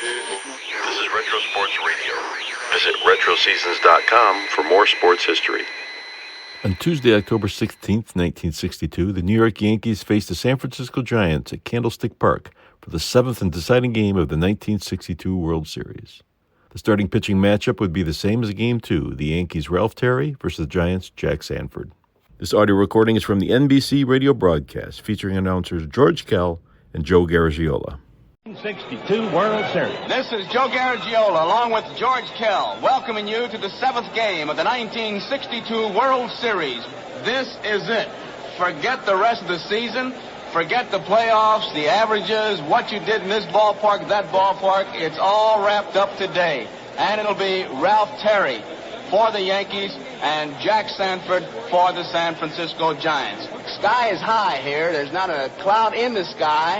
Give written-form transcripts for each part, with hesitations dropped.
This is Retro Sports Radio. Visit RetroSeasons.com for more sports history. On Tuesday, October 16th, 1962, the New York Yankees faced the San Francisco Giants at Candlestick Park for the seventh and deciding game of the 1962 World Series. The starting pitching matchup would be the same as Game 2, the Yankees' Ralph Terry versus the Giants' Jack Sanford. This audio recording is from the NBC radio broadcast featuring announcers George Kell and Joe Garagiola. 1962 World Series. This is Joe Garagiola along with George Kell welcoming you to the seventh game of the 1962 World Series. This is it. Forget the rest of the season. Forget the playoffs, the averages, what you did in this ballpark, that ballpark. It's all wrapped up today. And it'll be Ralph Terry for the Yankees and Jack Sanford for the San Francisco Giants. Sky is high here. There's not a cloud in the sky.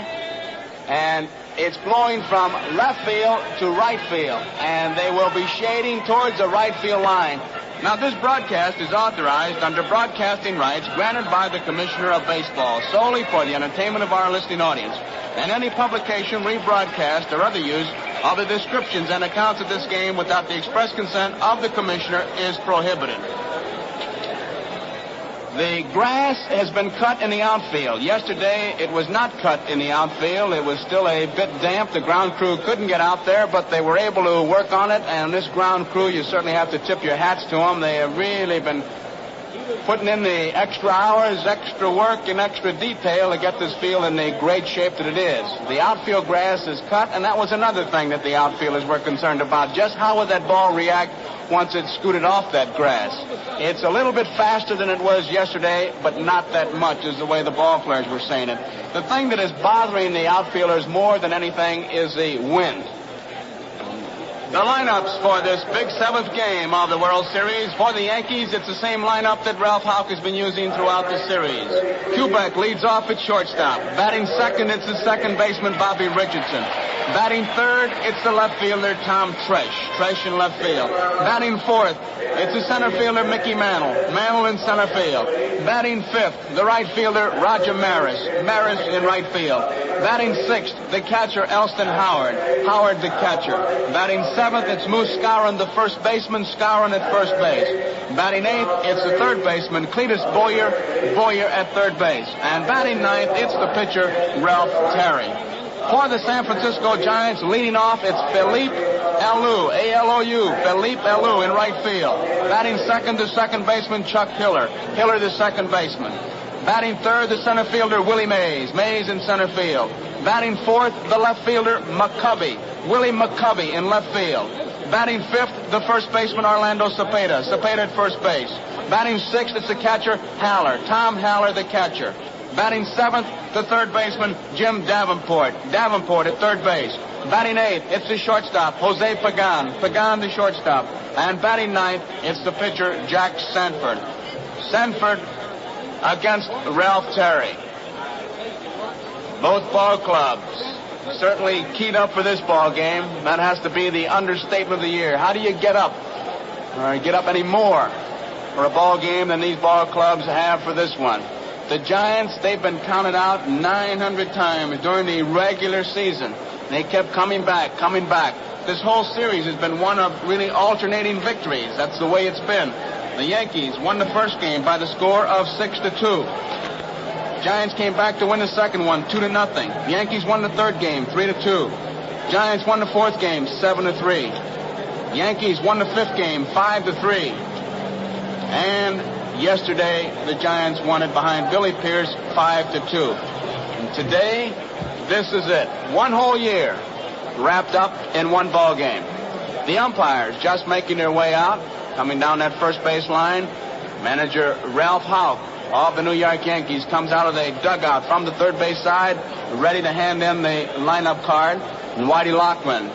And it's blowing from left field to right field. And they will be shading towards the right field line. Now, this broadcast is authorized under broadcasting rights granted by the Commissioner of Baseball solely for the entertainment of our listening audience. And any publication, rebroadcast, or other use of the descriptions and accounts of this game without the express consent of the Commissioner is prohibited. The grass has been cut in the outfield. Yesterday, it was not cut in the outfield. It was still a bit damp. The ground crew couldn't get out there, but they were able to work on it. And this ground crew, you certainly have to tip your hats to them. They have really been putting in the extra hours, extra work, and extra detail to get this field in the great shape that it is. The outfield grass is cut, and that was another thing that the outfielders were concerned about. Just how would that ball react once it scooted off that grass? It's a little bit faster than it was yesterday, but not that much is the way the ball players were saying it. The thing that is bothering the outfielders more than anything is the wind. The lineups for this big seventh game of the World Series. For the Yankees, it's the same lineup that Ralph Houck has been using throughout the series. Kubek leads off at shortstop. Batting second, it's the second baseman, Bobby Richardson. Batting third, it's the left fielder, Tom Tresh. Tresh in left field. Batting fourth, it's the center fielder, Mickey Mantle. Mantle in center field. Batting fifth, the right fielder, Roger Maris. Maris in right field. Batting sixth, the catcher, Elston Howard. Howard the catcher. Batting seventh, it's Moose Skowron, the first baseman. Skowron at first base. Batting eighth, it's the third baseman, Cletus Boyer. Boyer at third base. And batting ninth, it's the pitcher, Ralph Terry. For the San Francisco Giants, leading off, it's Philippe Alou, A-L-O-U, Philippe Alou in right field. Batting second, the second baseman, Chuck Hiller. Hiller, the second baseman. Batting third, the center fielder, Willie Mays. Mays in center field. Batting fourth, the left fielder, McCovey. Willie McCovey in left field. Batting fifth, the first baseman, Orlando Cepeda. Cepeda at first base. Batting sixth, it's the catcher, Haller. Tom Haller, the catcher. Batting seventh, the third baseman, Jim Davenport. Davenport at third base. Batting eighth, it's the shortstop, Jose Pagan. Pagan, the shortstop. And batting ninth, it's the pitcher, Jack Sanford. Sanford against Ralph Terry. Both ball clubs certainly keyed up for this ball game. That has to be the understatement of the year. How do you get up, or get up any more for a ball game than these ball clubs have for this one? The Giants, they've been counted out 900 times during the regular season. They kept coming back, coming back. This whole series has been one of really alternating victories. That's the way it's been. The Yankees won the first game by the score of 6-2. Giants came back to win the second one, 2-0. The Yankees won the third game, 3-2. Giants won the fourth game, 7-3. Yankees won the fifth game, 5-3. And yesterday, the Giants won it behind Billy Pierce, 5-2. And today, this is it. One whole year wrapped up in one ball game. The umpires just making their way out, coming down that first base line. Manager Ralph Houck of the New York Yankees comes out of the dugout from the third base side, ready to hand in the lineup card. And Whitey Lockman,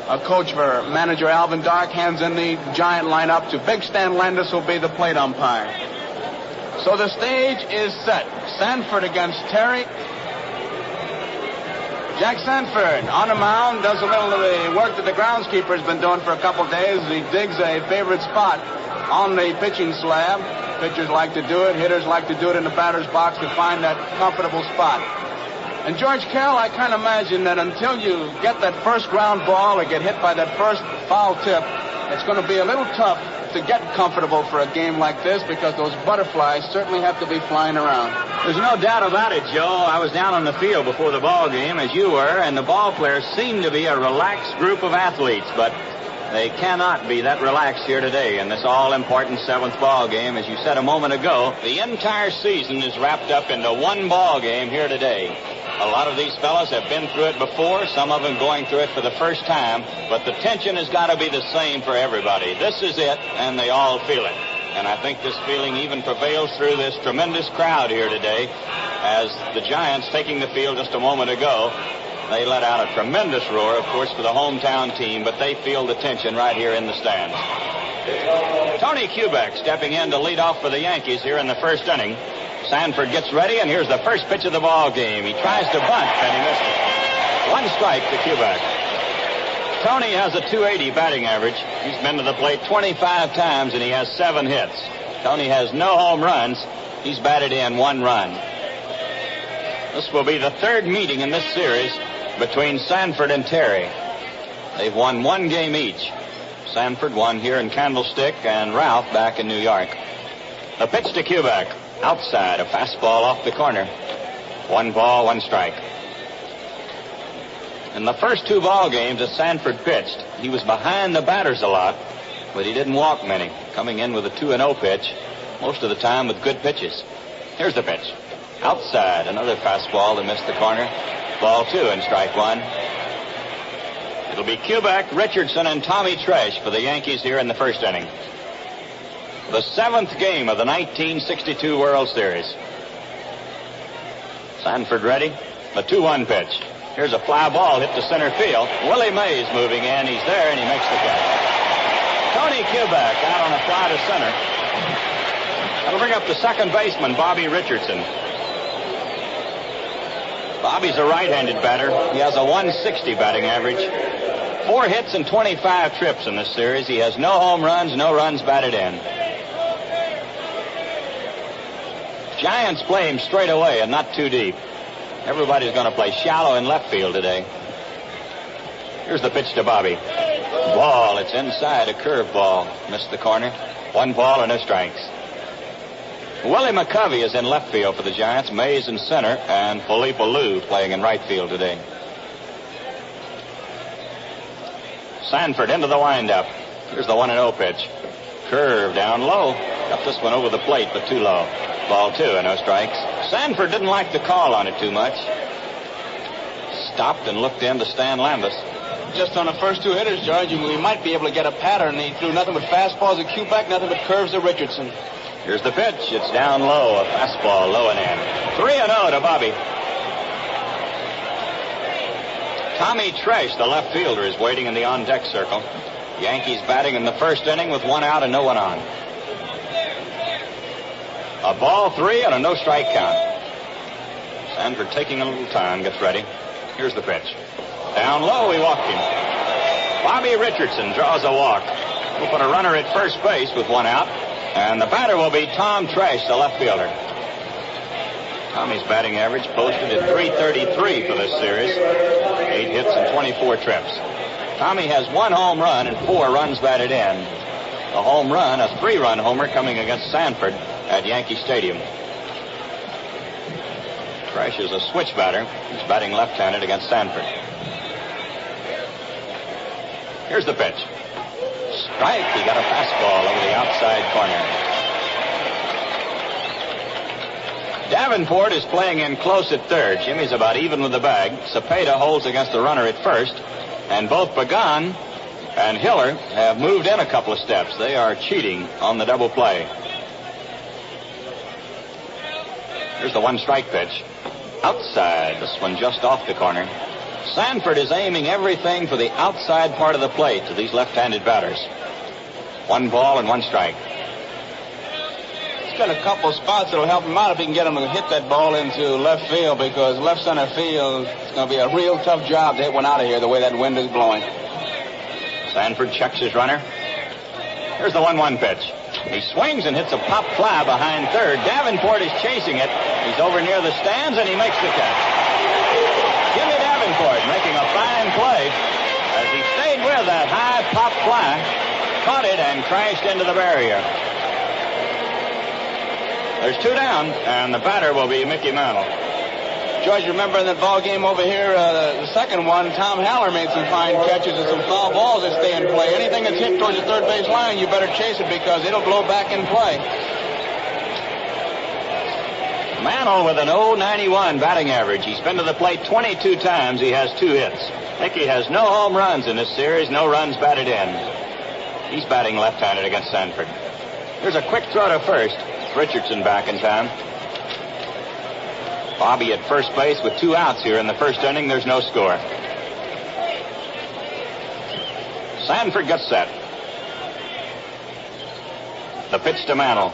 a coach for manager Alvin Dark, hands in the Giant lineup to Big Stan Landis, who'll be the plate umpire. So the stage is set. Sanford against Terry. Jack Sanford on the mound does a little of the work that the groundskeeper's been doing for a couple days. He digs a favorite spot on the pitching slab. Pitchers like to do it. Hitters like to do it in the batter's box to find that comfortable spot. And George Carroll, I can't imagine that until you get that first ground ball or get hit by that first foul tip, it's going to be a little tough to get comfortable for a game like this because those butterflies certainly have to be flying around. There's no doubt about it, Joe. I was down on the field before the ball game, as you were, and the ball players seem to be a relaxed group of athletes, but they cannot be that relaxed here today in this all-important seventh ball game. As you said a moment ago, the entire season is wrapped up into one ball game here today. A lot of these fellas have been through it before, some of them going through it for the first time, but the tension has got to be the same for everybody. This is it, and they all feel it. And I think this feeling even prevails through this tremendous crowd here today, as the Giants, taking the field just a moment ago, they let out a tremendous roar, of course, for the hometown team, but they feel the tension right here in the stands. Tony Kubek stepping in to lead off for the Yankees here in the first inning. Sanford gets ready, and here's the first pitch of the ball game. He tries to bunt, and he missed it. One strike to Kubek. Tony has a .280 batting average. He's been to the plate 25 times, and he has 7 hits. Tony has no home runs. He's batted in 1 run. This will be the third meeting in this series between Sanford and Terry. They've won 1 game each. Sanford won here in Candlestick, and Ralph back in New York. The pitch to Kubek. Outside, a fastball off the corner. 1 ball, 1 strike. In the first 2 ball games that Sanford pitched, he was behind the batters a lot, but he didn't walk many, coming in with a 2-0 pitch, most of the time with good pitches. Here's the pitch. Outside, another fastball that missed the corner. Ball 2 and strike 1. It'll be Kubek, Richardson, and Tommy Tresh for the Yankees here in the first inning. The 7th game of the 1962 World Series. Sanford ready. The 2-1 pitch. Here's a fly ball hit to center field. Willie Mays moving in. He's there, and he makes the catch. Tony Kubek out on a fly to center. That'll bring up the second baseman, Bobby Richardson. Bobby's a right-handed batter. He has a .160 batting average. 4 hits and 25 trips in this series. He has no home runs, no runs batted in. Giants play him straight away and not too deep. Everybody's going to play shallow in left field today. Here's the pitch to Bobby. Ball, it's inside, a curveball. Missed the corner. 1 ball and no strikes. Willie McCovey is in left field for the Giants. Mays in center, and Philippe Alou playing in right field today. Sanford into the windup. Here's the 1-0 pitch. Curve down low. Got this one over the plate, but too low. Ball 2 and no strikes. Sanford didn't like the call on it too much. Stopped and looked in to Stan Lambus. Just on the first 2 hitters, George, we might be able to get a pattern. He threw nothing but fastballs to Kubek, nothing but curves to Richardson. Here's the pitch. It's down low, a fastball low and in. 3-0 to Bobby. Tommy Tresh, the left fielder, is waiting in the on-deck circle. Yankees batting in the first inning with 1 out and no one on. A ball 3 and a no-strike count. Sanford taking a little time, gets ready. Here's the pitch. Down low, he walked him. Bobby Richardson draws a walk. We'll put a runner at first base with 1 out. And the batter will be Tom Tresh, the left fielder. Tommy's batting average posted at .333 for this series. 8 hits and 24 trips. Tommy has 1 home run and 4 runs batted in. A home run, a 3-run homer coming against Sanford at Yankee Stadium. Tresh is a switch batter. He's batting left-handed against Sanford. Here's the pitch. Strike. He got a fastball over the outside corner. Davenport is playing in close at third. Jimmy's about even with the bag. Cepeda holds against the runner at first. And both Pagan and Hiller have moved in a couple of steps. They are cheating on the double play. Here's the 1-strike pitch. Outside. This one just off the corner. Sanford is aiming everything for the outside part of the plate to these left-handed batters. 1 ball and 1 strike. He's got a couple spots that'll help him out if he can get him to hit that ball into left field, because left center field is going to be a real tough job to hit one out of here the way that wind is blowing. Sanford checks his runner. Here's the 1-1 pitch. He swings and hits a pop fly behind third. Davenport is chasing it. He's over near the stands, and he makes the catch. Sanford making a fine play as he stayed with that high pop fly, caught it, and crashed into the barrier. There's 2 down, and the batter will be Mickey Mantle. George, remember in that ball game over here, the second one, Tom Haller made some fine catches and some foul balls that stay in play. Anything that's hit towards the third base line, you better chase it because it'll blow back in play. Mantle with an .091 batting average. He's been to the plate 22 times. He has 2 hits. Mickey has no home runs in this series, no runs batted in. He's batting left-handed against Sanford. Here's a quick throw to first. Richardson back in time. Bobby at first base with 2 outs here in the first inning. There's no score. Sanford gets set. The pitch to Mantle.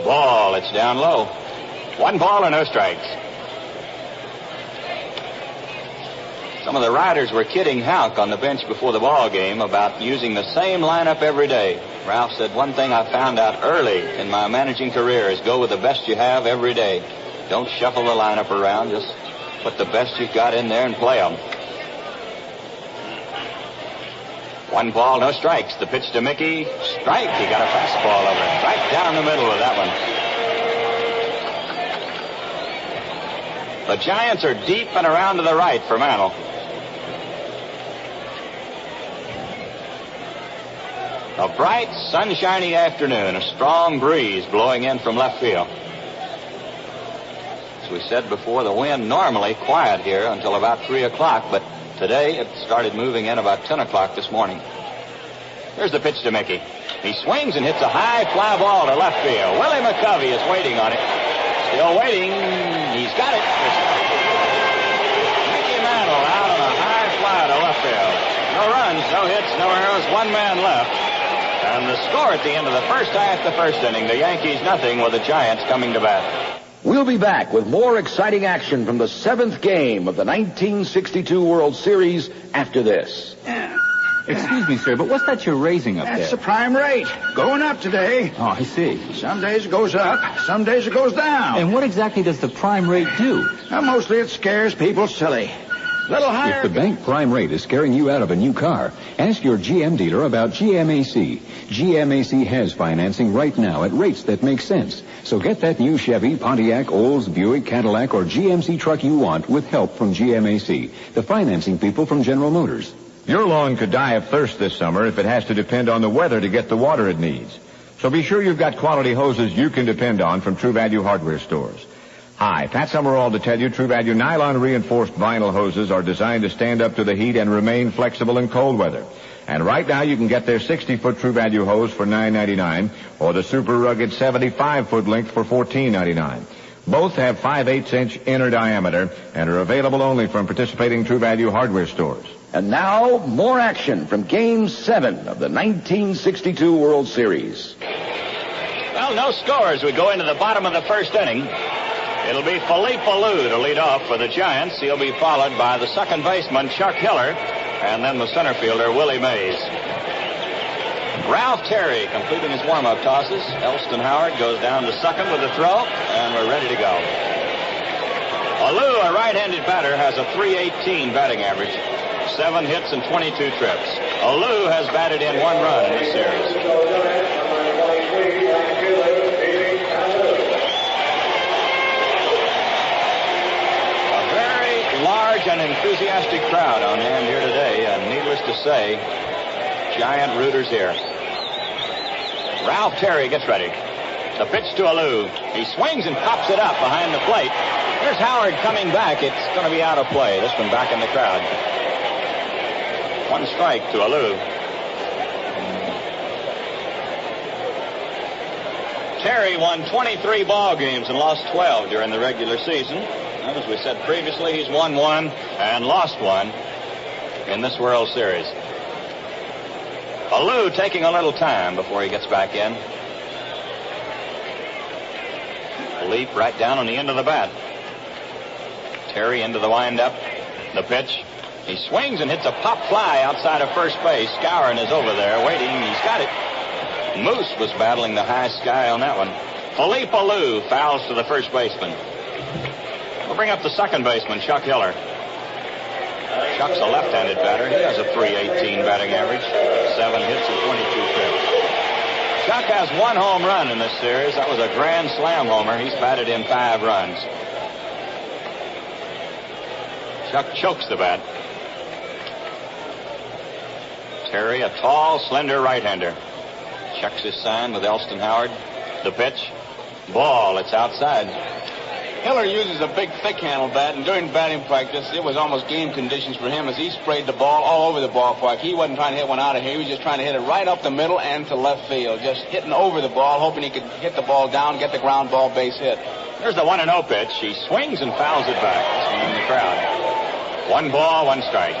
Ball, it's down low. 1 ball and no strikes. Some of the riders were kidding Houck on the bench before the ball game about using the same lineup every day. Ralph said, one thing I found out early in my managing career is go with the best you have every day. Don't shuffle the lineup around. Just put the best you've got in there and play them. 1 ball, no strikes. The pitch to Mickey. Strike. He got a fastball over it. Right down the middle with that one. The Giants are deep and around to the right for Mantle. A bright, sunshiny afternoon. A strong breeze blowing in from left field. As we said before, the wind normally quiet here until about 3 o'clock, but today it started moving in about 10 o'clock this morning. Here's the pitch to Mickey. He swings and hits a high fly ball to left field. Willie McCovey is waiting on it. Still waiting. He's got it. Mickey Mantle out on a high fly to left field. No runs, no hits, no errors, 1 man left. And the score at the end of the first half, the first inning, the Yankees nothing with the Giants coming to bat. We'll be back with more exciting action from the 7th game of the 1962 World Series after this. Excuse me, sir, but what's that you're raising up there? That's the prime rate. Going up today. Oh, I see. Some days it goes up, some days it goes down. And what exactly does the prime rate do? Now, mostly it scares people silly. Little higher. If the bank prime rate is scaring you out of a new car, ask your GM dealer about GMAC. GMAC has financing right now at rates that make sense. So get that new Chevy, Pontiac, Olds, Buick, Cadillac, or GMC truck you want with help from GMAC, the financing people from General Motors. Your lawn could die of thirst this summer if it has to depend on the weather to get the water it needs. So be sure you've got quality hoses you can depend on from True Value hardware stores. Hi, Pat Summerall to tell you True Value nylon reinforced vinyl hoses are designed to stand up to the heat and remain flexible in cold weather. And right now you can get their 60-foot True Value hose for $9.99 or the super rugged 75-foot length for $14.99. Both have 5/8-inch inner diameter and are available only from participating True Value hardware stores. And now, more action from Game 7 of the 1962 World Series. Well, no score as we go into the bottom of the first inning. It'll be Philippe Alou to lead off for the Giants. He'll be followed by the second baseman, Chuck Hiller, and then the center fielder, Willie Mays. Ralph Terry completing his warm-up tosses. Elston Howard goes down to second with a throw, and we're ready to go. Alou, a right-handed batter, has a .318 batting average, 7 hits and 22 trips. Alou has batted in 1 run in this series. Large and enthusiastic crowd on hand here today, and needless to say, Giant rooters here. Ralph Terry gets ready. The pitch to Alou. He swings and pops it up behind the plate. Here's Howard coming back. It's going to be out of play. This one back in the crowd. 1 strike to Alou. Terry won 23 ball games and lost 12 during the regular season. As we said previously, he's won 1 and lost 1 in this World Series. Alou taking a little time before he gets back in. Leap right down on the end of the bat. Terry into the windup. The pitch. He swings and hits a pop fly outside of first base. Skowron is over there waiting. He's got it. Moose was battling the high sky on that one. Philippe Alou fouls to the first baseman. We'll bring up the second baseman, Chuck Hiller. Chuck's a left-handed batter. He has a .318 batting average. 7 hits and 22 trips. Chuck has 1 home run in this series. That was a grand slam homer. He's batted in 5 runs. Chuck chokes the bat. Terry, a tall, slender right-hander. Checks his sign with Elston Howard. The pitch. Ball. It's outside. Hiller uses a big, thick-handled bat, and during batting practice, it was almost game conditions for him as he sprayed the ball all over the ballpark. He wasn't trying to hit one out of here. He was just trying to hit it right up the middle and to left field, just hitting over the ball, hoping he could hit the ball down, get the ground ball base hit. There's the 1-0 pitch. He swings and fouls it back. It's in the crowd. 1 ball, 1 strike.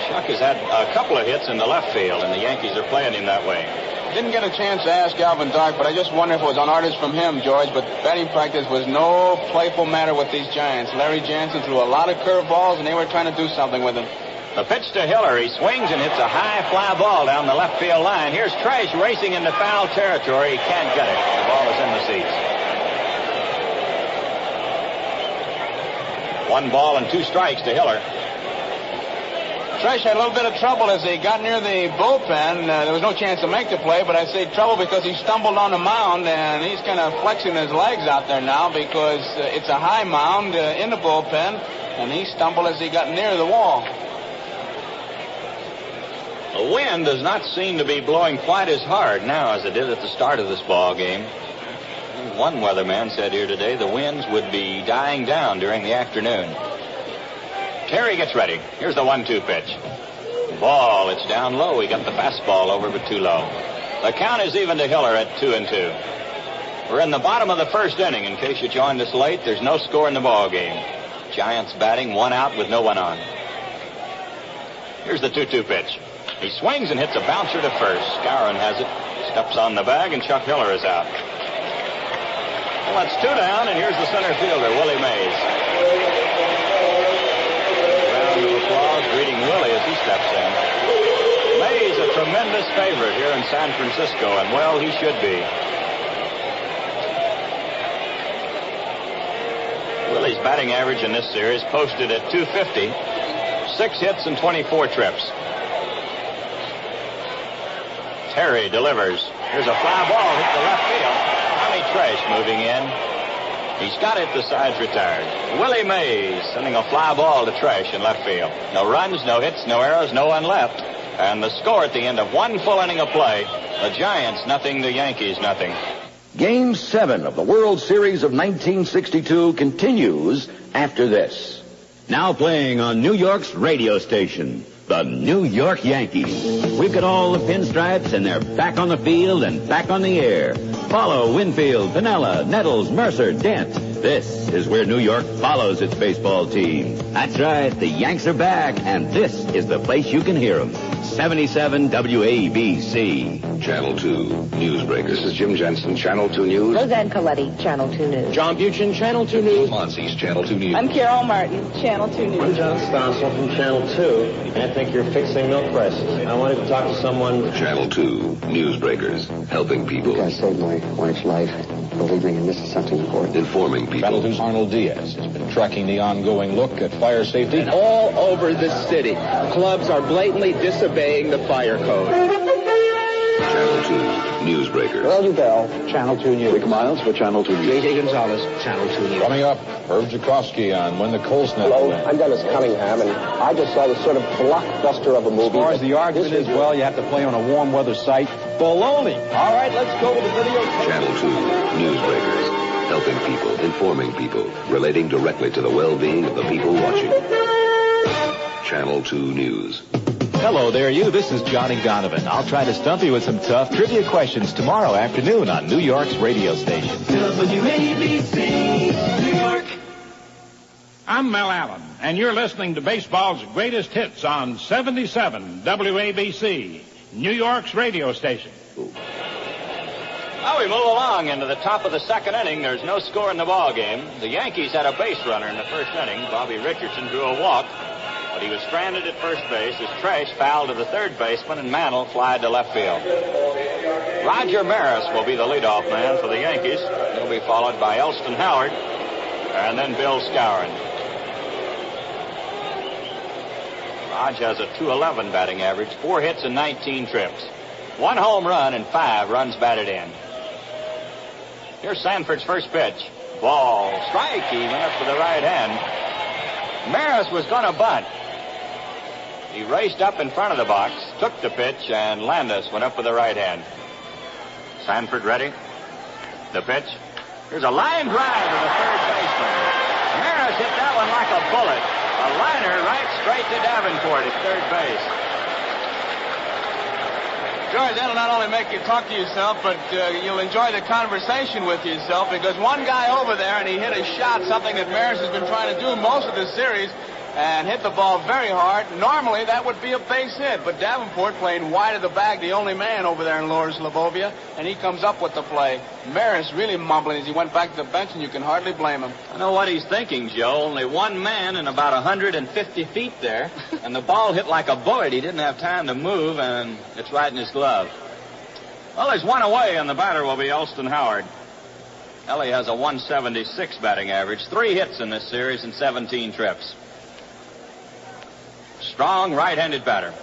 Chuck has had a couple of hits in the left field, and the Yankees are playing him that way. Didn't get a chance to ask Alvin Dark, but I just wonder if it was on orders from him, George. But batting practice was no playful matter with these Giants. Larry Jansen threw a lot of curveballs, and they were trying to do something with them. The pitch to Hiller. He swings and hits a high fly ball down the left field line. Here's Tresh racing into foul territory. He can't get it. The ball is in the seats. 1 ball and 2 strikes to Hiller. Tresh had a little bit of trouble as he got near the bullpen. There was no chance to make the play, but I say trouble because he stumbled on the mound, and he's kind of flexing his legs out there now because it's a high mound in the bullpen, and he stumbled as he got near the wall. The wind does not seem to be blowing quite as hard now as it did at the start of this ball game. One weatherman said here today the winds would be dying down during the afternoon. Terry gets ready. Here's the 1-2 pitch. Ball. It's down low. He got the fastball over, but too low. The count is even to Hiller at 2-2. We're in the bottom of the first inning. In case you joined us late, there's no score in the ball game. Giants batting, 1 out with no one on. Here's the 2-2 pitch. He swings and hits a bouncer to first. Skowron has it. Steps on the bag, and Chuck Hiller is out. Well, that's 2 down, and here's the center fielder, Willie Mays. Round of applause greeting Willie as he steps in. Mays, a tremendous favorite here in San Francisco, and well, he should be. Willie's batting average in this series posted at .250. 6 hits and 24 trips. Terry delivers. Here's a fly ball hit the left field. Tommy Tresh moving in. He's got it. The side's retired. Willie Mays sending a fly ball to Tresh in left field. No runs, no hits, no errors, no one left. And the score at the end of 1 full inning of play, the Giants nothing, the Yankees nothing. Game 7 of the World Series of 1962 continues after this. Now playing on New York's radio station, the New York Yankees. We've got all the pinstripes, and they're back on the field and back on the air. Follow Winfield, Pinella, Nettles, Mercer, Dent. This is where New York follows its baseball team. That's right, the Yanks are back, and this is the place you can hear them. 77 WABC. Channel 2 Newsbreakers. This is Jim Jensen, Channel 2 News. Roseanne Coletti, Channel 2 News. John Buchan, Channel 2 News. Monsi's Channel 2 News. I'm Carol Martin, Channel 2 News. I'm John Stossel from Channel 2. I think you're fixing milk prices. I wanted to talk to someone. Channel 2 Newsbreakers. Helping people. I saved my wife's life. Believe me, this is something important. Informing people. Channel 2's Arnold Diaz has been tracking the ongoing look at fire safety. And all over the city, clubs are blatantly disobeying the fire code. Channel 2 Newsbreakers. Earl Bell, Channel 2 News. Rick Miles for Channel 2 News. J.J. Gonzalez, Channel 2 News. Coming up, Herb Jakowski on When the Coal Snap. Hello, I'm Dennis Cunningham, and I just saw this sort of blockbuster of a movie. As far as the argument is, well, you have to play on a warm weather site. Baloney. All right, let's go to the video. Channel 2 Newsbreakers. Helping people, informing people, relating directly to the well-being of the people watching. Channel 2 News. Hello there, you. This is Johnny Donovan. I'll try to stump you with some tough trivia questions tomorrow afternoon on New York's radio station. WABC, New York. I'm Mel Allen, and you're listening to baseball's greatest hits on 77 WABC, New York's radio station. Now we move along into the top of the second inning. There's no score in the ball game. The Yankees had a base runner in the first inning. Bobby Richardson drew a walk, but he was stranded at first base as Tresh fouled to the third baseman and Mantle flied to left field. Roger Maris will be the leadoff man for the Yankees. He'll be followed by Elston Howard. And then Bill Skowron. Raj has a .211 batting average, 4 hits and 19 trips. 1 home run and 5 runs batted in. Here's Sanford's first pitch. Ball, strike. He went up to the right hand. Maris was going to bunt. He raced up in front of the box, took the pitch, and Landis went up with the right hand. Sanford ready. The pitch. Here's a line drive to the third baseman. Maris hit that one like a bullet. A liner right straight to Davenport at third base. George, that'll not only make you talk to yourself, but you'll enjoy the conversation with yourself, because one guy over there, and he hit a shot, something that Maris has been trying to do most of the series, and hit the ball very hard. Normally, that would be a base hit, but Davenport playing wide of the bag, the only man over there in Lower Slobovia, and he comes up with the play. Maris really mumbling as he went back to the bench, and you can hardly blame him. I know what he's thinking, Joe. Only one man and about 150 feet there, and the ball hit like a bullet. He didn't have time to move, and it's right in his glove. Well, there's one away, and the batter will be Elston Howard. Ellie has a 176 batting average, 3 hits in this series and 17 trips. Strong right-handed batter.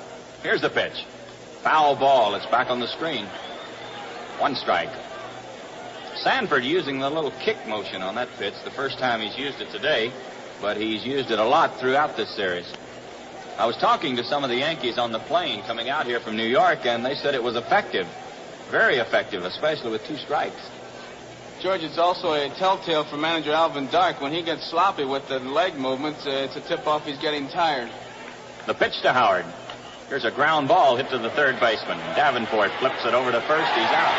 Here's the pitch. Foul ball. It's back on the screen. 1 strike. Sanford using the little kick motion on that pitch. The first time he's used it today, but he's used it a lot throughout this series. I was talking to some of the Yankees on the plane coming out here from New York, and they said it was effective. Very effective, especially with 2 strikes. George, it's also a telltale for manager Alvin Dark. When he gets sloppy with the leg movements, it's a tip-off he's getting tired. The pitch to Howard. Here's a ground ball hit to the third baseman. Davenport flips it over to first. He's out.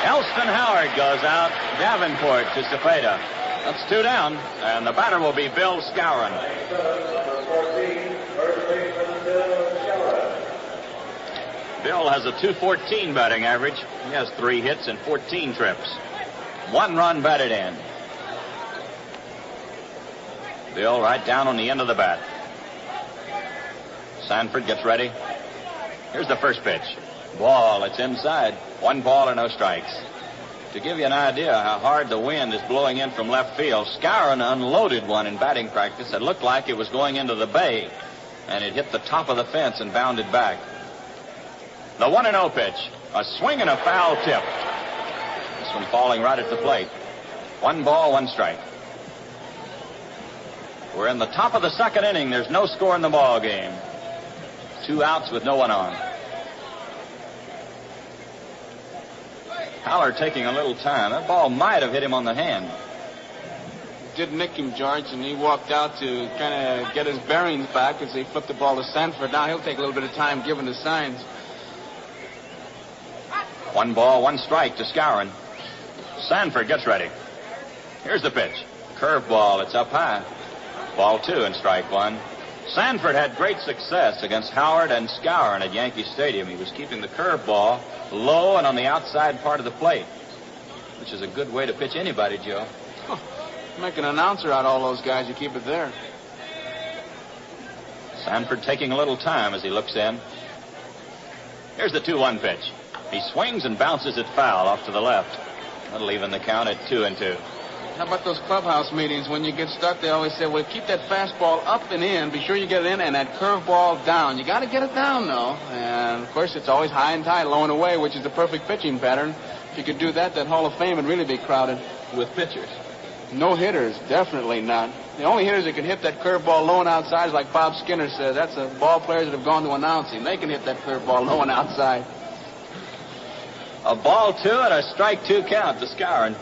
Elston Howard goes out. Davenport to Cepeda. That's 2 down, and the batter will be Bill Skowron. Bill has a .214 batting average. He has 3 hits and 14 trips. 1 run batted in. Bill right down on the end of the bat. Sanford gets ready. Here's the first pitch. Ball, it's inside. 1 ball and no strikes. To give you an idea how hard the wind is blowing in from left field, Skowron unloaded one in batting practice that looked like it was going into the bay, and it hit the top of the fence and bounded back. The 1-0 pitch. A swing and a foul tip. This one falling right at the plate. 1 ball, 1 strike. We're in the top of the second inning. There's no score in the ball game. 2 outs with no one on. Haller taking a little time. That ball might have hit him on the hand. Did nick him, George, and he walked out to kind of get his bearings back as he flipped the ball to Sanford. Now he'll take a little bit of time given the signs. 1 ball, 1 strike to Skowron. Sanford gets ready. Here's the pitch. Curveball. It's up high. Ball 2 and strike 1. Sanford had great success against Howard and Skowron at Yankee Stadium. He was keeping the curveball low and on the outside part of the plate, which is a good way to pitch anybody, Joe. Make an announcer out of all those guys. You keep it there. Sanford taking a little time as he looks in. Here's the 2-1 pitch. He swings and bounces it foul off to the left. That'll even the count at 2-2. How about those clubhouse meetings? When you get stuck, they always say, well, keep that fastball up and in. Be sure you get it in, and that curveball down. You got to get it down, though. And, of course, it's always high and tight, low and away, which is the perfect pitching pattern. If you could do that, that Hall of Fame would really be crowded. With pitchers? No hitters, definitely not. The only hitters that can hit that curveball low and outside is like Bob Skinner says. That's the ball players that have gone to announcing. They can hit that curveball low and outside. A ball 2 and a strike 2 count to Skowron.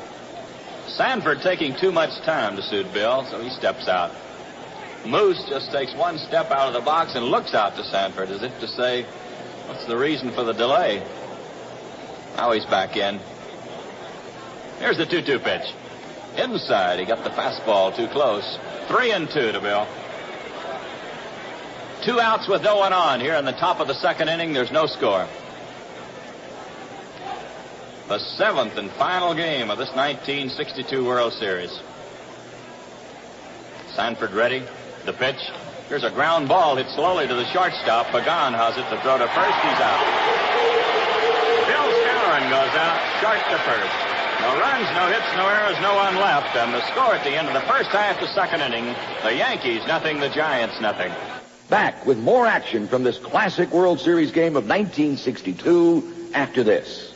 Sanford taking too much time to suit Bill, so he steps out. Moose just takes 1 step out of the box and looks out to Sanford as if to say, what's the reason for the delay? Now he's back in. Here's the 2-2 pitch. Inside, he got the fastball too close. 3-2 to Bill. 2 outs with no one on here in the top of the second inning. There's no score. The 7th and final game of this 1962 World Series. Sanford ready. The pitch. Here's a ground ball hit slowly to the shortstop. Pagan has it to throw to first. He's out. Bill Skowron goes out, short to first. No runs, no hits, no errors, no one left. And the score at the end of the first half, the second inning, the Yankees nothing, the Giants nothing. Back with more action from this classic World Series game of 1962 after this.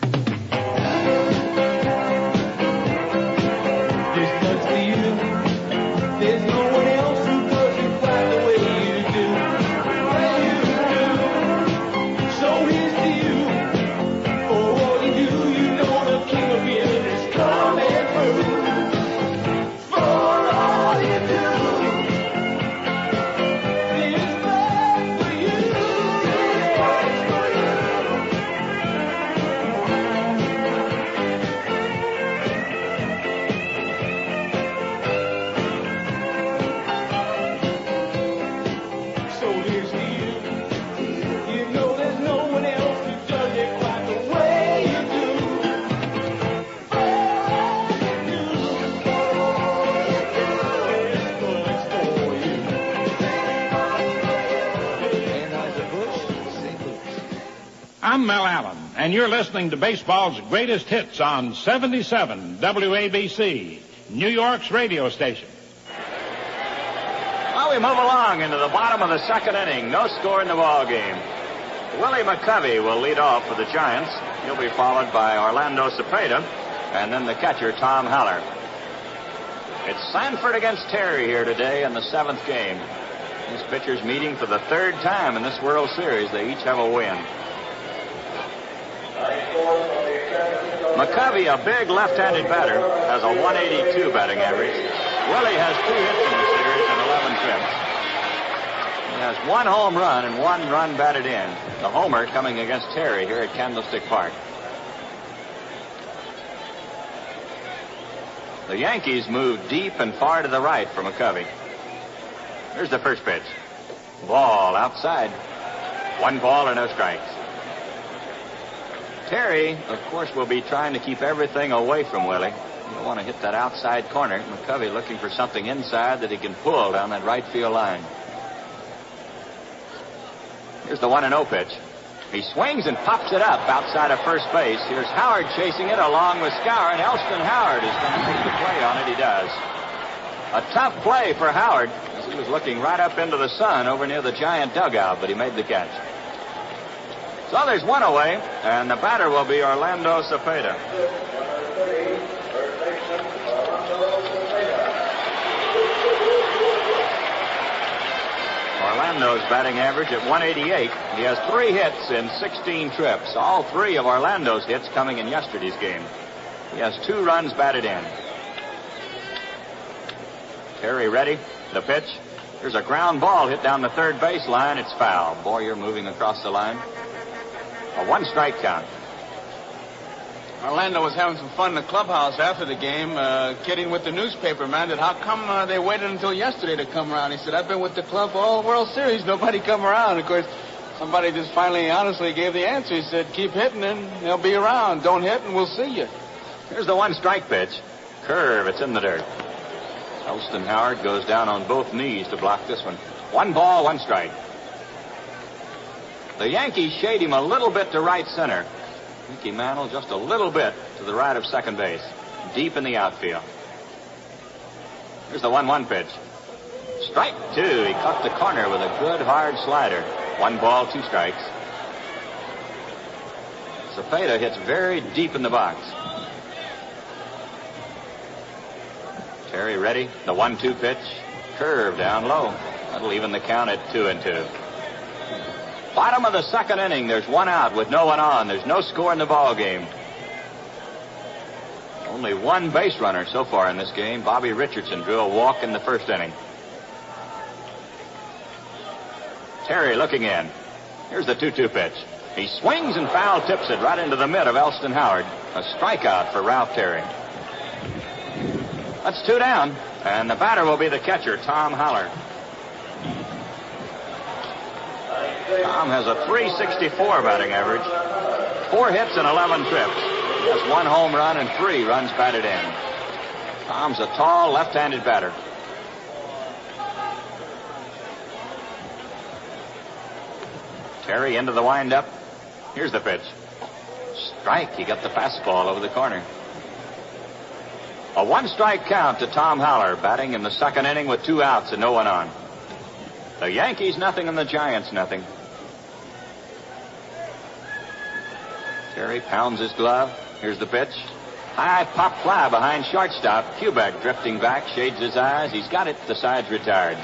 I'm Mel Allen, and you're listening to baseball's greatest hits on 77 WABC, New York's radio station. Well, we move along into the bottom of the second inning. No score in the ball game. Willie McCovey will lead off for the Giants. He'll be followed by Orlando Cepeda, and then the catcher, Tom Haller. It's Sanford against Terry here today in the seventh game. These pitchers meeting for the third time in this World Series. They each have a win. McCovey, a big left-handed batter, has a 182 batting average. Willie has 2 hits in the series and 11 trips. He has 1 home run and 1 run batted in. The homer coming against Terry here at Candlestick Park. The Yankees move deep and far to the right for McCovey. Here's the first pitch. Ball outside. 1 ball and no strikes. Terry, of course, will be trying to keep everything away from Willie. He'll want to hit that outside corner. McCovey looking for something inside that he can pull down that right field line. Here's the 1-0 pitch. He swings and pops it up outside of first base. Here's Howard chasing it along with Skowron. Elston Howard is going to make the play on it. He does. A tough play for Howard as he was looking right up into the sun over near the Giant dugout, but he made the catch. So there's 1 away, and the batter will be Orlando Cepeda. Orlando's batting average at 188. He has 3 hits in 16 trips. All 3 of Orlando's hits coming in yesterday's game. He has 2 runs batted in. Terry ready. The pitch. There's a ground ball hit down the third base line. It's foul. Boyer moving across the line. A 1-strike count. Orlando was having some fun in the clubhouse after the game, kidding with the newspaper man that how come they waited until yesterday to come around. He said, I've been with the club all World Series. Nobody come around. Of course, somebody just finally honestly gave the answer. He said, keep hitting and they'll be around. Don't hit and we'll see you. Here's the 1-strike pitch. Curve. It's in the dirt. Elston Howard goes down on both knees to block this one. 1 ball, 1 strike. The Yankees shade him a little bit to right center. Mickey Mantle just a little bit to the right of second base. Deep in the outfield. Here's the 1-1 pitch. Strike 2. He cut the corner with a good hard slider. 1 ball, 2 strikes. Cepeda hits very deep in the box. Terry ready. The 1-2 pitch. Curve down low. That'll even the count at 2-2. Bottom of the second inning. There's 1 out with no one on. There's no score in the ball game. Only 1 base runner so far in this game. Bobby Richardson drew a walk in the first inning. Terry looking in. Here's the 2-2 pitch. He swings and foul tips it right into the mid of Elston Howard. A strikeout for Ralph Terry. That's 2 down, and the batter will be the catcher, Tom Haller. Tom has a 364 batting average, 4 hits and 11 trips. He has 1 home run and 3 runs batted in. Tom's a tall left-handed batter. Terry into the windup. Here's the pitch. Strike. He got the fastball over the corner. A one-strike count to Tom Haller, batting in the second inning with 2 outs and no one on. The Yankees nothing and the Giants nothing. Terry pounds his glove. Here's the pitch. High pop fly behind shortstop. Kubek drifting back, shades his eyes. He's got it. The side's retired.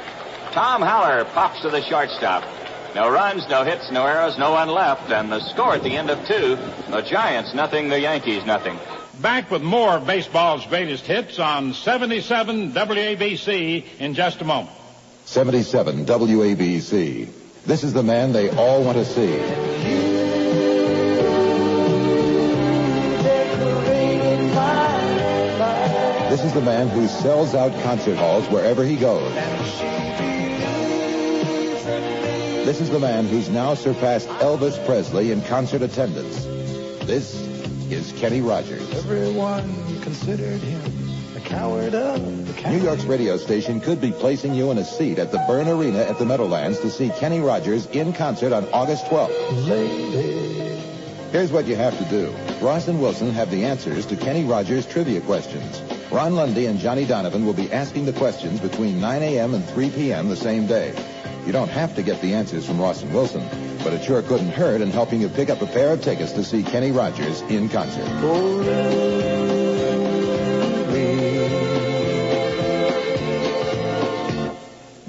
Tom Haller pops to the shortstop. No runs, no hits, no errors, no one left. And the score at the end of 2, the Giants nothing, the Yankees nothing. Back with more of baseball's greatest hits on 77 WABC in just a moment. 77 WABC. This is the man they all want to see. This is the man who sells out concert halls wherever he goes. This is the man who's now surpassed Elvis Presley in concert attendance. This is Kenny Rogers. Everyone considered him a coward of the coward. New York's radio station could be placing you in a seat at the Byrne Arena at the Meadowlands to see Kenny Rogers in concert on August 12th. Lady. Here's what you have to do. Ross and Wilson have the answers to Kenny Rogers trivia questions. Ron Lundy and Johnny Donovan will be asking the questions between 9 a.m. and 3 p.m. the same day. You don't have to get the answers from Ross and Wilson, but it sure couldn't hurt in helping you pick up a pair of tickets to see Kenny Rogers in concert.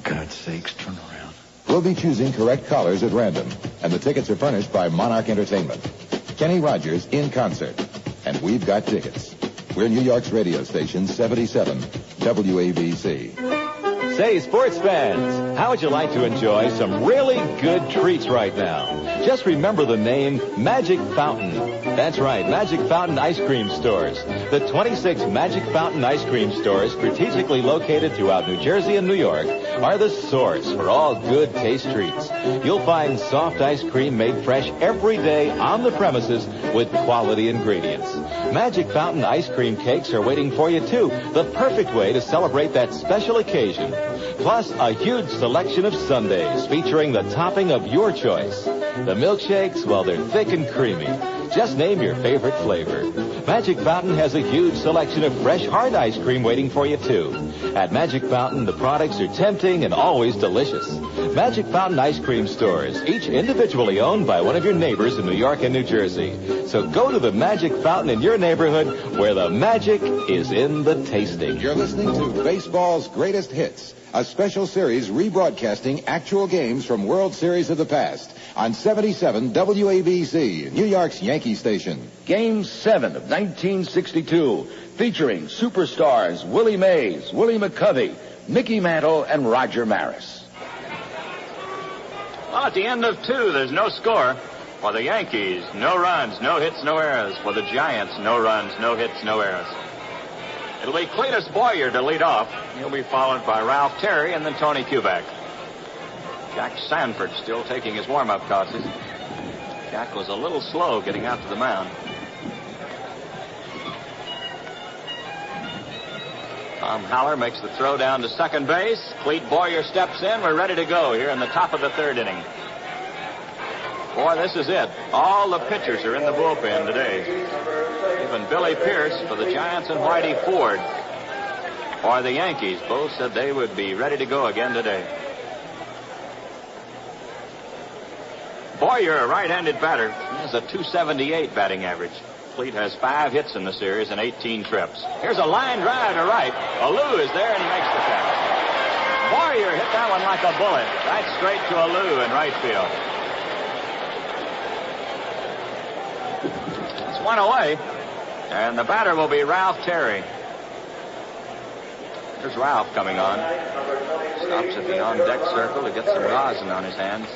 God's sakes, turn around. We'll be choosing correct callers at random, and the tickets are furnished by Monarch Entertainment. Kenny Rogers in concert, and we've got tickets. We're New York's radio station, 77 WABC. Say, sports fans, how would you like to enjoy some really good treats right now? Just remember the name Magic Fountain. That's right, Magic Fountain Ice Cream Stores. The 26 Magic Fountain Ice Cream Stores, strategically located throughout New Jersey and New York, are the source for all good taste treats. You'll find soft ice cream made fresh every day on the premises with quality ingredients. Magic Fountain ice cream cakes are waiting for you, too. The perfect way to celebrate that special occasion. Plus, a huge selection of sundaes featuring the topping of your choice. The milkshakes, well, they're thick and creamy. Just name your favorite flavor. Magic Fountain has a huge selection of fresh hard ice cream waiting for you, too. At Magic Fountain, the products are tempting and always delicious. Magic Fountain Ice Cream Stores, each individually owned by one of your neighbors in New York and New Jersey. So go to the Magic Fountain in your neighborhood where the magic is in the tasting. You're listening to Baseball's Greatest Hits, a special series rebroadcasting actual games from World Series of the past on 77 WABC, New York's Yankee station. Game 7 of 1962, featuring superstars Willie Mays, Willie McCovey, Mickey Mantle, and Roger Maris. Well, at the end of 2, there's no score. For the Yankees, no runs, no hits, no errors. For the Giants, no runs, no hits, no errors. It'll be Cletus Boyer to lead off. He'll be followed by Ralph Terry and then Tony Kubek. Jack Sanford still taking his warm-up tosses. Jack was a little slow getting out to the mound. Tom Haller makes the throw down to second base. Cleet Boyer steps in. We're ready to go here in the top of the 3rd inning. Boy, this is it. All the pitchers are in the bullpen today. Even Billy Pierce for the Giants and Whitey Ford for the Yankees. Both said they would be ready to go again today. Boyer, a right-handed batter, he has a .278 batting average. Cleet has 5 hits in the series and 18 trips. Here's a line drive to right. Alou is there and he makes the catch. Boyer hit that one like a bullet. Right straight to Alou in right field. It's one away. And the batter will be Ralph Terry. Here's Ralph coming on. Stops at the on-deck circle to get some rosin on his hands.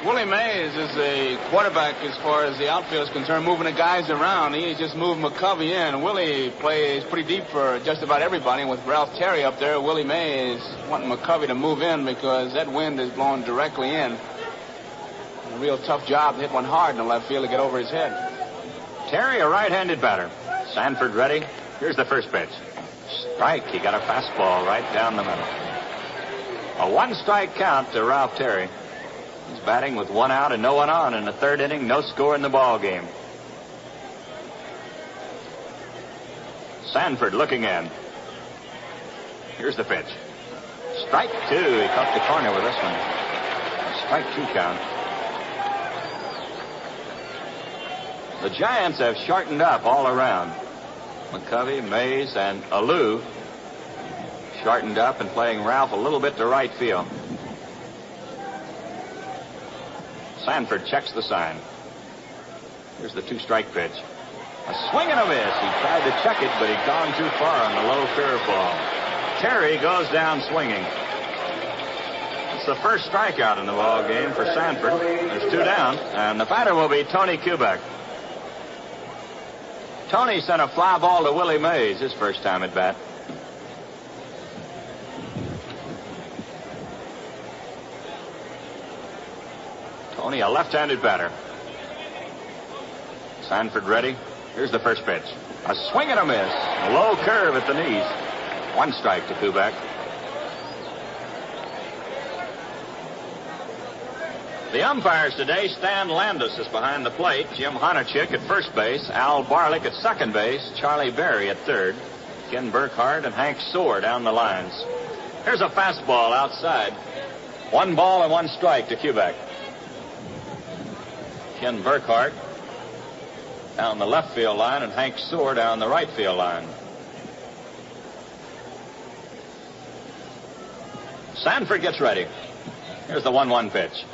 Willie Mays is a quarterback as far as the outfield is concerned, moving the guys around. He just moved McCovey in. Willie plays pretty deep for just about everybody. And with Ralph Terry up there, Willie Mays wanting McCovey to move in because that wind is blowing directly in. A real tough job to hit one hard in the left field to get over his head. Terry, a right-handed batter. Sanford ready. Here's the first pitch. Strike. He got a fastball right down the middle. A 1-strike count to Ralph Terry. He's batting with 1 out and no one on in the 3rd inning. No score in the ball game. Sanford looking in. Here's the pitch. Strike 2. He caught the corner with this one. Strike 2 count. The Giants have shortened up all around. McCovey, Mays, and Alou shortened up and playing Ralph a little bit to right field. Sanford checks the sign. Here's the 2-strike pitch. A swing and a miss. He tried to check it, but he'd gone too far on the low curveball. Terry goes down swinging. It's the first strikeout in the ball game for Sanford. There's 2 down, and the batter will be Tony Kubek. Tony sent a fly ball to Willie Mays his first time at bat. Tony, a left-handed batter. Sanford ready. Here's the first pitch. A swing and a miss. A low curve at the knees. 1 strike to Kubek. The umpires today, Stan Landis is behind the plate, Jim Honachik at first base, Al Barlick at second base, Charlie Berry at third, Ken Burkhardt and Hank Soar down the lines. Here's a fastball outside. 1 ball and 1 strike to Kubek. Ken Burkhardt down the left field line and Hank Soar down the right field line. Sanford gets ready. Here's the 1-1 pitch.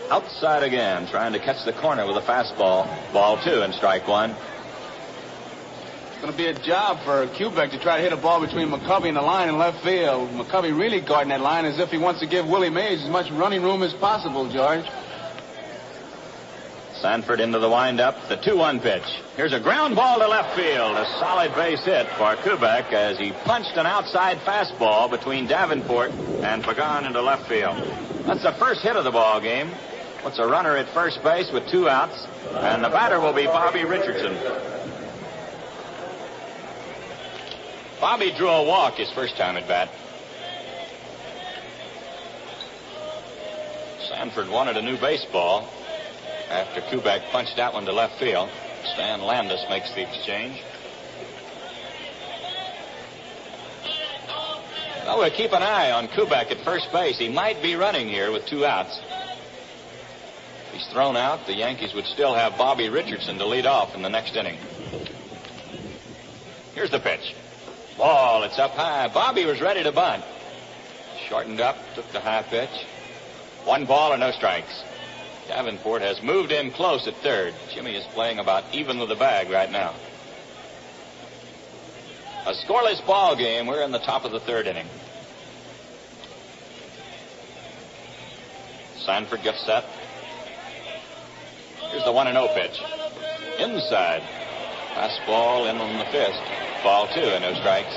Outside again, trying to catch the corner with a fastball. Ball 2 and strike 1. It's going to be a job for Kubek to try to hit a ball between McCovey and the line in left field. McCovey really guarding that line as if he wants to give Willie Mays as much running room as possible, George. Sanford into the windup, the 2-1 pitch. Here's a ground ball to left field. A solid base hit for Kubek as he punched an outside fastball between Davenport and Pagan into left field. That's the first hit of the ball game. Puts a runner at first base with 2 outs, and the batter will be Bobby Richardson. Bobby drew a walk his first time at bat. Sanford wanted a new baseball after Kubek punched that one to left field. Stan Landis makes the exchange. Well, we'll keep an eye on Kubek at first base. He might be running here with 2 outs. If he's thrown out, the Yankees would still have Bobby Richardson to lead off in the next inning. Here's the pitch. Ball, it's up high. Bobby was ready to bunt. Shortened up, took the high pitch. 1 ball and no strikes. Davenport has moved in close at third. Jimmy is playing about even with the bag right now. A scoreless ball game. We're in the top of the 3rd inning. Sanford gets set. Here's the 1-0 pitch. Inside. Fastball in on the fist. Ball 2 and no strikes.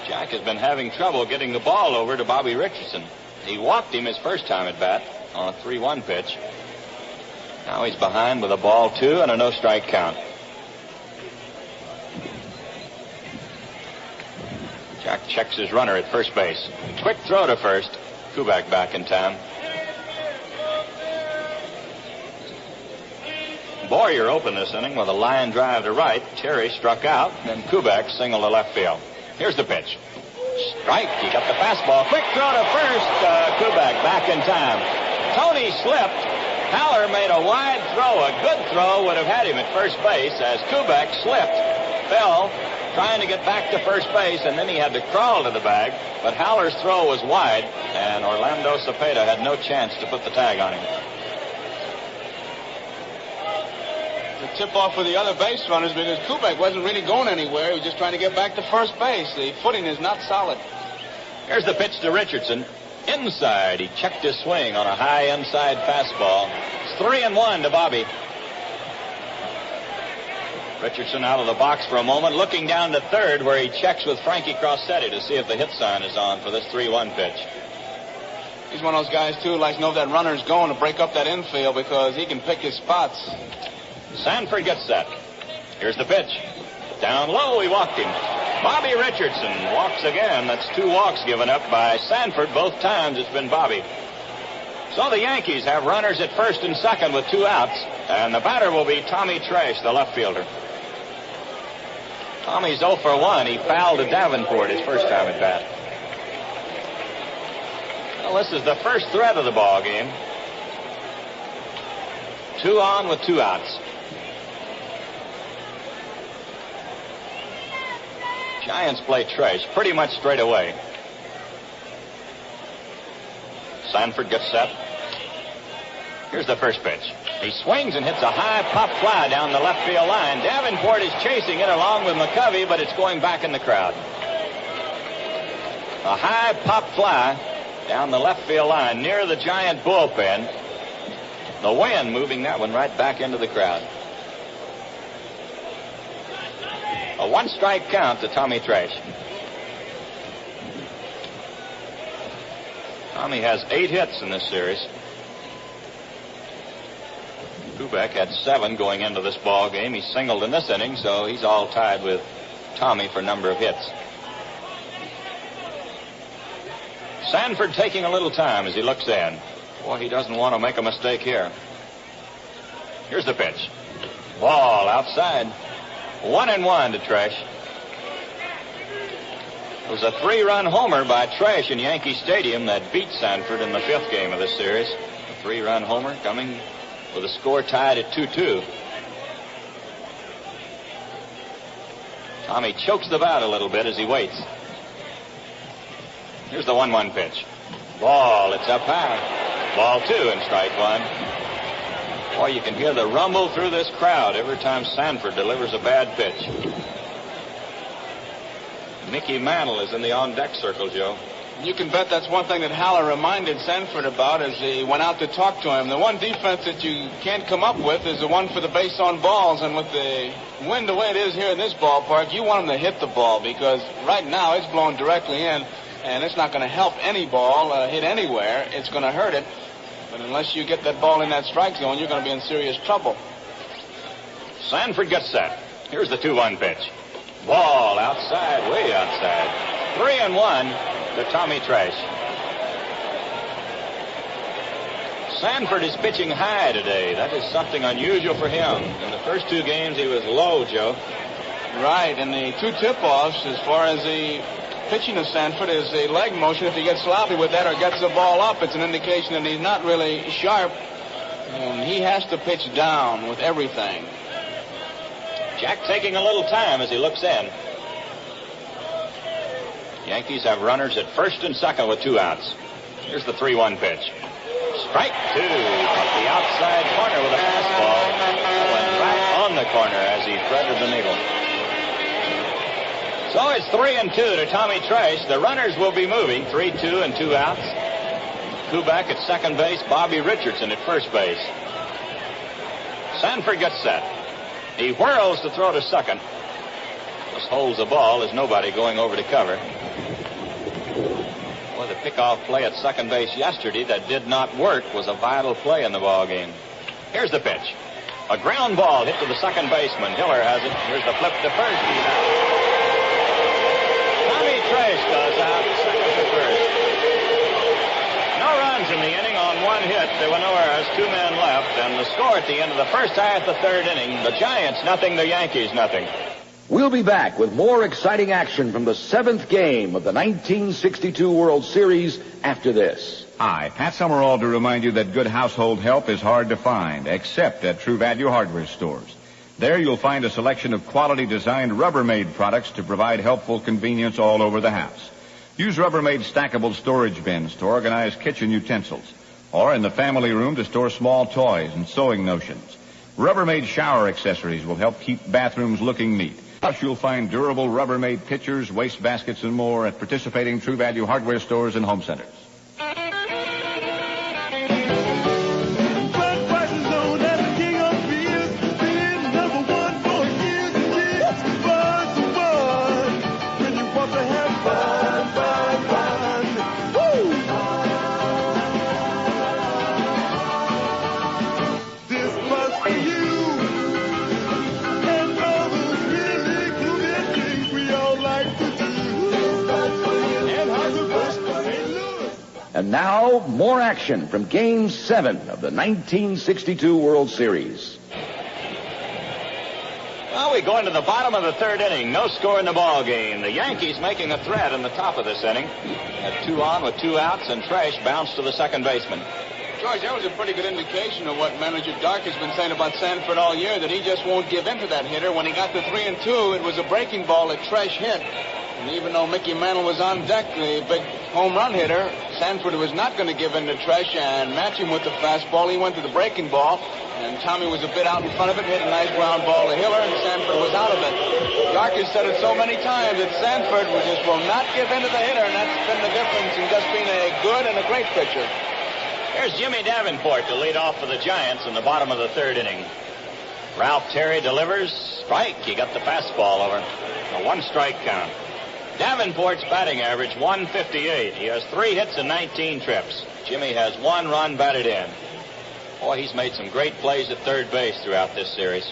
Jack has been having trouble getting the ball over to Bobby Richardson. He walked him his first time at bat on a 3-1 pitch. Now he's behind with a ball 2 and a no strike count. Jack checks his runner at first base. Quick throw to first. Kubek back in time. Boyer opened this inning with a line drive to right. Terry struck out, and Kubek singled to left field. Here's the pitch. Strike. He got the fastball. Quick throw to first. Kubek back in time. Tony slipped. Haller made a wide throw. A good throw would have had him at first base as Kubek slipped, fell, trying to get back to first base, and then he had to crawl to the bag. But Haller's throw was wide, and Orlando Cepeda had no chance to put the tag on him. The tip-off for the other base runners because Kubek wasn't really going anywhere. He was just trying to get back to first base. The footing is not solid. Here's the pitch to Richardson. Inside. He checked his swing on a high inside fastball. It's 3-1 to Bobby. Richardson out of the box for a moment, looking down to third where he checks with Frankie Crossetti to see if the hit sign is on for this 3-1 pitch. He's one of those guys, too, who likes to know if that runner's going to break up that infield because he can pick his spots. Sanford gets set. Here's the pitch. Down low, he walked him. Bobby Richardson walks again. That's 2 walks given up by Sanford. Both times it's been Bobby. So the Yankees have runners at first and second with 2 outs, and the batter will be Tommy Trash, the left fielder. Tommy's 0 for 1. He fouled to Davenport his first time at bat. Well, this is the first threat of the ball game. 2 on with 2 outs. Giants play Tresh pretty much straight away. Sanford gets set. Here's the first pitch. He swings and hits a high pop fly down the left field line. Davenport is chasing it along with McCovey, but it's going back in the crowd. A high pop fly down the left field line near the Giant bullpen. The wind moving that one right back into the crowd. A 1-strike count to Tommy Tresh. Tommy has 8 hits in this series. Kubek had 7 going into this ball game. He singled in this inning, so he's all tied with Tommy for number of hits. Sanford taking a little time as he looks in. Boy, he doesn't want to make a mistake here. Here's the pitch. Ball outside. 1-1 to Tresh. It was a 3-run homer by Tresh in Yankee Stadium that beat Sanford in the 5th game of this series. A 3-run homer coming with a score tied at 2-2. Tommy chokes the bat a little bit as he waits. Here's the 1-1 pitch. Ball, it's up high. Ball 2 and strike 1. Boy, you can hear the rumble through this crowd every time Sanford delivers a bad pitch. Mickey Mantle is in the on-deck circle, Joe. You can bet that's one thing that Haller reminded Sanford about as he went out to talk to him. The one defense that you can't come up with is the one for the base on balls. And with the wind the way it is here in this ballpark, you want him to hit the ball because right now it's blowing directly in, and it's not going to help any ball hit anywhere. It's going to hurt it. But unless you get that ball in that strike zone, you're going to be in serious trouble. Sanford gets set. Here's the 2-1 pitch. Ball outside, way outside. 3-1 to Tommy Tresh. Sanford is pitching high today. That is something unusual for him. In the first 2 games, he was low, Joe. Right, and the 2 tip-offs, as far as the pitching of Sanford, is a leg motion. If he gets sloppy with that or gets the ball up, it's an indication that he's not really sharp. And he has to pitch down with everything. Jack taking a little time as he looks in. Yankees have runners at first and second with 2 outs. Here's the 3-1 pitch. Strike 2. Up the outside corner with a fastball. Went right on the corner as he threaded the needle. So it's 3-2 to Tommy Tresh. The runners will be moving. 3-2 and 2 outs. Kubek at second base. Bobby Richardson at first base. Sanford gets set. He whirls to throw to second. Just holds the ball. There's nobody going over to cover. Well, the pickoff play at second base yesterday that did not work was a vital play in the ball game. Here's the pitch. A ground ball hit to the second baseman. Hiller has it. Here's the flip to first. He's out. Tommy Tresh goes out second to first. No runs in the inning on 1 hit. There were no errors. 2 men left. And the score at the end of the first half, the 3rd inning, the Giants nothing, the Yankees nothing. We'll be back with more exciting action from the 7th game of the 1962 World Series after this. Hi, Pat Summerall to remind you that good household help is hard to find, except at True Value hardware stores. There you'll find a selection of quality-designed Rubbermaid products to provide helpful convenience all over the house. Use Rubbermaid stackable storage bins to organize kitchen utensils, or in the family room to store small toys and sewing notions. Rubbermaid shower accessories will help keep bathrooms looking neat. Plus, you'll find durable Rubbermaid pitchers, waste baskets, and more at participating True Value hardware stores and home centers. And now, more action from Game 7 of the 1962 World Series. Well, We go into the bottom of the third inning. No score in the ball game. The Yankees making a threat in the top of this inning. Had 2 on with 2 outs, and Tresh bounced to the second baseman. George, that was a pretty good indication of what manager Dark has been saying about Sanford all year, that he just won't give in to that hitter. When he got the 3-2, it was a breaking ball that Tresh hit. And even though Mickey Mantle was on deck, the big home run hitter, Sanford was not going to give in to Tresh and match him with the fastball. He went to the breaking ball, and Tommy was a bit out in front of it, hit a nice ground ball to Hiller, and Sanford was out of it. Dark has said it so many times that Sanford will not give in to the hitter, and that's been the difference in just being a good and a great pitcher. Here's Jimmy Davenport to lead off for the Giants in the bottom of the third inning. Ralph Terry delivers. Strike. He got the fastball over. A 1-strike count. Davenport's batting average, 158. He has 3 hits and 19 trips. Jimmy has 1 run batted in. Boy, he's made some great plays at third base throughout this series.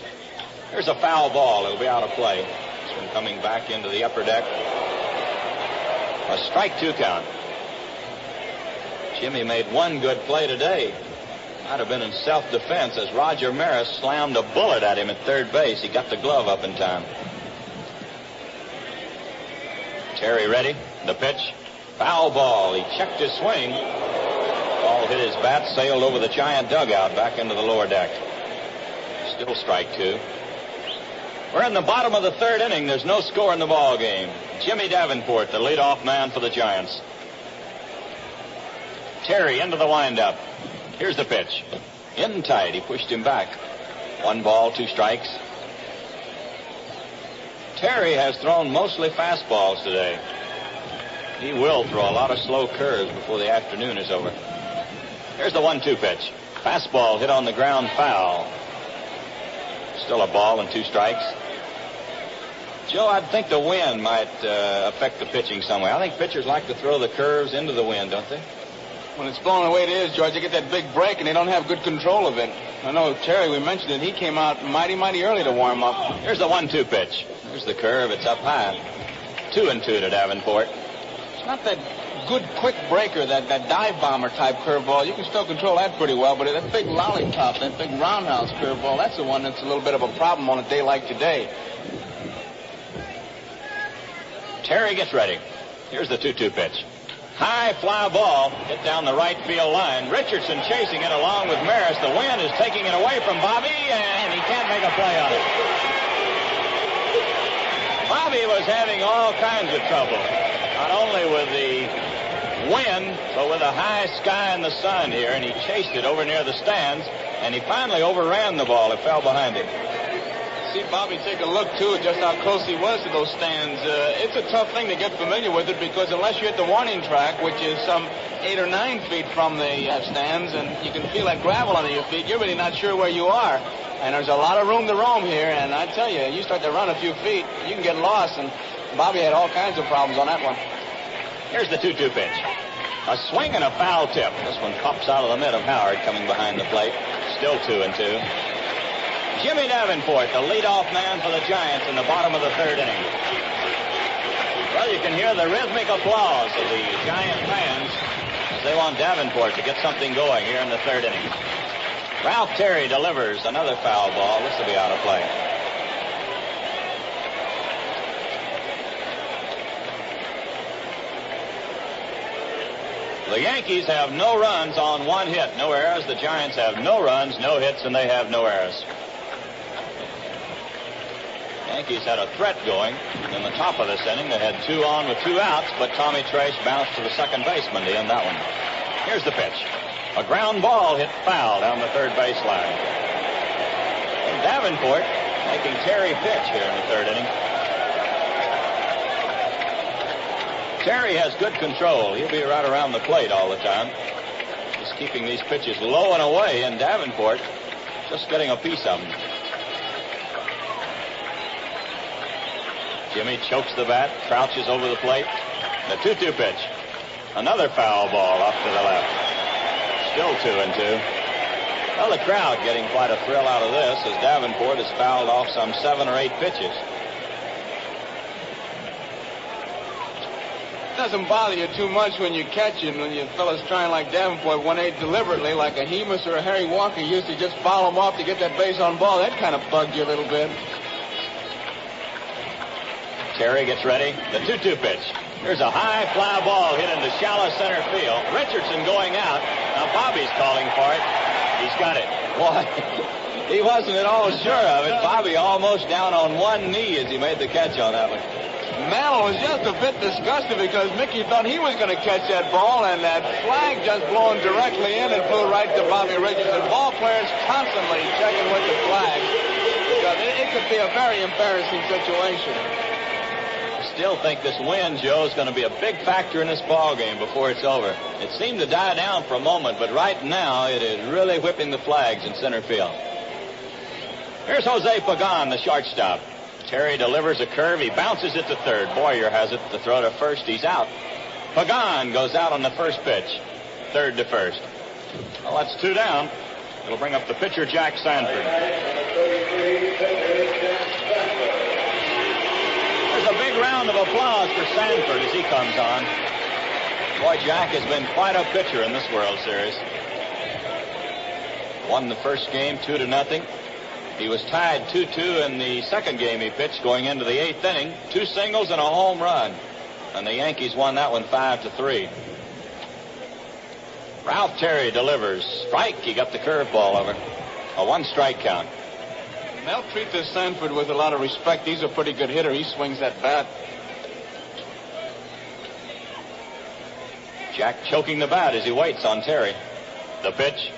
Here's a foul ball. It'll be out of play. This one coming back into the upper deck. A strike 2 count. Jimmy made 1 good play today. Might have been in self-defense as Roger Maris slammed a bullet at him at third base. He got the glove up in time. Terry ready. The pitch. Foul ball. He checked his swing. Ball hit his bat, sailed over the Giant dugout back into the lower deck. Still strike 2. We're in the bottom of the third inning. There's no score in the ball game. Jimmy Davenport, the leadoff man for the Giants. Terry into the windup. Here's the pitch. In tight. He pushed him back. 1 ball, 2 strikes. Terry has thrown mostly fastballs today. He will throw a lot of slow curves before the afternoon is over. Here's the 1-2 pitch. Fastball hit on the ground, foul. Still a ball and 2 strikes. Joe, I'd think the wind might affect the pitching some way. I think pitchers like to throw the curves into the wind, don't they? When it's blowing the way it is, George, they get that big break, and they don't have good control of it. I know Terry, we mentioned it, he came out mighty early to warm up. Here's the 1-2 pitch. Here's the curve. It's up high. 2-2 to Davenport. It's not that good quick breaker, that dive bomber type curveball. You can still control that pretty well, but that big lollipop, that big roundhouse curveball, that's the one that's a little bit of a problem on a day like today. Terry gets ready. Here's the 2-2 pitch. High fly ball hit down the right field line. Richardson chasing it along with Maris. The wind is taking it away from Bobby, and he can't make a play on it. Bobby was having all kinds of trouble, not only with the wind, but with a high sky and the sun here, and he chased it over near the stands, and he finally overran the ball. It fell behind him. See Bobby take a look, too, at just how close he was to those stands. It's a tough thing to get familiar with it because unless you're at the warning track, which is some 8 or 9 feet from the stands, and you can feel that gravel under your feet, you're really not sure where you are. And there's a lot of room to roam here, and I tell you, you start to run a few feet, you can get lost, and Bobby had all kinds of problems on that one. Here's the 2-2 pitch. A swing and a foul tip. This one pops out of the mitt of Howard coming behind the plate. Still 2-2. Jimmy Davenport, the leadoff man for the Giants in the bottom of the third inning. Well, you can hear the rhythmic applause of the Giant fans as they want Davenport to get something going here in the third inning. Ralph Terry delivers another foul ball. This will be out of play. The Yankees have no runs on 1 hit, no errors. The Giants have no runs, no hits, and they have no errors. Yankees had a threat going in the top of this inning. They had 2 on with 2 outs, but Tommy Tresh bounced to the second baseman to end that one. Here's the pitch. A ground ball hit foul down the third baseline. And Davenport making Terry pitch here in the third inning. Terry has good control. He'll be right around the plate all the time. Just keeping these pitches low and away, and Davenport just getting a piece of them. Jimmy chokes the bat, crouches over the plate. The 2-2 pitch. Another foul ball off to the left. Still 2-2. Well, the crowd getting quite a thrill out of this as Davenport has fouled off some 7 or 8 pitches. It doesn't bother you too much when you catch it, when you fellas trying like Davenport 1-8 deliberately, like a Hemus or a Harry Walker used to just foul him off to get that base on ball. That kind of bugged you a little bit. Terry gets ready. The 2-2 pitch. There's a high fly ball hit into shallow center field. Richardson going out. Now Bobby's calling for it. He's got it. Boy, he wasn't at all sure of it. Bobby almost down on one knee as he made the catch on that one. Mantle was just a bit disgusted because Mickey thought he was going to catch that ball, and that flag just blown directly in and flew right to Bobby Richardson. Ball players constantly checking with the flag because it could be a very embarrassing situation. I still think this wind, Joe, is going to be a big factor in this ball game before it's over. It seemed to die down for a moment, but right now it is really whipping the flags in center field. Here's Jose Pagan, the shortstop. Terry delivers a curve. He bounces it to third. Boyer has it to throw to first. He's out. Pagan goes out on the first pitch. Third to first. Well, that's 2 down. It'll bring up the pitcher, Jack Sanford. There's a big round of applause for Sanford as he comes on. Boy, Jack has been quite a pitcher in this World Series. Won the first game 2-0. He was tied 2-2 in the second game he pitched going into the 8th inning. 2 singles and a home run. And the Yankees won that one 5-3. Ralph Terry delivers. Strike. He got the curveball over. A 1-strike count. They'll treat this Sanford with a lot of respect. He's a pretty good hitter. He swings that bat. Jack choking the bat as he waits on Terry. The pitch.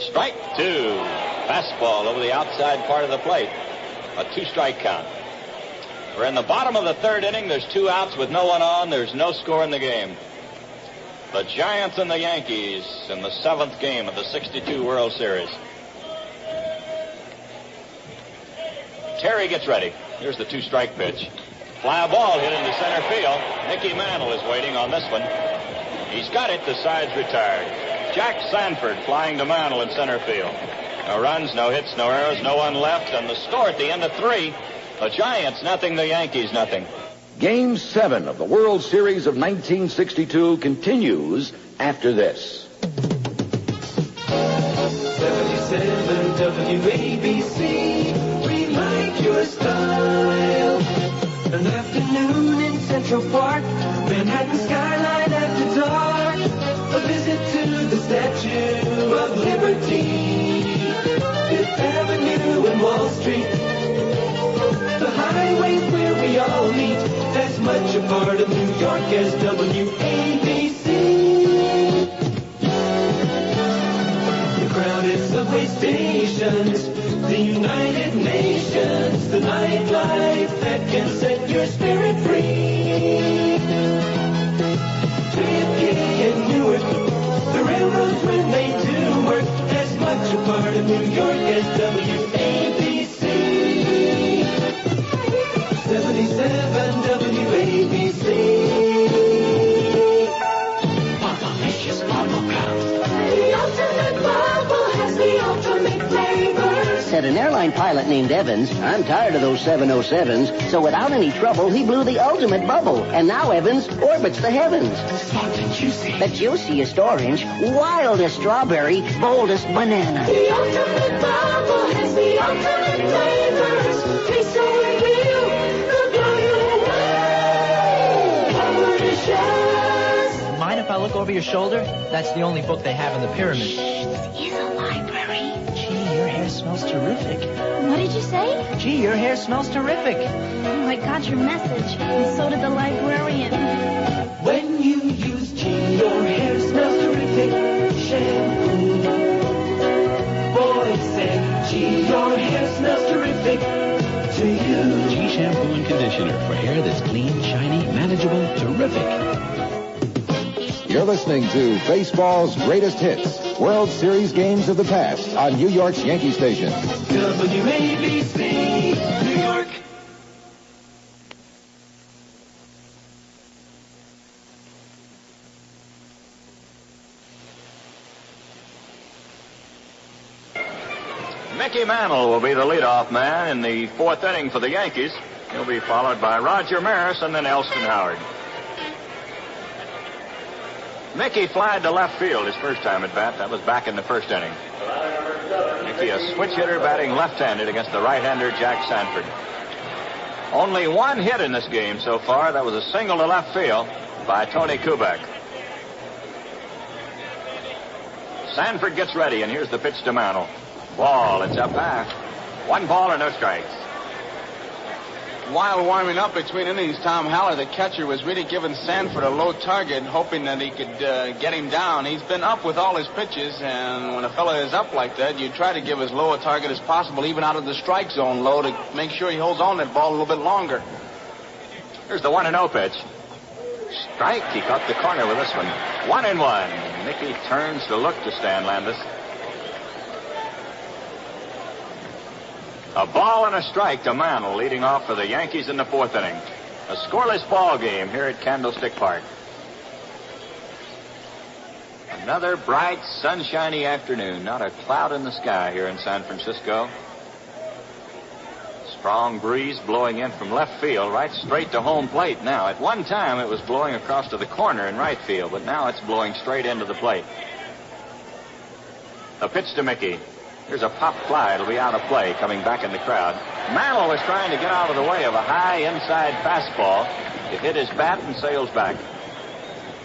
Strike 2. Fastball over the outside part of the plate. A 2-strike count. We're in the bottom of the 3rd inning. There's 2 outs with no one on. There's no score in the game. The Giants and the Yankees in the 7th game of the 62 World Series. Terry gets ready. Here's the 2-strike pitch. Fly ball hit into center field. Mickey Mantle is waiting on this one. He's got it. The side's retired. Jack Sanford flying to Mantle in center field. No runs, no hits, no errors, no one left. And the score at the end of 3, the Giants nothing, the Yankees nothing. Game 7 of the World Series of 1962 continues after this. 77 WABC, relied your style. An afternoon in Central Park, Manhattan skyline after dark. A visit to the Statue of Liberty, Fifth Avenue and Wall Street. The highways where we all meet, as much a part of New York as WABC. The crowded subway stations, the United Nations, the nightlife that can set your spirit free. JFK and Newark, the railroads when they do work, as much a part of New York as WABC. 77 WABC. Delicious bubble gum. The ultimate bubble has the ultimate flavor. Said an airline pilot named Evans, I'm tired of those 707s, so without any trouble, he blew the ultimate bubble. And now Evans orbits the heavens. Soft and juicy. The juiciest orange, wildest strawberry, boldest banana. The ultimate bubble has the ultimate flavors. Tastes so real, they'll blow you away. Delicious. Mind if I look over your shoulder? That's the only book they have in the pyramid. Shh, this is a library. Gee, your hair smells terrific. What did you say? Gee, your hair smells terrific. Oh, I got your message. And so did the librarian. When you use G, your hair smells terrific. Shampoo. Boys say, G, your hair smells terrific. To you. G shampoo and conditioner for hair that's clean, shiny, manageable, terrific. You're listening to baseball's greatest hits, World Series games of the past on New York's Yankee Station. WABC, New York. Mickey Mantle will be the leadoff man in the 4th inning for the Yankees. He'll be followed by Roger Maris and then Elston Howard. Mickey flied to left field his first time at bat. That was back in the 1st inning. Mickey, a switch hitter batting left-handed against the right-hander Jack Sanford. Only one hit in this game so far. That was a single to left field by Tony Kubek. Sanford gets ready, and here's the pitch to Mantle. Ball, it's up high. 1 ball and no strikes. While warming up between innings, Tom Haller, the catcher, was really giving Sanford a low target, hoping that he could get him down. He's been up with all his pitches, and when a fella is up like that, you try to give as low a target as possible, even out of the strike zone low, to make sure he holds on that ball a little bit longer. Here's the 1-0 pitch. Strike. He caught the corner with this one. 1-1. Mickey turns to look to Stan Landis. A ball and a strike to Mantle, leading off for the Yankees in the 4th inning. A scoreless ball game here at Candlestick Park. Another bright, sunshiny afternoon. Not a cloud in the sky here in San Francisco. Strong breeze blowing in from left field, right straight to home plate now. At one time, it was blowing across to the corner in right field, but now it's blowing straight into the plate. A pitch to Mickey. Here's a pop fly. It'll be out of play, coming back in the crowd. Mantle was trying to get out of the way of a high inside fastball. It hit his bat and sails back.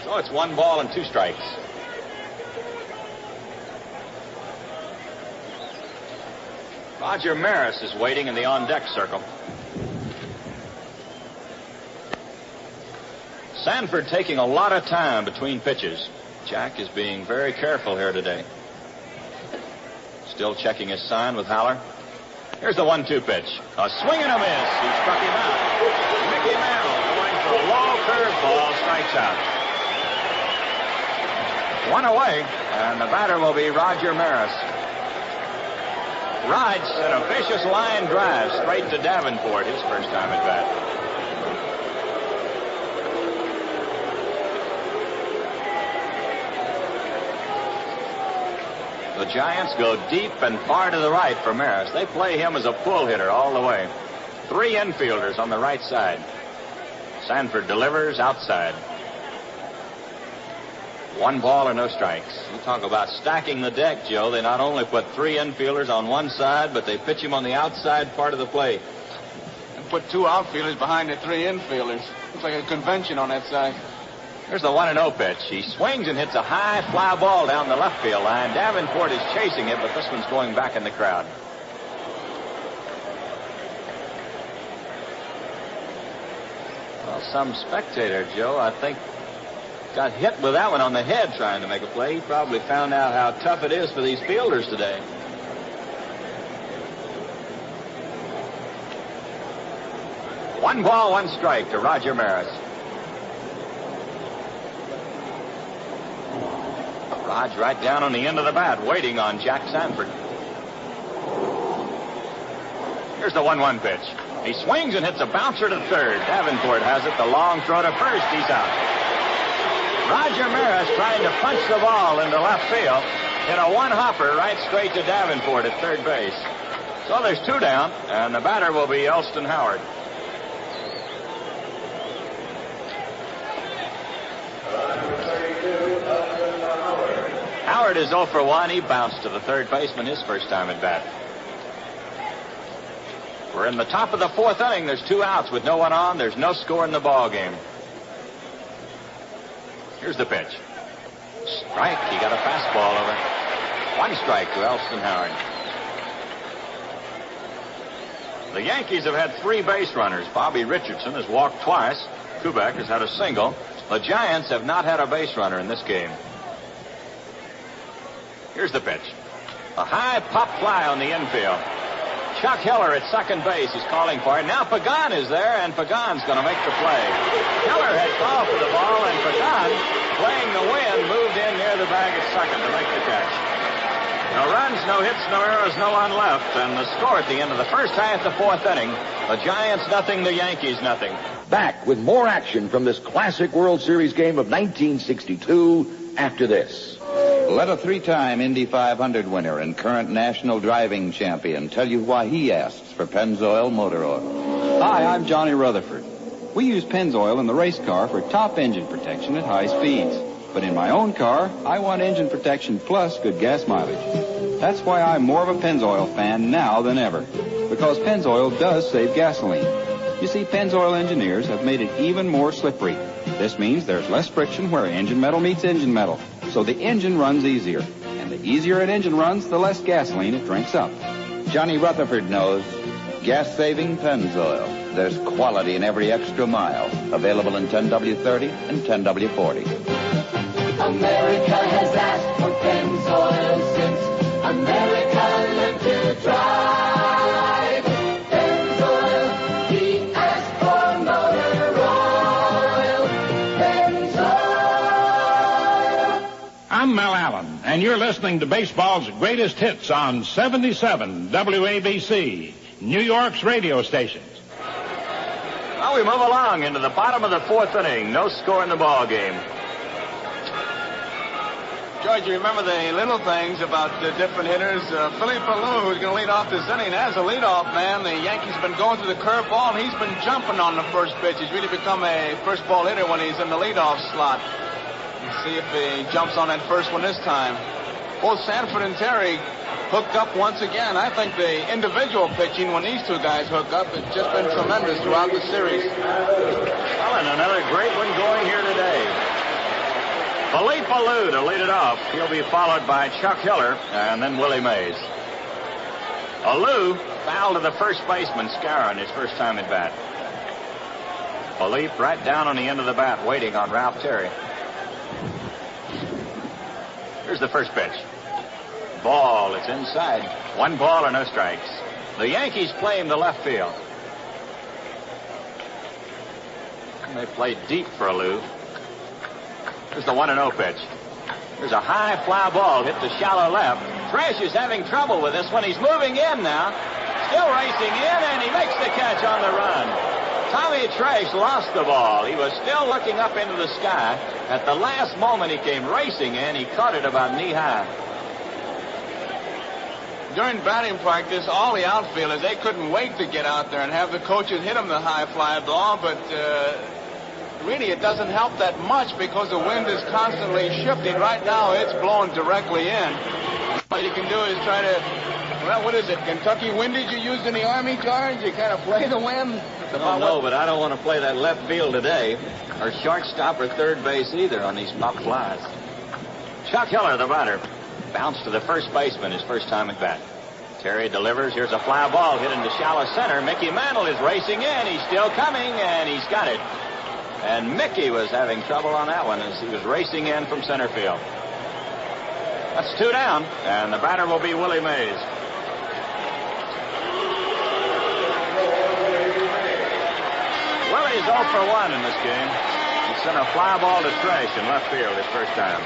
So it's 1 ball and 2 strikes. Roger Maris is waiting in the on-deck circle. Sanford taking a lot of time between pitches. Jack is being very careful here today. Still checking his sign with Haller. Here's the 1-2 pitch. A swing and a miss. He struck him out. Mickey Mantle going for a low curveball, strikes out. 1 away, and the batter will be Roger Maris. Rod sent a vicious line drive straight to Davenport, his first time at bat. The Giants go deep and far to the right for Maris. They play him as a pull hitter all the way. 3 infielders on the right side. Sanford delivers outside. 1 ball and no strikes. You talk about stacking the deck, Joe. They not only put 3 infielders on one side, but they pitch him on the outside part of the plate. And put 2 outfielders behind the 3 infielders. Looks like a convention on that side. Here's the 1-0 pitch. He swings and hits a high fly ball down the left field line. Davenport is chasing it, but this one's going back in the crowd. Well, some spectator, Joe, I think, got hit with that one on the head trying to make a play. He probably found out how tough it is for these fielders today. One ball, 1 strike to Roger Maris. Rod's right down on the end of the bat, waiting on Jack Sanford. Here's the 1-1 pitch. He swings and hits a bouncer to third. Davenport has it. The long throw to first. He's out. Roger Maris trying to punch the ball into left field. Hit a 1-hopper right straight to Davenport at third base. So there's 2 down, and the batter will be Elston Howard. Howard is 0 for 1. He bounced to the third baseman his first time at bat. We're in the top of the 4th inning. There's 2 outs with no one on. There's no score in the ball game. Here's the pitch. Strike. He got a fastball over. 1 strike to Elston Howard. The Yankees have had 3 base runners. Bobby Richardson has walked twice. Kubek has had a single. The Giants have not had a base runner in this game. Here's the pitch. A high pop fly on the infield. Chuck Hiller at second base is calling for it. Now Pagan is there, and Pagan's going to make the play. Hiller had called for the ball, and Pagan, playing the wind, moved in near the bag at second to make the catch. No runs, no hits, no errors, no one left, and the score at the end of the first half of the 4th inning, the Giants nothing, the Yankees nothing. Back with more action from this classic World Series game of 1962 after this. Let a 3-time Indy 500 winner and current national driving champion tell you why he asks for Pennzoil motor oil. Hi, I'm Johnny Rutherford. We use Pennzoil in the race car for top engine protection at high speeds. But in my own car, I want engine protection plus good gas mileage. That's why I'm more of a Pennzoil fan now than ever. Because Pennzoil does save gasoline. You see, Pennzoil engineers have made it even more slippery. This means there's less friction where engine metal meets engine metal, so the engine runs easier. And the easier an engine runs, the less gasoline it drinks up. Johnny Rutherford knows. Gas-saving Pennzoil. There's quality in every extra mile. Available in 10W30 and 10W40. America has asked for Pennzoil since America learned to drive. Pennzoil, he asked for motor oil. Pennzoil. I'm Mel Allen, and you're listening to baseball's greatest hits on 77 WABC, New York's radio stations. Now we move along into the bottom of the fourth inning. No score in the ball game. George, you remember the little things about the different hitters? Philippe Alou, who's going to lead off this inning, as a leadoff man, the Yankees been going to the curveball, and he's been jumping on the first pitch. He's really become a first ball hitter when he's in the leadoff slot. Let's see if he jumps on that first one this time. Both Sanford and Terry hooked up once again. I think the individual pitching, when these two guys hook up, has just been tremendous throughout the series. Well, and another great one going here today. Philippe Alou to lead it off. He'll be followed by Chuck Hiller and then Willie Mays. Alou fouled to the first baseman, Skowron, his first time at bat. Philippe right down on the end of the bat, waiting on Ralph Terry. Here's the first pitch. Ball, it's inside. 1 ball or no strikes. The Yankees claim the left field. And they play deep for Alou. Here's the 1-0 pitch. There's a high fly ball hit the shallow left. Tresh is having trouble with this one. He's moving in now. Still racing in, and he makes the catch on the run. Tommy Tresh lost the ball. He was still looking up into the sky. At the last moment, he came racing in. He caught it about knee-high. During batting practice, all the outfielders, they couldn't wait to get out there and have the coaches hit them the high fly ball, but really it doesn't help that much because the wind is constantly shifting. Right now, it's blowing directly in. What you can do is try to, well, what is it, Kentucky windage you used in the Army, George? You kind of play the wind? No, but I don't want to play that left field today, or shortstop or third base either on these pop flies. Chuck Hiller, the batter. Bounced to the first baseman his first time at bat. Terry delivers. Here's a fly ball hit into shallow center. Mickey Mantle is racing in. He's still coming, and he's got it. And Mickey was having trouble on that one as he was racing in from center field. That's 2 down, and the batter will be Willie Mays. Willie's 0 for 1 in this game. He sent a fly ball to Tresh in left field his first time.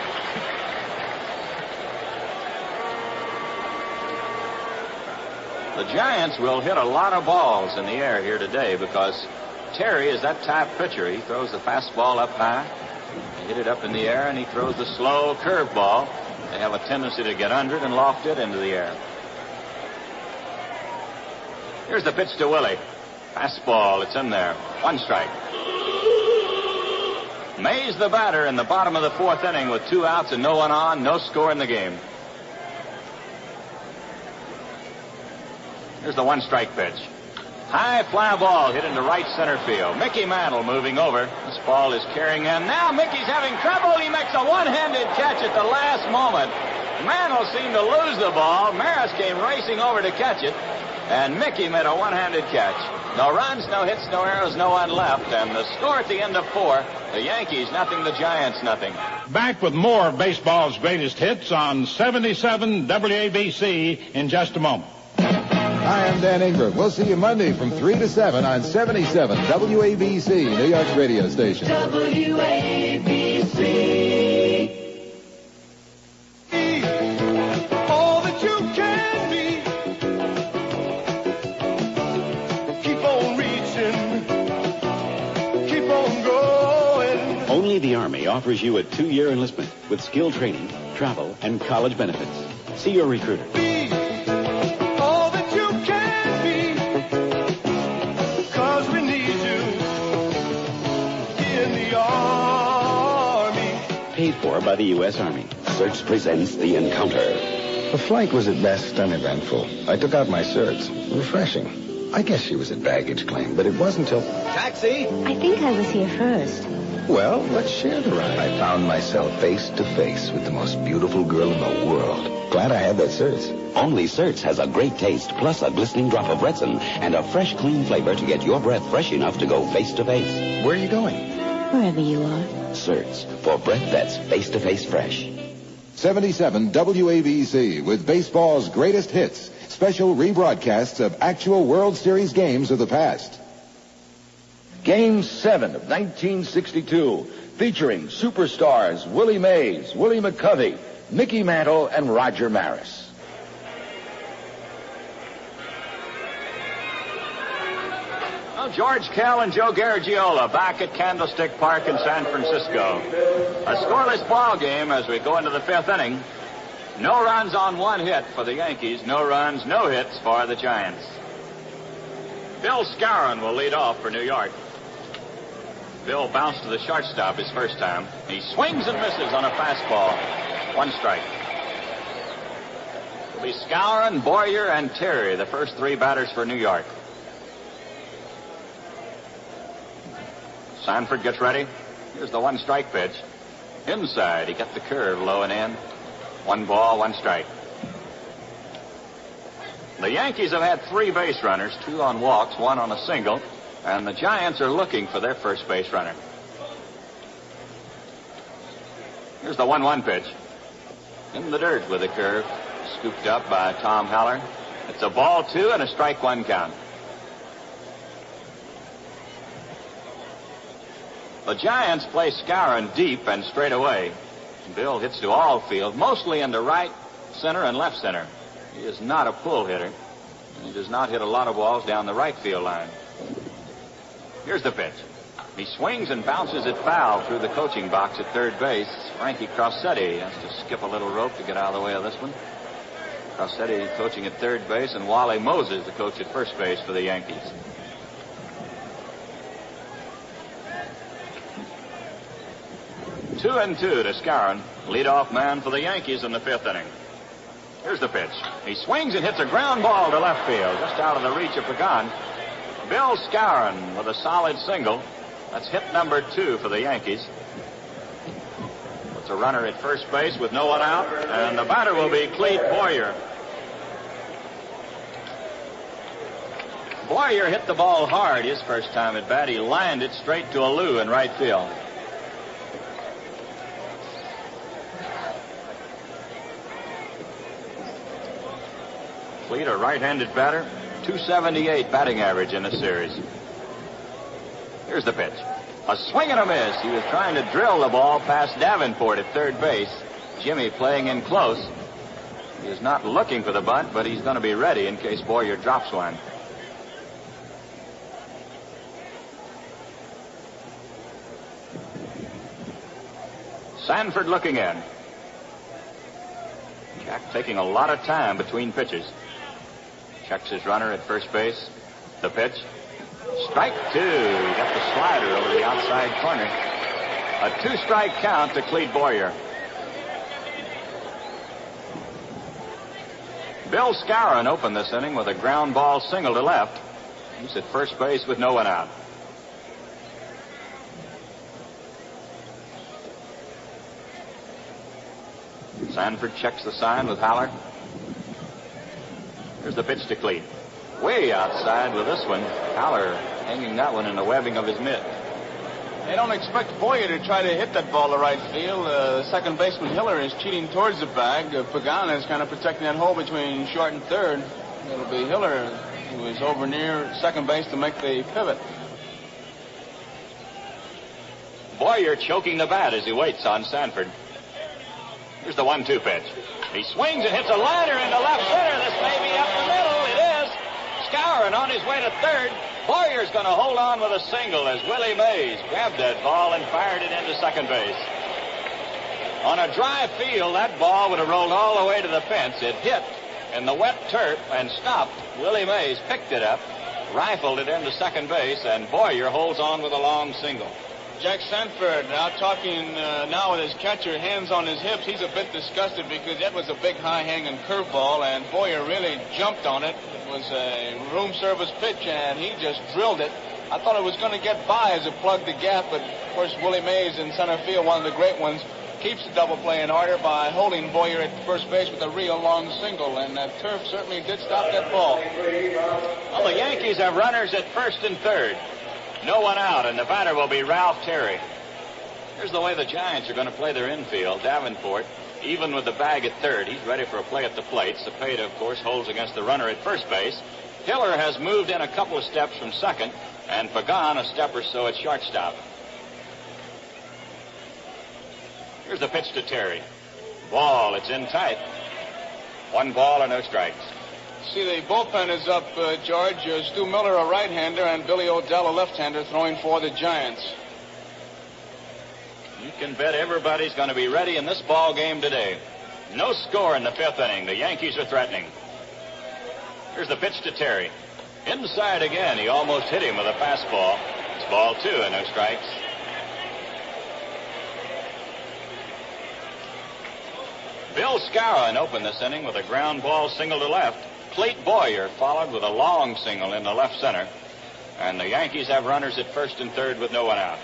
The Giants will hit a lot of balls in the air here today because Terry is that type pitcher. He throws the fastball up high, he hit it up in the air, and he throws the slow curveball. They have a tendency to get under it and loft it into the air. Here's the pitch to Willie. Fastball, it's in there. 1 strike. Mays the batter in the bottom of the fourth inning with 2 outs and no one on, no score in the game. Here's the 1-strike pitch. High fly ball hit into right center field. Mickey Mantle moving over. This ball is carrying in. Now Mickey's having trouble. He makes a one-handed catch at the last moment. Mantle seemed to lose the ball. Maris came racing over to catch it. And Mickey made a one-handed catch. No runs, no hits, no errors, no one left. And the score at the end of 4, the Yankees nothing, the Giants nothing. Back with more of baseball's greatest hits on 77 WABC in just a moment. Hi, I'm Dan Ingram. We'll see you Monday from 3 to 7 on 77 WABC, New York's radio station. WABC. All that you can be. Keep on reaching. Keep on going. Only the Army offers you a 2-year enlistment with skill training, travel, and college benefits. See your recruiter. Paid for by the U.S. Army. Search presents The Encounter. The flight was at best uneventful. I took out my certs. Refreshing. I guess she was at baggage claim, but it wasn't till... Taxi? I think I was here first. Well, let's share the ride. I found myself face to face with the most beautiful girl in the world. Glad I had that Certs. Only Certs has a great taste, plus a glistening drop of resin, and a fresh, clean flavor to get your breath fresh enough to go face to face. Where are you going? Wherever you are. Certs, for breath that's face to face fresh. 77 WABC with baseball's greatest hits. Special rebroadcasts of actual World Series games of the past. Game 7 of 1962, featuring superstars Willie Mays, Willie McCovey, Mickey Mantle, and Roger Maris. Well, George Kell and Joe Garagiola back at Candlestick Park in San Francisco. A scoreless ball game as we go into the 5th inning. No runs on one hit for the Yankees. No runs, no hits for the Giants. Bill Skowron will lead off for New York. Bill bounced to the shortstop his first time. He swings and misses on a fastball. 1 strike. It'll be Skowron, Boyer, and Terry, the first 3 batters for New York. Sanford gets ready. Here's the 1 strike pitch. Inside, he got the curve low and in. 1 ball, 1 strike. The Yankees have had 3 base runners, 2 on walks, 1 on a single, and the Giants are looking for their first base runner. Here's the 1-1 pitch. In the dirt with a curve, scooped up by Tom Haller. It's a ball 2 and a strike 1 count. The Giants play Skowron deep and straight away. Bill hits to all field, mostly into right, center, and left center. He is not a pull hitter. And he does not hit a lot of balls down the right field line. Here's the pitch. He swings and bounces it foul through the coaching box at third base. Frankie Crossetti has to skip a little rope to get out of the way of this one. Crossetti coaching at third base, and Wally Moses, the coach at first base for the Yankees. Two and 2 to Skowron, leadoff man for the Yankees in the 5th inning. Here's the pitch. He swings and hits a ground ball to left field, just out of the reach of Pagan. Bill Skowron with a solid single. That's hit number 2 for the Yankees. Puts a runner at first base with no one out, and the batter will be Clete Boyer. Boyer hit the ball hard his first time at bat. He lined it straight to a Lou in right field. Clete, a right-handed batter, .278 batting average in the series. Here's the pitch. A swing and a miss. He was trying to drill the ball past Davenport at third base. Jimmy playing in close. He is not looking for the bunt, but he's going to be ready in case Boyer drops one. Sanford looking in. Jack taking a lot of time between pitches. Checks his runner at first base. The pitch. Strike 2. He got the slider over the outside corner. A 2-strike count to Clete Boyer. Bill Skowron opened this inning with a ground ball single to left. He's at first base with no one out. Sanford checks the sign with Haller. Here's the pitch to Clete. Way outside with this one. Haller hanging that one in the webbing of his mitt. They don't expect Boyer to try to hit that ball to right field. Second baseman Hiller is cheating towards the bag. Pagan is kind of protecting that hole between short and third. It'll be Hiller who is over near second base to make the pivot. Boyer choking the bat as he waits on Sanford. Here's the 1-2 pitch. He swings and hits a liner into left center. This may be up the middle. It is. Skowron on his way to third. Boyer's going to hold on with a single as Willie Mays grabbed that ball and fired it into second base. On a dry field, that ball would have rolled all the way to the fence. It hit in the wet turf and stopped. Willie Mays picked it up, rifled it into second base, and Boyer holds on with a long single. Jack Sanford out talking now with his catcher, hands on his hips. He's a bit disgusted because that was a big high-hanging curveball, and Boyer really jumped on it. It was a room service pitch, and he just drilled it. I thought it was going to get by as it plugged the gap, but, of course, Willie Mays in center field, one of the great ones, keeps the double play in order by holding Boyer at first base with a real long single, and that turf certainly did stop that ball. Well, the Yankees have runners at first and third. No one out, and the batter will be Ralph Terry. Here's the way the Giants are going to play their infield. Davenport, even with the bag at third, he's ready for a play at the plate. Cepeda, of course, holds against the runner at first base. Hiller has moved in a couple of steps from second, and Pagan a step or so at shortstop. Here's the pitch to Terry. Ball, it's in tight. 1 ball and no strikes. See, the bullpen is up, George. Stu Miller, a right-hander, and Billy O'Dell, a left-hander, throwing for the Giants. You can bet everybody's going to be ready in this ball game today. No score in the 5th inning. The Yankees are threatening. Here's the pitch to Terry. Inside again. He almost hit him with a fastball. It's ball 2 and no strikes. Bill Skowron opened this inning with a ground ball single to left. Clete Boyer followed with a long single in the left center. And the Yankees have runners at first and third with no one out.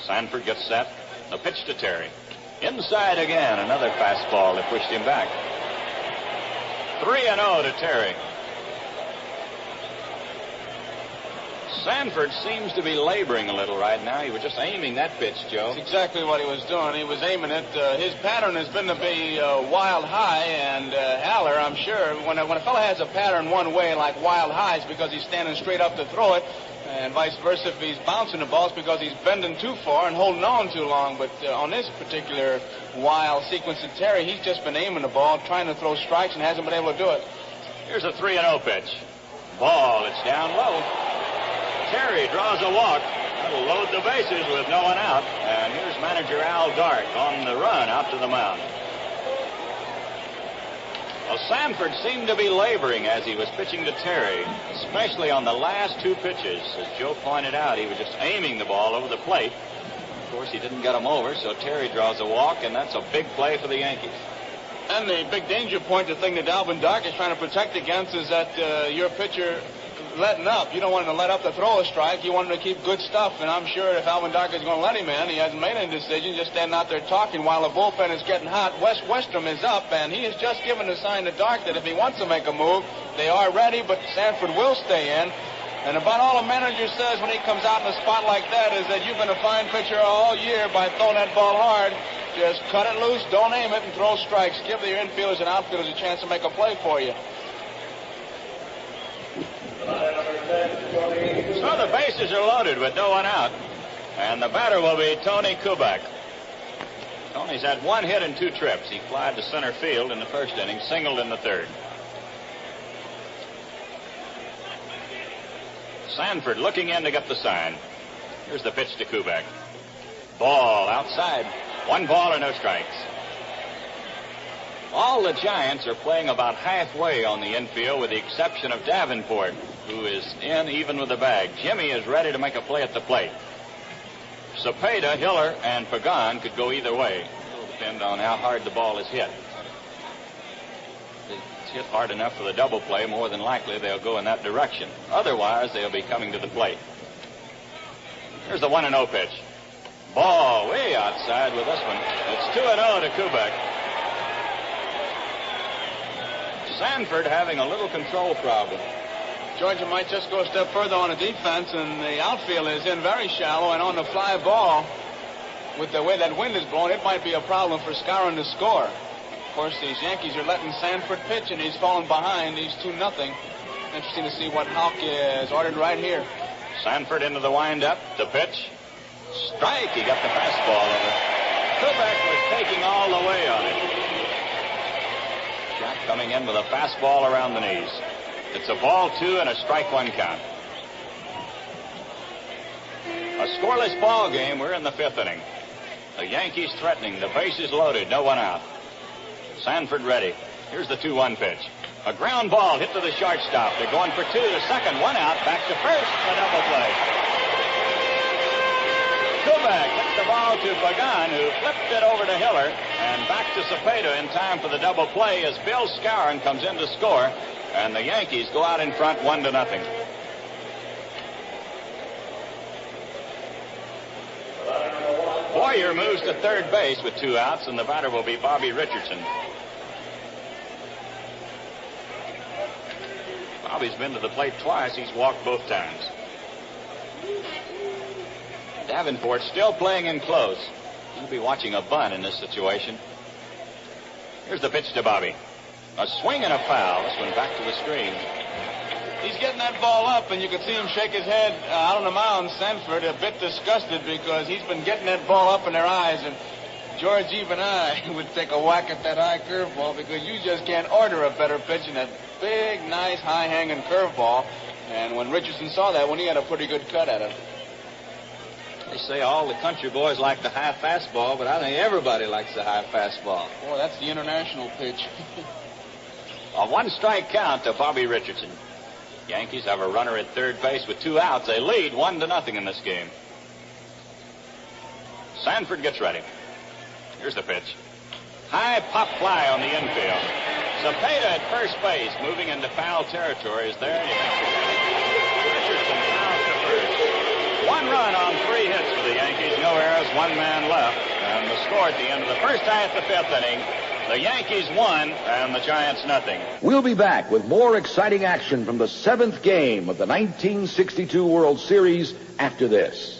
Sanford gets set. The pitch to Terry. Inside again. Another fastball that pushed him back. 3-0 to Terry. Sanford seems to be laboring a little right now. He was just aiming that pitch, Joe. That's exactly what he was doing. He was aiming it. His pattern has been to be wild high, and Haller, I'm sure, when a fellow has a pattern one way, like wild high, it's because he's standing straight up to throw it, and vice versa, if he's bouncing the ball, it's because he's bending too far and holding on too long. But on this particular wild sequence of Terry, he's just been aiming the ball, trying to throw strikes, and hasn't been able to do it. Here's a 3-0 pitch. Ball, it's down low. Terry draws a walk. That'll load the bases with no one out. And here's manager Al Dart on the run out to the mound. Well, Sanford seemed to be laboring as he was pitching to Terry, especially on the last 2 pitches. As Joe pointed out, he was just aiming the ball over the plate. Of course, he didn't get him over, so Terry draws a walk, and that's a big play for the Yankees. And the big danger point, the thing that Alvin Dark is trying to protect against, is that your pitcher letting up. You don't want him to let up to throw a strike. You want him to keep good stuff. And I'm sure if Alvin Dark is going to let him in, he hasn't made any decision, just standing out there talking while the bullpen is getting hot. Wes Westrom is up, and he has just given a sign to Dark that if he wants to make a move, they are ready, but Sanford will stay in. And about all a manager says when he comes out in a spot like that is that you've been a fine pitcher all year by throwing that ball hard. Just cut it loose, don't aim it, and throw strikes. Give the infielders and outfielders a chance to make a play for you. So the bases are loaded with no one out. And the batter will be Tony Kubek. Tony's had 1 hit and 2 trips. He flied to center field in the first inning, singled in the third. Sanford looking in to get the sign. Here's the pitch to Kubek. Ball outside. 1 ball and no strikes. All the Giants are playing about halfway on the infield with the exception of Davenport, who is in even with the bag. Jimmy is ready to make a play at the plate. Cepeda, Hiller, and Pagan could go either way. It will depend on how hard the ball is hit. If it's hit hard enough for the double play, more than likely they'll go in that direction. Otherwise, they'll be coming to the plate. Here's the 1-0 pitch. Ball way outside with this one. It's 2-0 to Kubek. Sanford having a little control problem. Georgia might just go a step further on the defense, and the outfield is in very shallow, and on the fly ball, with the way that wind is blowing, it might be a problem for Skowron to score. Of course, these Yankees are letting Sanford pitch, and he's falling behind. He's 2-0. Interesting to see what Houck is ordered right here. Sanford into the windup. The pitch. Strike. He got the fastball over. Kubek was taking all the way on it. Jack coming in with a fastball around the knees. It's a ball 2 and a strike 1 count. A scoreless ball game. We're in the 5th inning. The Yankees threatening. The bases loaded. No one out. Sanford ready. Here's the 2-1 pitch. A ground ball hit to the shortstop. They're going for 2 to second. 1 out. Back to first. A double play. Kubek hits the ball to Pagan, who flipped it over to Hiller, and back to Cepeda in time for the double play as Bill Skowron comes in to score, and the Yankees go out in front 1-0. Boyer moves to third base with 2 outs, and the batter will be Bobby Richardson. Bobby's been to the plate twice. He's walked both times. Davenport still playing in close. He'll be watching a bunt in this situation. Here's the pitch to Bobby. A swing and a foul. This one back to the screen. He's getting that ball up, and you can see him shake his head out on the mound. Sanford a bit disgusted because he's been getting that ball up in their eyes. And George, even I would take a whack at that high curveball because you just can't order a better pitch than that big, nice, high-hanging curveball. And when Richardson saw that one, he had a pretty good cut at it. They say all the country boys like the high fastball, but I think everybody likes the high fastball. Boy, that's the international pitch. A 1-strike count to Bobby Richardson. Yankees have a runner at third base with 2 outs. They lead 1-0 in this game. Sanford gets ready. Here's the pitch. High pop fly on the infield. Cepeda at first base, moving into foul territory, is there. Richardson fouls to first. 1 run on 3 hits for the Yankees. No errors, 1 man left. And the score at the end of the first half of the 5th inning, the Yankees 1 and the Giants 0. We'll be back with more exciting action from the 7th game of the 1962 World Series after this.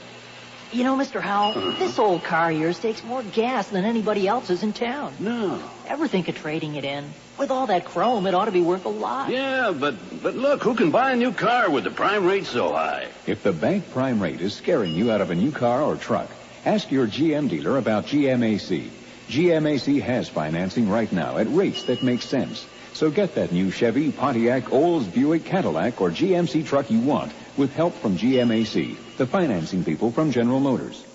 You know, Mr. Howell, this old car of yours takes more gas than anybody else's in town. No. Ever think of trading it in? With all that chrome, it ought to be worth a lot. Yeah, but look, who can buy a new car with the prime rate so high? If the bank prime rate is scaring you out of a new car or truck, ask your GM dealer about GMAC. GMAC has financing right now at rates that make sense. So get that new Chevy, Pontiac, Olds, Buick, Cadillac, or GMC truck you want with help from GMAC, the financing people from General Motors.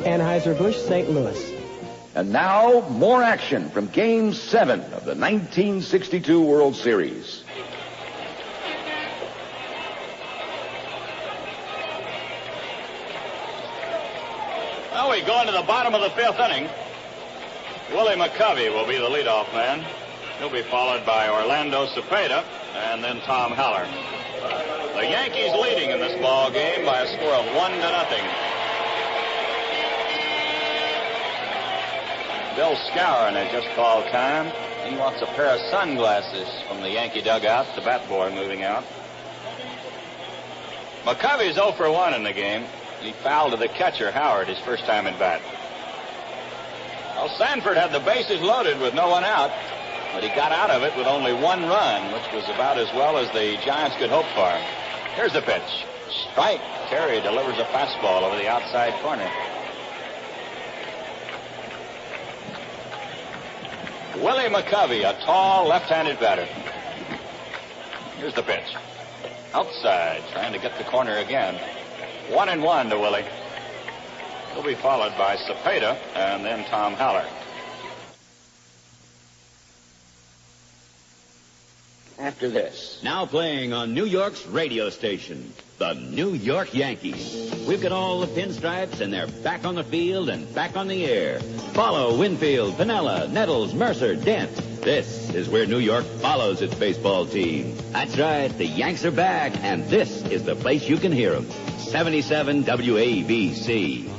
Anheuser-Busch, St. Louis. And now, more action from Game 7 of the 1962 World Series. Well, we go into the bottom of the 5th inning. Willie McCovey will be the leadoff man. He'll be followed by Orlando Cepeda and then Tom Haller. The Yankees leading in this ball game by a score of 1-0. Bill Skowron had just called time. He wants a pair of sunglasses from the Yankee dugout. The bat boy moving out. McCovey's 0 for 1 in the game. He fouled to the catcher, Howard, his first time at bat. Well, Sanford had the bases loaded with no one out, but he got out of it with only 1 run, which was about as well as the Giants could hope for. Here's the pitch. Strike. Terry delivers a fastball over the outside corner. Willie McCovey, a tall left-handed batter. Here's the pitch. Outside, trying to get the corner again. 1-1 to Willie. He'll be followed by Cepeda and then Tom Haller. After this. Now playing on New York's radio station, the New York Yankees. We've got all the pinstripes, and they're back on the field and back on the air. Follow Winfield, Pinella, Nettles, Mercer, Dent. This is where New York follows its baseball team. That's right, the Yanks are back, and this is the place you can hear them. 77 WABC.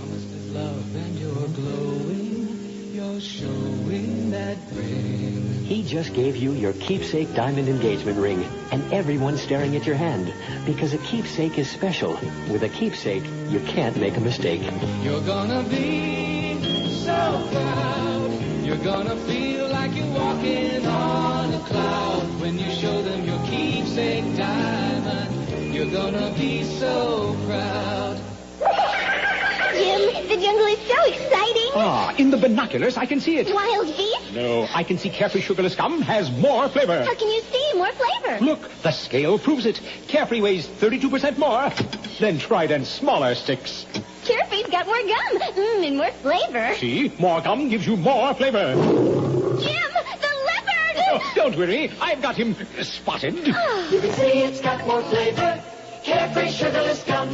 He just gave you your keepsake diamond engagement ring, and everyone's staring at your hand, because a keepsake is special. With a keepsake, you can't make a mistake. You're gonna be so proud. You're gonna feel like you're walking on a cloud when you show them your keepsake diamond. You're gonna be so proud. Jim, the jungle is so exciting. Ah, in the binoculars, I can see it. Wild beasts? No, I can see Carefree Sugarless Gum has more flavor. How can you see more flavor? Look, the scale proves it. Carefree weighs 32% more than Trident's smaller sticks. Carefree's got more gum. And more flavor. See? More gum gives you more flavor. Jim, the leopard! Oh, don't worry. I've got him spotted. You can see it's got more flavor. Carefree Sugarless Gum.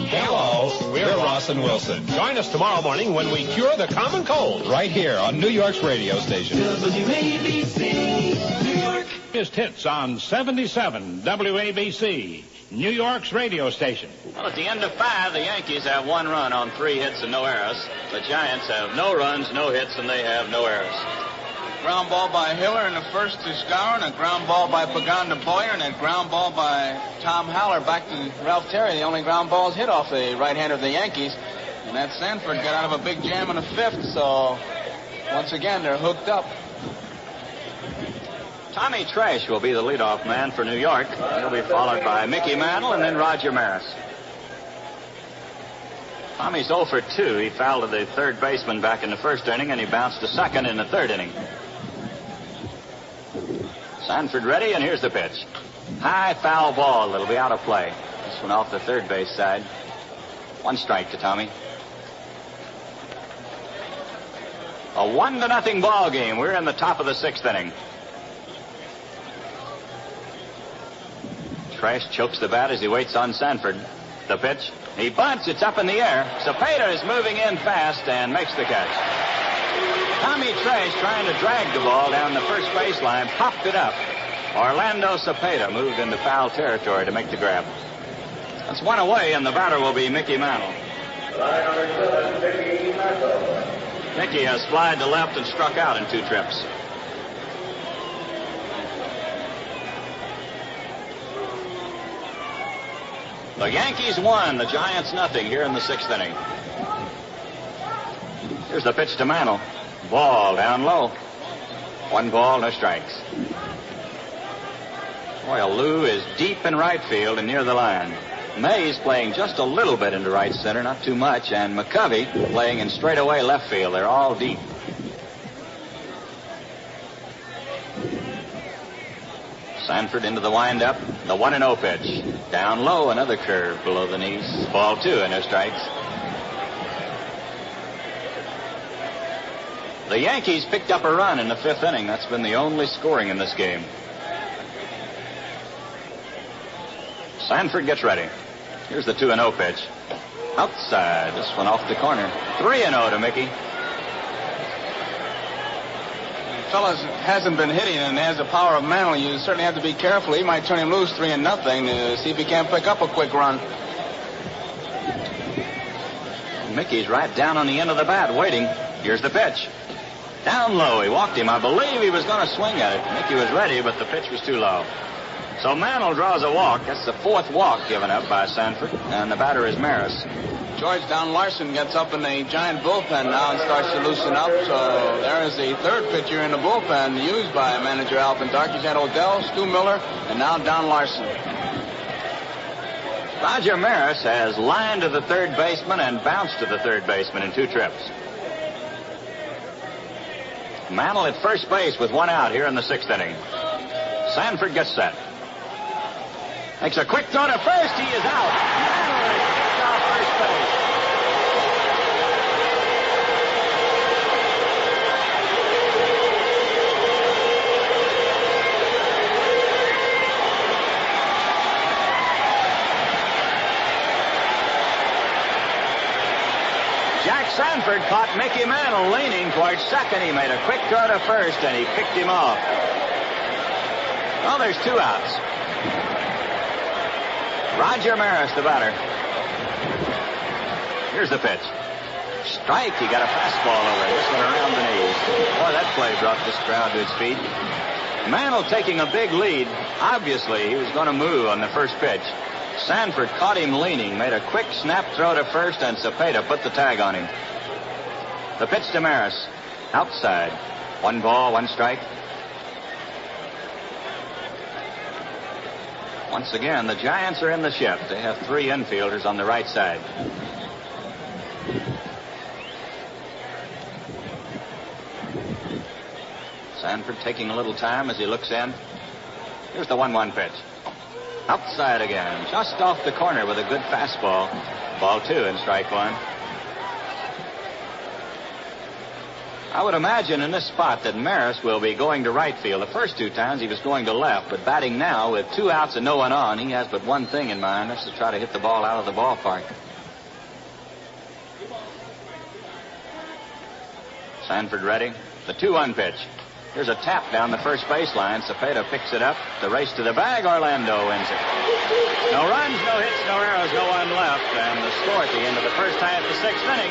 Hello, we're Ross and Wilson. Join us tomorrow morning when we cure the common cold. Right here on New York's radio station. WABC, New York. Biggest hits on 77 WABC, New York's radio station. Well, at the end of 5, the Yankees have 1 run on 3 hits and no errors. The Giants have no runs, no hits, and they have no errors. Ground ball by Hiller in the first to Skowron, a ground ball by Pagan to Boyer, and a ground ball by Tom Haller back to Ralph Terry. The only ground balls hit off the right-hander of the Yankees. And that Sanford got out of a big jam in the 5th, so once again they're hooked up. Tommy Trash will be the leadoff man for New York. He'll be followed by Mickey Mantle and then Roger Maris. Tommy's 0 for 2. He fouled to the third baseman back in the first inning, and he bounced to second in the third inning. Sanford ready, and here's the pitch. High foul ball. It'll be out of play. This one off the third base side. 1 strike to Tommy. A 1-0 ball game. We're in the top of the 6th inning. Trash chokes the bat as he waits on Sanford. The pitch. He bunts. It's up in the air. Cepeda is moving in fast and makes the catch. Tommy Trash, trying to drag the ball down the first baseline, popped it up. Orlando Cepeda moved into foul territory to make the grab. That's 1 away, and the batter will be Mickey Mantle. Mickey has flied to left and struck out in 2 trips. The Yankees won, the Giants nothing here in the 6th inning. Here's the pitch to Mantle. Ball down low. 1 ball, no strikes. Boy, Lou is deep in right field and near the line. Mays playing just a little bit into right center, not too much, and McCovey playing in straightaway left field. They're all deep. Sanford into the windup. The 1-0 pitch. Down low, another curve below the knees. Ball 2 and no strikes. The Yankees picked up a run in the 5th inning. That's been the only scoring in this game. Sanford gets ready. Here's the 2-0 pitch. Outside. This one off the corner. 3-0 to Mickey. Fellas hasn't been hitting and has the power of Mantle. You certainly have to be careful. He might turn him loose 3-0 to see if he can't pick up a quick run. Mickey's right down on the end of the bat waiting. Here's the pitch. Down low. He walked him. I believe he was going to swing at it. Mickey was ready, but the pitch was too low. So Mantle draws a walk. That's the 4th walk given up by Sanford. And the batter is Maris. George Don Larson gets up in the Giant bullpen now and starts to loosen up. So there is the 3rd pitcher in the bullpen used by manager Alvin Dark. He's had Odell, Stu Miller, and now Don Larson. Roger Maris has lined to the third baseman and bounced to the third baseman in 2 trips. Mantle at first base with 1 out here in the 6th inning. Sanford gets set. Makes a quick throw to first. He is out. Mantle is kicked off first base. Jack Sanford caught Mickey Mantle leaning towards second. He made a quick throw to first, and he picked him off. Well, there's 2 outs. Roger Maris, the batter. Here's the pitch. Strike. He got a fastball over it. This one around the knees. Boy, that play brought this crowd to its feet. Mantle taking a big lead. Obviously, he was going to move on the first pitch. Sanford caught him leaning, made a quick snap throw to first, and Cepeda put the tag on him. The pitch to Maris. Outside. 1 ball, 1 strike. Once again, the Giants are in the shift. They have 3 infielders on the right side. Sanford taking a little time as he looks in. Here's the 1-1 pitch. Outside again, just off the corner with a good fastball. Ball 2 and strike 1. I would imagine in this spot that Maris will be going to right field. The first 2 times he was going to left, but batting now with 2 outs and no one on, he has but one thing in mind. That's to try to hit the ball out of the ballpark. Sanford ready. The 2-1 pitch. Here's a tap down the first baseline. Cepeda picks it up. The race to the bag. Orlando wins it. No runs, no hits, no errors, no one left. And the score at the end of the first half, the 6th inning.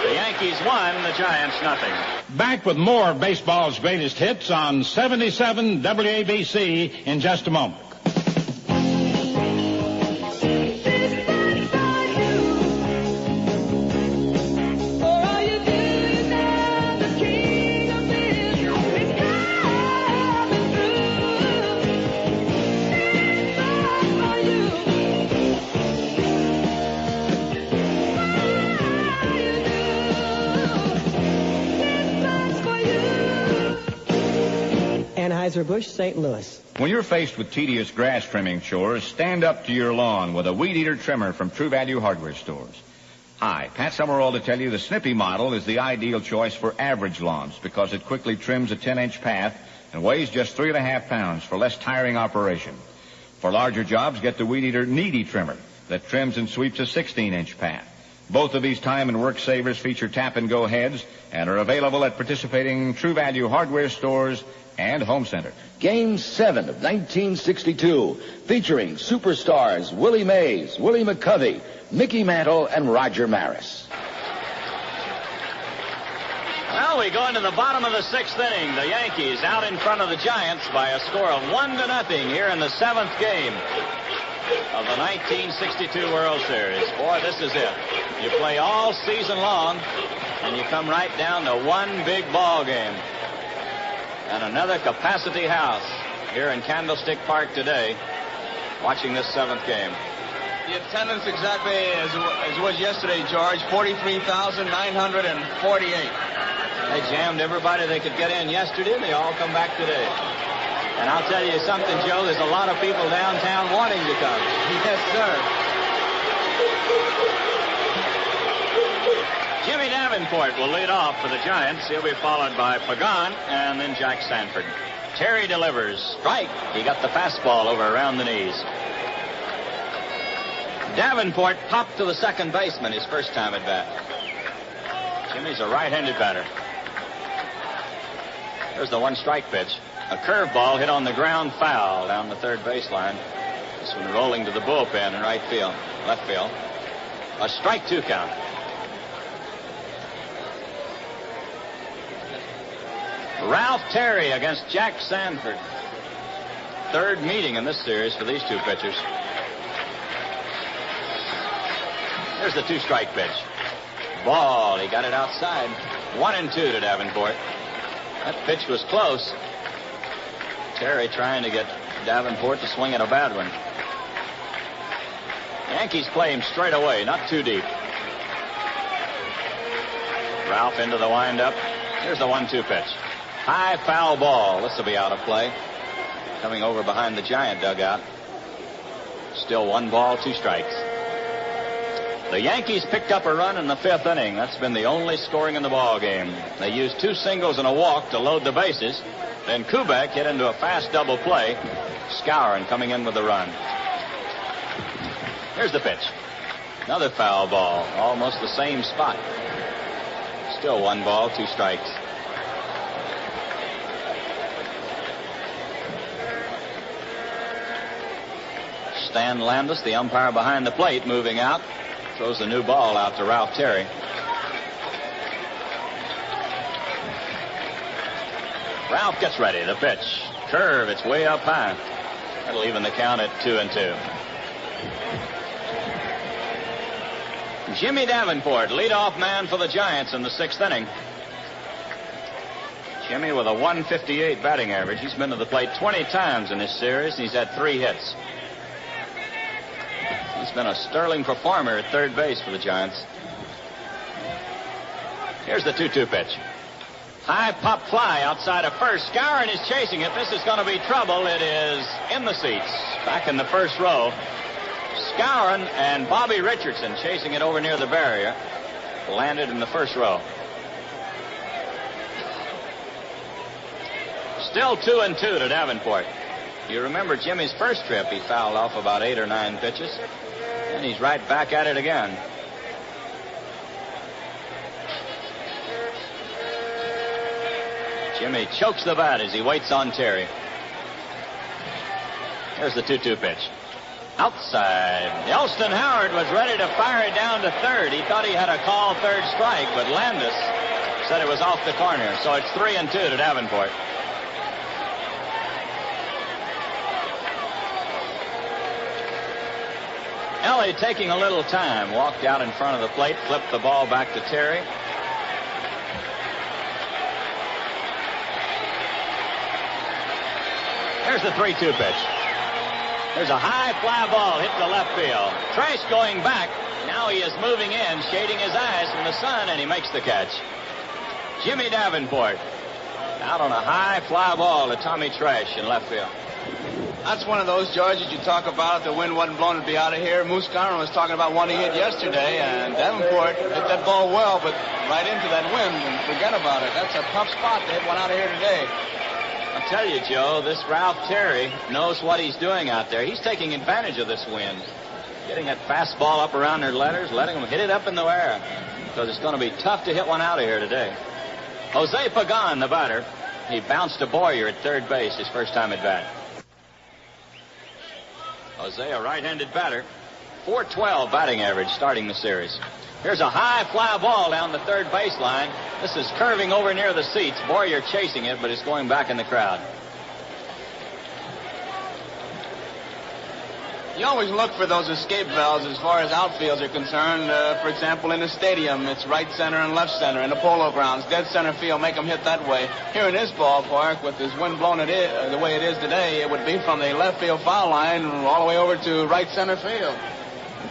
The Yankees won, the Giants nothing. Back with more of baseball's greatest hits on 77 WABC in just a moment. Anheuser-Busch, St. Louis. When you're faced with tedious grass trimming chores, stand up to your lawn with a Weed Eater trimmer from True Value Hardware Stores. Hi, Pat Summerall to tell you the Snippy model is the ideal choice for average lawns because it quickly trims a 10-inch path and weighs just 3.5 pounds for less tiring operation. For larger jobs, get the Weed Eater Needy trimmer that trims and sweeps a 16-inch path. Both of these time and work savers feature tap-and-go heads and are available at participating True Value Hardware Stores and Home Center. Game 7 of 1962, featuring superstars Willie Mays, Willie McCovey, Mickey Mantle, and Roger Maris. Well, we go into the bottom of the 6th inning. The Yankees out in front of the Giants by a score of 1-0 here in the 7th game of the 1962 World Series. Boy, this is it. You play all season long, and you come right down to one big ball game. And another capacity house here in Candlestick Park today, watching this 7th game. The attendance exactly as was yesterday, George, 43,948. They jammed everybody they could get in yesterday, and they all come back today. And I'll tell you something, Joe, there's a lot of people downtown wanting to come. Yes, sir. Jimmy Davenport will lead off for the Giants. He'll be followed by Pagan and then Jack Sanford. Terry delivers. Strike. He got the fastball over around the knees. Davenport popped to the second baseman his first time at bat. Jimmy's a right-handed batter. There's the 1-strike pitch. A curveball hit on the ground foul down the third baseline. This one rolling to the bullpen in right field, left field. A strike 2 count. Ralph Terry against Jack Sanford. Third meeting in this series for these two pitchers. There's the 2-strike pitch. Ball. He got it outside. 1-2 to Davenport. That pitch was close. Terry trying to get Davenport to swing at a bad one. Yankees play him straight away, not too deep. Ralph into the windup. Here's the 1-2 pitch. High foul ball. This will be out of play. Coming over behind the Giant dugout. Still 1 ball, 2 strikes. The Yankees picked up a run in the 5th inning. That's been the only scoring in the ball game. They used 2 singles and a walk to load the bases. Then Kubek hit into a fast double play. Skowron coming in with the run. Here's the pitch. Another foul ball. Almost the same spot. Still 1 ball, 2 strikes. Stan Landis, the umpire behind the plate, moving out. Throws the new ball out to Ralph Terry. Ralph gets ready. The pitch. Curve. It's way up high. That'll even the count at 2-2. Jimmy Davenport, leadoff man for the Giants in the 6th inning. Jimmy with a 158 batting average. He's been to the plate 20 times in this series, and he's had 3 hits. He's been a sterling performer at third base for the Giants. Here's the 2-2 pitch. High pop fly outside of first. Skowron is chasing it. This is going to be trouble. It is in the seats, back in the first row. Skowron and Bobby Richardson chasing it over near the barrier. Landed in the first row. Still 2-2 to Davenport. You remember Jimmy's first trip, he fouled off about 8 or 9 pitches. And he's right back at it again. Jimmy chokes the bat as he waits on Terry. Here's the 2-2 pitch. Outside. Elston Howard was ready to fire it down to third. He thought he had a call third strike, but Landis said it was off the corner. So it's 3-2 to Davenport. Ellie, taking a little time, walked out in front of the plate, flipped the ball back to Terry. Here's the 3-2 pitch. There's a high fly ball hit to left field. Trash going back. Now he is moving in, shading his eyes from the sun, and he makes the catch. Jimmy Davenport out on a high fly ball to Tommy Trash in left field. That's one of those, George, that you talk about. If the wind wasn't blowing, it'd be out of here. Moose Skowron was talking about one he hit yesterday, and Davenport hit that ball well, but right into that wind, and forget about it. That's a tough spot to hit one out of here today. I'll tell you, Joe, this Ralph Terry knows what he's doing out there. He's taking advantage of this wind. Getting that fastball up around their letters, letting them hit it up in the air. Because it's going to be tough to hit one out of here today. Jose Pagan, the batter. He bounced to Boyer at third base his first time at bat. Jose, a right-handed batter. .412 batting average starting the series. Here's a high fly ball down the third baseline. This is curving over near the seats. Boyer chasing it, but it's going back in the crowd. You always look for those escape valves as far as outfields are concerned. For example, in the stadium, it's right center and left center. In the polo grounds, dead center field, make them hit that way. Here in this ballpark, with this wind blowing the way it is today, it would be from the left field foul line all the way over to right center field.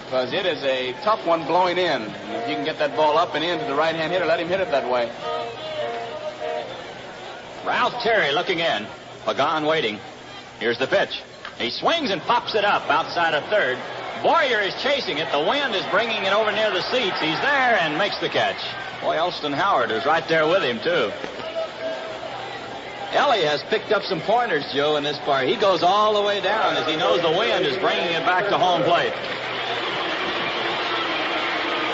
Because it is a tough one blowing in. And if you can get that ball up and in to the right-hand hitter, let him hit it that way. Ralph Terry looking in. Pagan waiting. Here's the pitch. He swings and pops it up outside of third. Boyer is chasing it. The wind is bringing it over near the seats. He's there and makes the catch. Boy, Elston Howard is right there with him, too. Ellie has picked up some pointers, Joe, in this part. He goes all the way down as he knows the wind is bringing it back to home plate.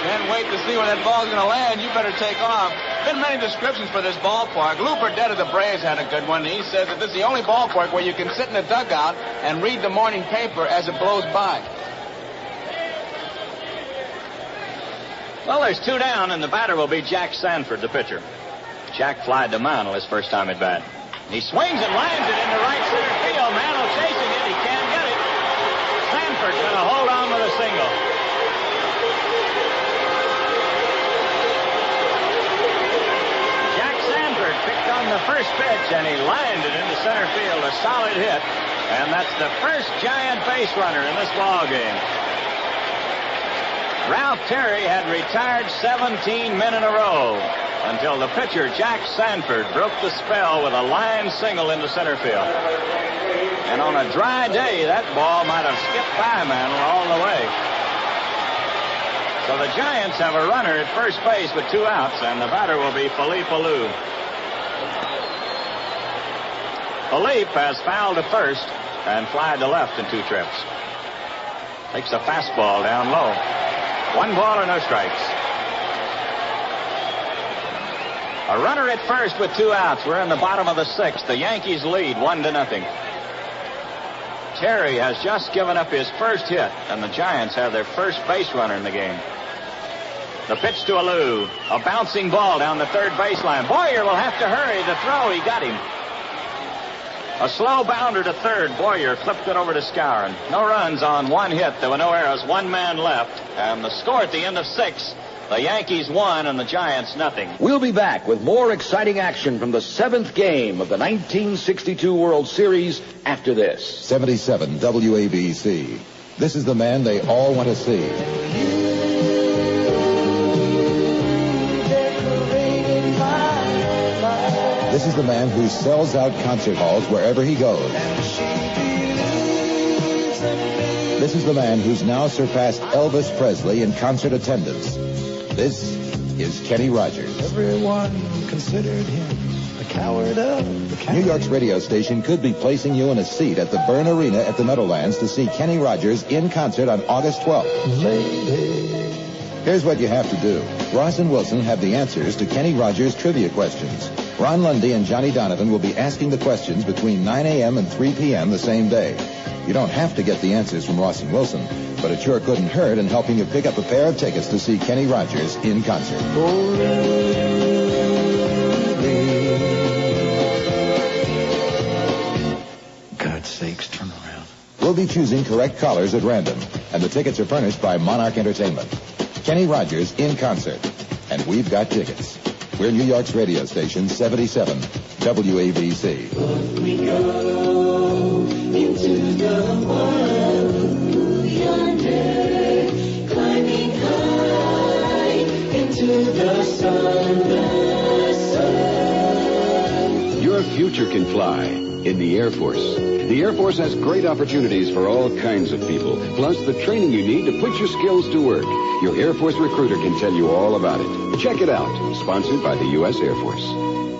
Can't wait to see where that ball's going to land. You better take off. Been many descriptions for this ballpark. Lou Burdett of the Braves had a good one. He says that this is the only ballpark where you can sit in a dugout and read the morning paper as it blows by. Well, there's 2 down, and the batter will be Jack Sanford, the pitcher. Jack flied to Mantle his first time at bat. He swings and lands it into right center field. Mantle chasing it. He can't get it. Sanford's going to hold on with a single. Picked on the first pitch, and he landed into center field. A solid hit. And that's the first Giant base runner in this ball game. Ralph Terry had retired 17 men in a row until the pitcher, Jack Sanford, broke the spell with a line single into center field. And on a dry day, that ball might have skipped by Mantle all the way. So the Giants have a runner at first base with 2 outs, and the batter will be Philippe Alou. Philippe has fouled to first and flied to left in 2 trips. Takes a fastball down low. 1 ball and no strikes. A runner at first with 2 outs. We're in the bottom of the 6th. The Yankees lead 1-0. Terry has just given up his first hit, and the Giants have their first base runner in the game. The pitch to Alou. A bouncing ball down the third baseline. Boyer will have to hurry. The throw, he got him. A slow bounder to third. Boyer flipped it over to Skowron. No runs on 1 hit. There were no errors. 1 man left. And the score at the end of 6, the Yankees 1 and the Giants 0. We'll be back with more exciting action from the 7th game of the 1962 World Series after this. 77 WABC. This is the man they all want to see. Decorated my This is the man who sells out concert halls wherever he goes. This is the man who's now surpassed Elvis Presley in concert attendance. This is Kenny Rogers. Everyone considered him the coward of the coward. New York's radio station could be placing you in a seat at the Byrne Arena at the Meadowlands to see Kenny Rogers in concert on August 12th. Lady. Here's what you have to do. Ross and Wilson have the answers to Kenny Rogers trivia questions. Ron Lundy and Johnny Donovan will be asking the questions between 9 a.m. and 3 p.m. the same day. You don't have to get the answers from Ross and Wilson, but it sure couldn't hurt in helping you pick up a pair of tickets to see Kenny Rogers in concert. God's sakes, turn around. We'll be choosing correct callers at random, and the tickets are furnished by Monarch Entertainment. Kenny Rogers in concert, and we've got tickets. We're New York's radio station, 77 WABC. We go into the wild yonder, climbing high into the sun. Your future can fly in the Air Force. The Air Force has great opportunities for all kinds of people, plus the training you need to put your skills to work. Your Air Force recruiter can tell you all about it. Check it out. Sponsored by the U.S. Air Force.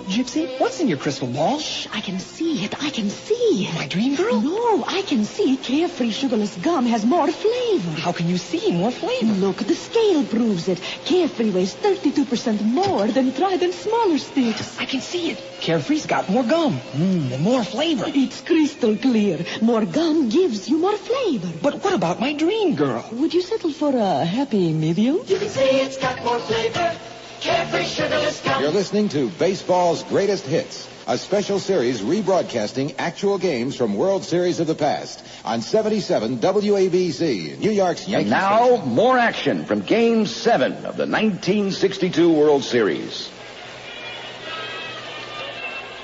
Gypsy, what's in your crystal ball? Shh, I can see it. I can see. My dream girl? No, I can see Carefree Sugarless Gum has more flavor. How can you see more flavor? Look, the scale proves it. Carefree weighs 32% more than Trident smaller sticks. I can see it. Carefree's got more gum. And more flavor. It's crystal clear. More gum gives you more flavor. But what about my dream girl? Would you settle for a happy medium? You can say it's got more flavor. Carefree Sugarless Gum. You're listening to Baseball's Greatest Hits, a special series rebroadcasting actual games from World Series of the past on 77 WABC, New York's Yankees. And now, more action from Game 7 of the 1962 World Series.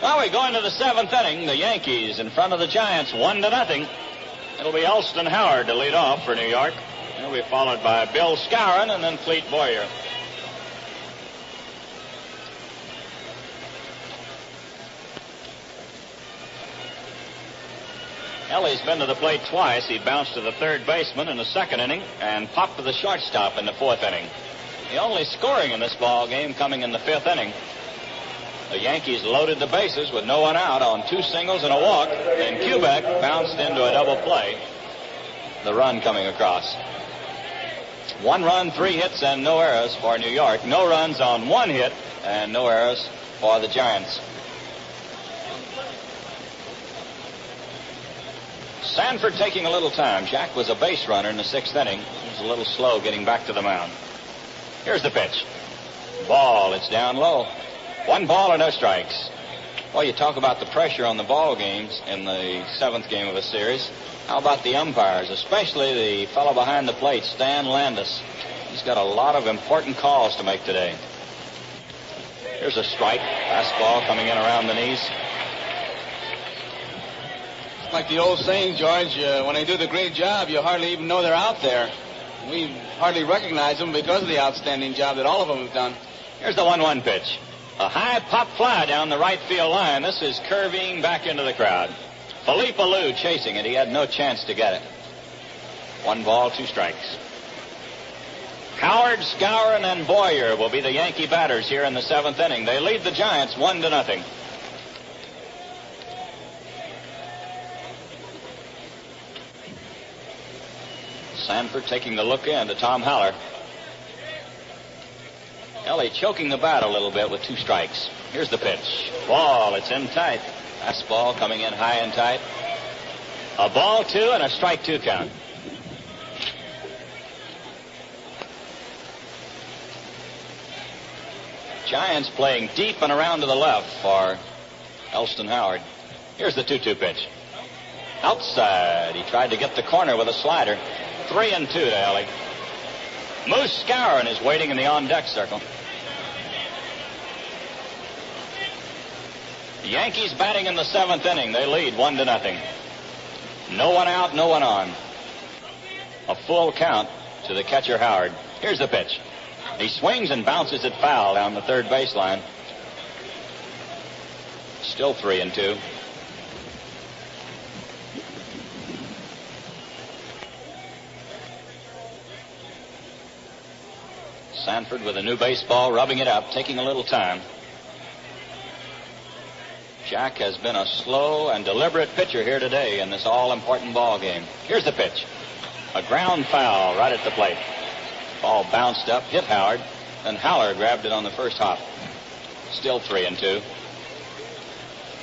Well, we go into the seventh inning. The Yankees in front of the Giants, 1-0. It'll be Elston Howard to lead off for New York. He'll be followed by Bill Skowron and then Fleet Boyer. Ellie's been to the plate twice. He bounced to the third baseman in the second inning and popped to the shortstop in the fourth inning. The only scoring in this ball game coming in the fifth inning. The Yankees loaded the bases with no one out on 2 singles and a walk. Then Kubek bounced into a double play. The run coming across. 1 run, 3 hits, and no errors for New York. No runs on 1 hit and no errors for the Giants. Sanford taking a little time. Jack was a base runner in the 6th inning. He was a little slow getting back to the mound. Here's the pitch. Ball. It's down low. 1 ball and no strikes. Well, you talk about the pressure on the ball games in the 7th game of the series. How about the umpires, especially the fellow behind the plate, Stan Landis. He's got a lot of important calls to make today. Here's a strike. Fastball coming in around the knees. Like the old saying, George, when they do the great job, you hardly even know they're out there. We hardly recognize them because of the outstanding job that all of them have done. Here's the 1-1 pitch. A high pop fly down the right field line. This is curving back into the crowd. Philippe Alou chasing it. He had no chance to get it. 1 ball, 2 strikes. Howard, Skowron, and Boyer will be the Yankee batters here in the 7th inning. They lead the Giants 1-0. Sanford taking the look in to Tom Haller. Ellie choking the bat a little bit with 2 strikes. Here's the pitch. Ball. It's in tight. Fastball coming in high and tight. A ball 2 and a strike 2 count. Giants playing deep and around to the left for Elston Howard. Here's the 2-2 pitch. Outside. He tried to get the corner with a slider. 3-2 to Ellie. Moose Skowron is waiting in the on-deck circle. The Yankees batting in the 7th inning. They lead 1-0. No one out, no one on. A full count to the catcher Howard. Here's the pitch. He swings and bounces it foul down the third baseline. Still 3-2. Sanford with a new baseball, rubbing it up, taking a little time. Jack has been a slow and deliberate pitcher here today in this all-important ball game. Here's the pitch. A ground foul right at the plate. Ball bounced up, hit Howard, and Haller grabbed it on the first hop. Still 3-2.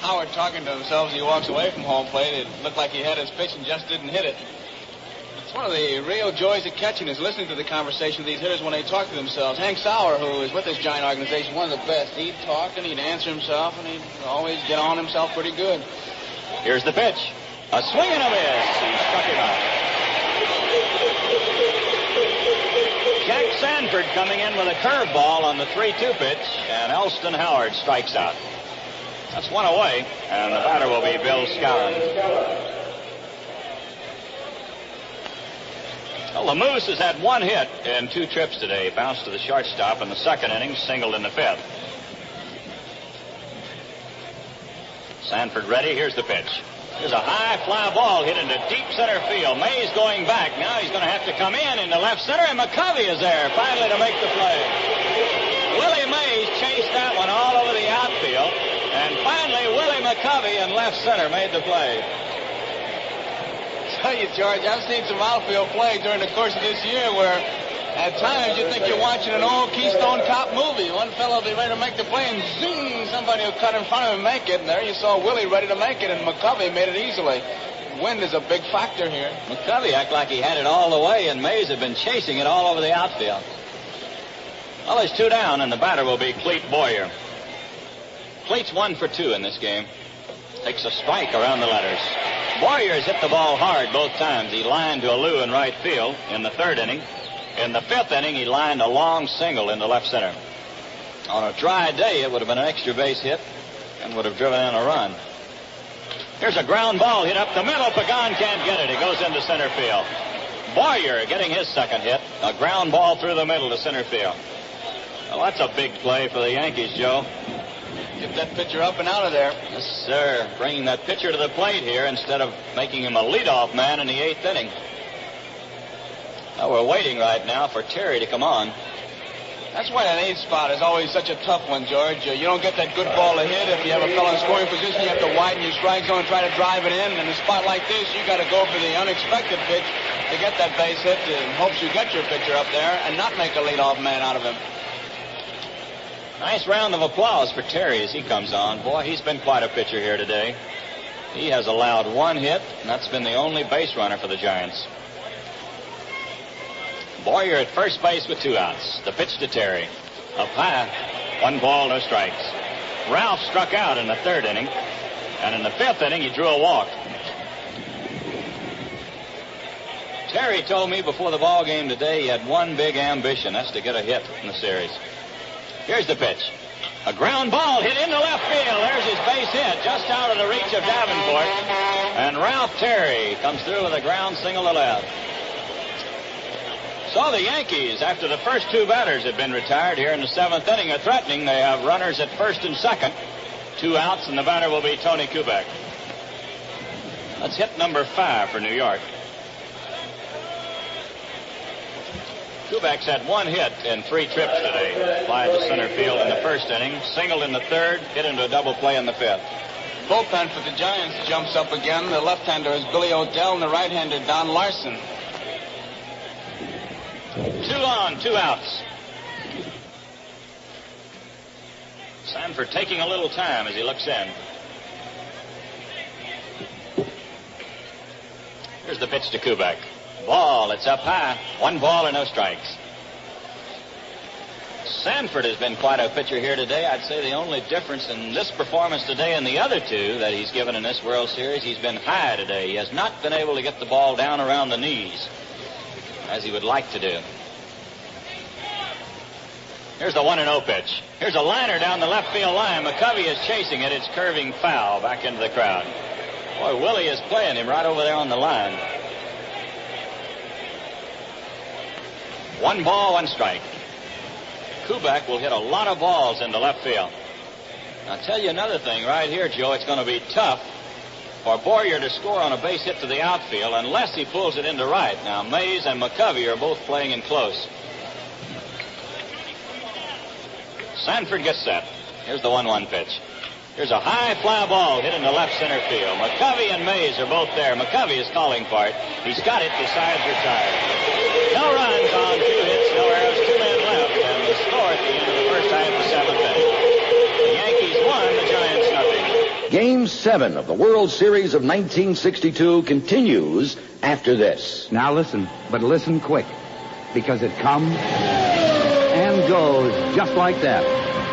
Howard talking to himself as he walks away from home plate. It looked like he had his pitch and just didn't hit it. It's one of the real joys of catching is listening to the conversation of these hitters when they talk to themselves. Hank Sauer, who is with this giant organization, one of the best, he'd talk and he'd answer himself and he'd always get on himself pretty good. Here's the pitch. A swing and a miss. He struck him out. Jack Sanford coming in with a curveball on the 3-2 pitch, and Elston Howard strikes out. That's one away, and the batter will be Bill Skowron. Well, the Moose has had one hit in 2 trips today. Bounced to the shortstop in the second inning, singled in the 5th. Sanford ready. Here's the pitch. Here's a high fly ball hit into deep center field. Mays going back. Now he's going to have to come in into left center, and McCovey is there finally to make the play. Willie Mays chased that one all over the outfield, and finally Willie McCovey in left center made the play. Tell you, George, I've seen some outfield play during the course of this year where at times you think you're watching an old Keystone Cop movie. One fellow will be ready to make the play, and zing, somebody will cut in front of him and make it. And there you saw Willie ready to make it, and McCovey made it easily. Wind is a big factor here. McCovey acted like he had it all the way, and Mays had been chasing it all over the outfield. Well, there's 2 down, and the batter will be Cleet Boyer. Cleet's 1 for 2 in this game. Takes a strike around the letters. Boyer's hit the ball hard both times. He lined to a Lou in right field in the 3rd inning. In the 5th inning, he lined a long single into left center. On a dry day, it would have been an extra base hit and would have driven in a run. Here's a ground ball hit up the middle. Pagan can't get it. It goes into center field. Boyer getting his 2nd hit. A ground ball through the middle to center field. Well, that's a big play for the Yankees, Joe. Get that pitcher up and out of there. Yes, sir. Bringing that pitcher to the plate here instead of making him a leadoff man in the 8th inning. Now we're waiting right now for Terry to come on. That's why that 8th spot is always such a tough one, George. You don't get that good ball to hit. If you have a fellow in scoring position, you have to widen your strike zone and try to drive it in. In a spot like this, you got to go for the unexpected pitch to get that base hit in hopes you get your pitcher up there and not make a leadoff man out of him. Nice round of applause for Terry as he comes on. Boy, he's been quite a pitcher here today. He has allowed 1 hit, and that's been the only base runner for the Giants. Boyer at first base with 2 outs. The pitch to Terry. Up high. 1 ball, no strikes. Ralph struck out in the 3rd inning, and in the 5th inning, he drew a walk. Terry told me before the ball game today he had one big ambition. That's to get a hit in the series. Here's the pitch. A ground ball hit into left field. There's his base hit, just out of the reach of Davenport. And Ralph Terry comes through with a ground single to left. So the Yankees, after the first 2 batters have been retired here in the 7th inning, are threatening. They have runners at 1st and 2nd. 2 outs, and the batter will be Tony Kubek. That's hit number 5 for New York. Kubek's had 1 hit in 3 trips today. Fly to center field in the 1st inning, singled in the 3rd, hit into a double play in the 5th. Bullpen for the Giants jumps up again. The left-hander is Billy O'Dell, and the right-hander Don Larson. 2 on, 2 outs. Sanford taking a little time as he looks in. Here's the pitch to Kubek. Ball, it's up high. 1 ball and no strikes. Sanford has been quite a pitcher here today. I'd say the only difference in this performance today and the other 2 that he's given in this World Series, he's been high today. He has not been able to get the ball down around the knees as he would like to do. Here's the 1-0 pitch. Here's a liner down the left field line. McCovey is chasing it. It's curving foul back into the crowd. Boy, Willie is playing him right over there on the line. 1 ball, 1 strike. Kubek will hit a lot of balls into left field. I'll tell you another thing right here, Joe. It's going to be tough for Boyer to score on a base hit to the outfield unless he pulls it into right. Now, Mays and McCovey are both playing in close. Sanford gets set. Here's the 1-1 pitch. Here's a high fly ball hit into left center field. McCovey and Mays are both there. McCovey is calling for it. He's got it. The side's retired. No runs on 2 hits, no errors, 2 men left, and the score at the end of the first half of the 7th inning. The Yankees won, the Giants nothing. Game 7 of the World Series of 1962 continues after this. Now listen, but listen quick, because it comes and goes just like that.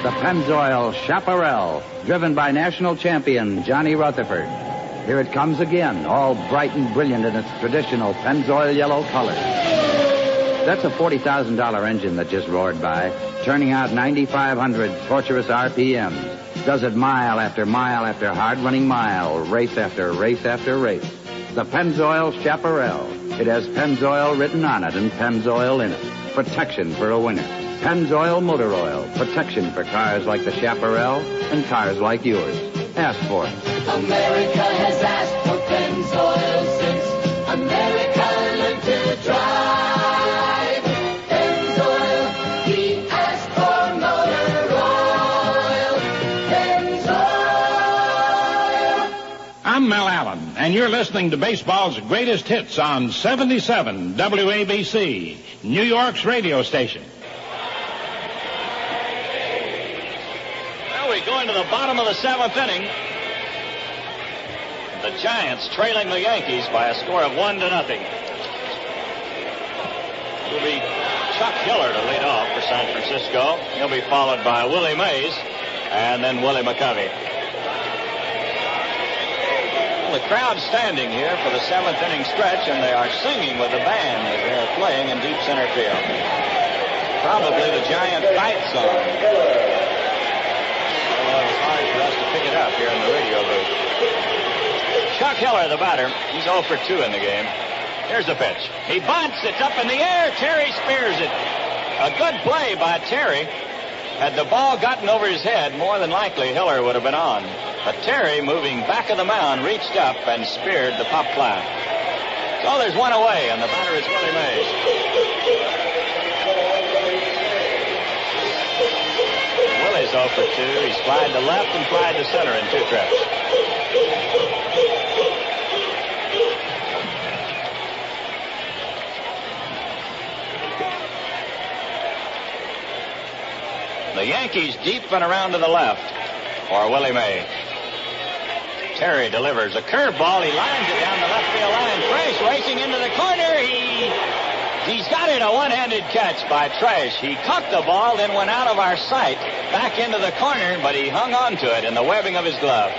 The Pennzoil Chaparral, driven by national champion Johnny Rutherford. Here it comes again, all bright and brilliant in its traditional Pennzoil yellow color. That's a $40,000 engine that just roared by, turning out 9,500 torturous RPMs. Does it mile after hard-running mile, race after race after race. The Pennzoil Chaparral. It has Pennzoil written on it and Pennzoil in it. Protection for a winner. Pennzoil Motor Oil. Protection for cars like the Chaparral and cars like yours. Ask for it. America has asked for Pennzoil since America learned to drive. Pennzoil, he asked for motor oil. Pennzoil. I'm Mel Allen, and you're listening to baseball's greatest hits on 77 WABC, New York's radio station. Well, we go into the bottom of the 7th inning. The Giants trailing the Yankees by a score of 1-0. It'll be Chuck Hiller to lead off for San Francisco. He'll be followed by Willie Mays and then Willie McCovey. The crowd standing here for the 7th inning stretch, and they are singing with the band as they're playing in deep center field. Probably the Giant fight song. Although it's hard for us to pick it up here in the radio booth. Chuck Hiller, the batter, he's 0 for 2 in the game. Here's the pitch. He bunts. It's up in the air. Terry spears it. A good play by Terry. Had the ball gotten over his head, more than likely Hiller would have been on. But Terry, moving back of the mound, reached up and speared the pop fly. So there's one away, and the batter is Willie Mays. Willie's 0 for 2. He's flied to left and flied to center in 2 trips. The Yankees deep and around to the left for Willie Mays. Terry delivers a curveball. He lines it down the left field line. Trash racing into the corner. He's got it, a one-handed catch by Trash. He caught the ball, then went out of our sight, back into the corner, but he hung on to it in the webbing of his glove.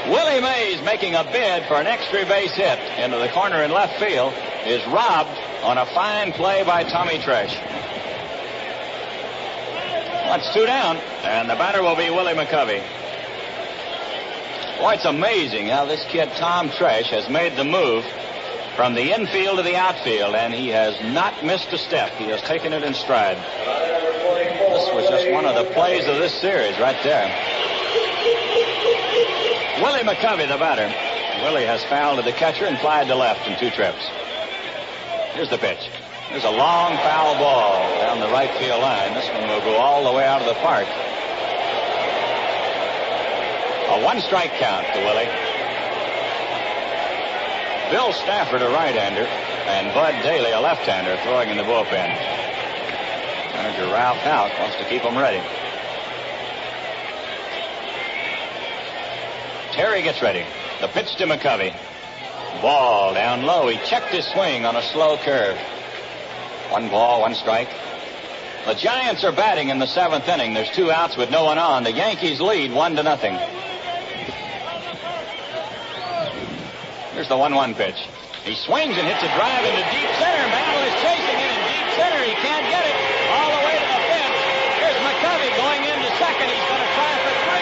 Willie Mays, making a bid for an extra base hit into the corner in left field, is robbed on a fine play by Tommy Trash. Well, it's 2 down, and the batter will be Willie McCovey. Boy, it's amazing how this kid, Tom Trash, has made the move from the infield to the outfield, and he has not missed a step. He has taken it in stride. This was just one of the plays of this series right there. Willie McCovey, the batter. Willie has fouled to the catcher and flied to left in 2 trips. Here's the pitch. There's a long foul ball down the right field line. This one will go all the way out of the park. A 1-strike count to Willie. Bill Stafford, a right-hander, and Bud Daly, a left-hander, throwing in the bullpen. Manager Ralph Houk wants to keep them ready. Terry gets ready. The pitch to McCovey. Ball down low. He checked his swing on a slow curve. 1 ball, 1 strike. The Giants are batting in the 7th inning. There's 2 outs with no one on. The Yankees lead 1-0. Here's the 1-1 pitch. He swings and hits a drive into deep center. Mantle is chasing it in deep center. He can't get it all the way to the fence. Here's McCovey going into second. He's going to try for 3.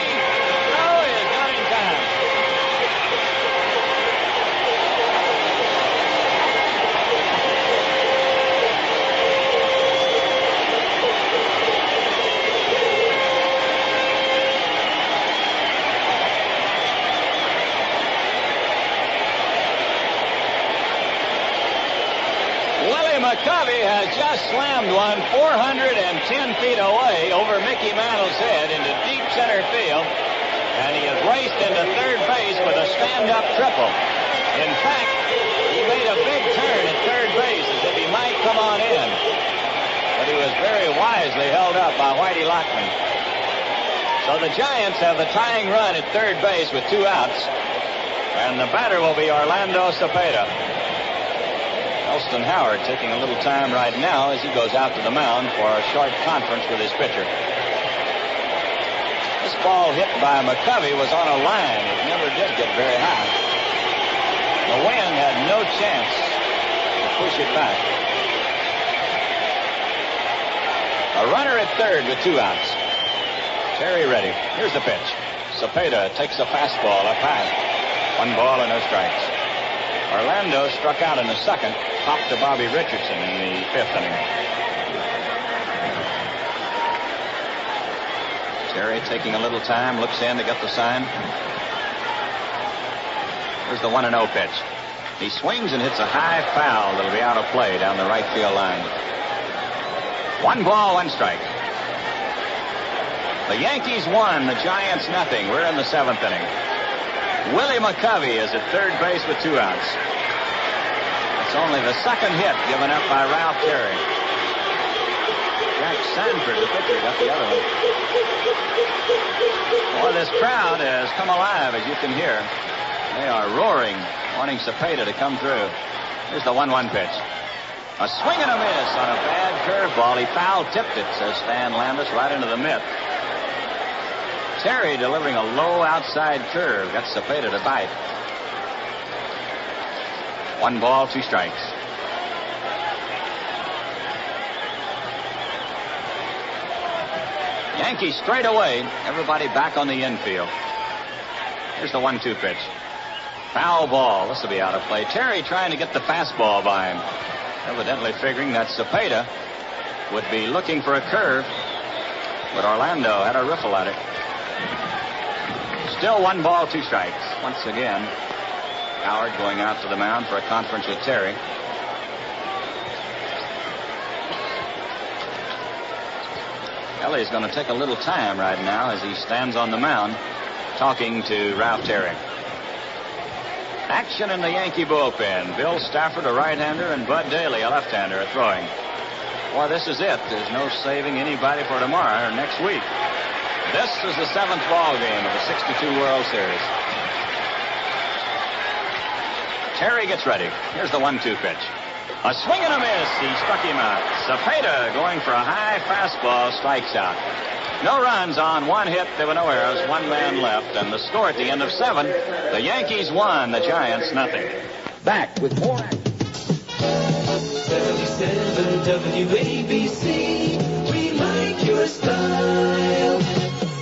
No, he is not in time. McCovey has just slammed one 410 feet away over Mickey Mantle's head into deep center field, and he has raced into third base with a stand-up triple. In fact, he made a big turn at third base as if he might come on in, but he was very wisely held up by Whitey Lockman. So the Giants have the tying run at third base with 2 outs, and the batter will be Orlando Cepeda. Elston Howard taking a little time right now as he goes out to the mound for a short conference with his pitcher. This ball hit by McCovey was on a line. It never did get very high. The wind had no chance to push it back. A runner at third with 2 outs. Terry ready. Here's the pitch. Cepeda takes a fastball up high. 1 ball and no strikes. Orlando struck out in the second, popped to Bobby Richardson in the 5th inning. Terry taking a little time, looks in to get the sign. Here's the 1-0 pitch. He swings and hits a high foul that'll be out of play down the right field line. 1 ball, 1 strike. The Yankees won, the Giants nothing. We're in the 7th inning. Willie McCovey is at third base with 2 outs. It's only the second hit given up by Ralph Terry. Jack Sanford, the pitcher, got the other one. Boy, this crowd has come alive, as you can hear. They are roaring, wanting Cepeda to come through. Here's the 1-1 pitch. A swing and a miss on a bad curveball. He foul-tipped it, says Stan Landis, right into the mitt. Terry delivering a low outside curve. Got Cepeda to bite. 1 ball, 2 strikes. Yankees straight away. Everybody back on the infield. Here's the 1-2 pitch. Foul ball. This will be out of play. Terry trying to get the fastball by him. Evidently figuring that Cepeda would be looking for a curve. But Orlando had a riffle at it. Still 1 ball, 2 strikes. Once again, Howard going out to the mound for a conference with Terry. Ellie's going to take a little time right now as he stands on the mound talking to Ralph Terry. Action in the Yankee bullpen. Bill Stafford, a right-hander, and Bud Daly, a left-hander, are throwing. Boy, this is it. There's no saving anybody for tomorrow or next week. This is the 7th ball game of the 62 World Series. Terry gets ready. Here's the 1-2 pitch. A swing and a miss. He struck him out. Cepeda going for a high fastball, strikes out. No runs on 1 hit. There were no errors. 1 man left. And the score at the end of 7, the Yankees won, the Giants nothing. Back with more action. 77 WABC. We like your style.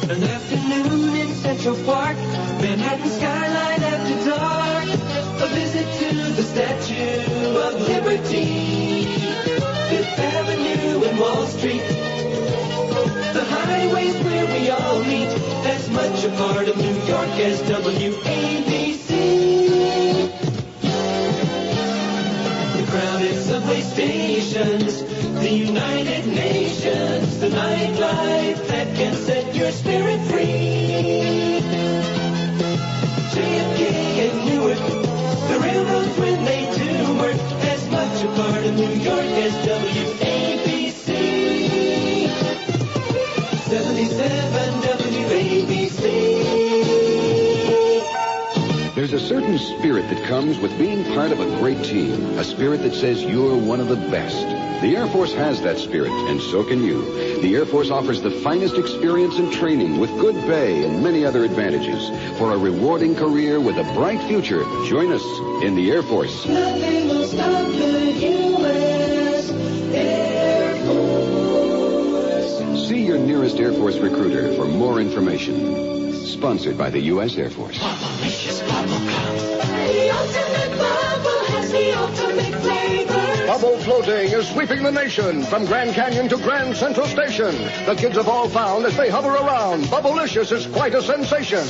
An afternoon in Central Park, Manhattan skyline after dark. A visit to the Statue of Liberty, 5th Avenue and Wall Street. The highways where we all meet, as much a part of New York as WABC. The crowded subway stations, the United Nations, the nightlife that can set your spirit free. JFK and Newark, the railroads when they do work, as much a part of New York as WABC. 77 WABC. There's a certain spirit that comes with being part of a great team, a spirit that says you're one of the best. The Air Force has that spirit, and so can you. The Air Force offers the finest experience and training with good pay and many other advantages. For a rewarding career with a bright future, join us in the Air Force. Nothing will stop the U.S. Air Force. See your nearest Air Force recruiter for more information. Sponsored by the U.S. Air Force. The ultimate bubble has the ultimate flavor. Bubble floating is sweeping the nation from Grand Canyon to Grand Central Station. The kids have all found as they hover around, Bubblicious is quite a sensation.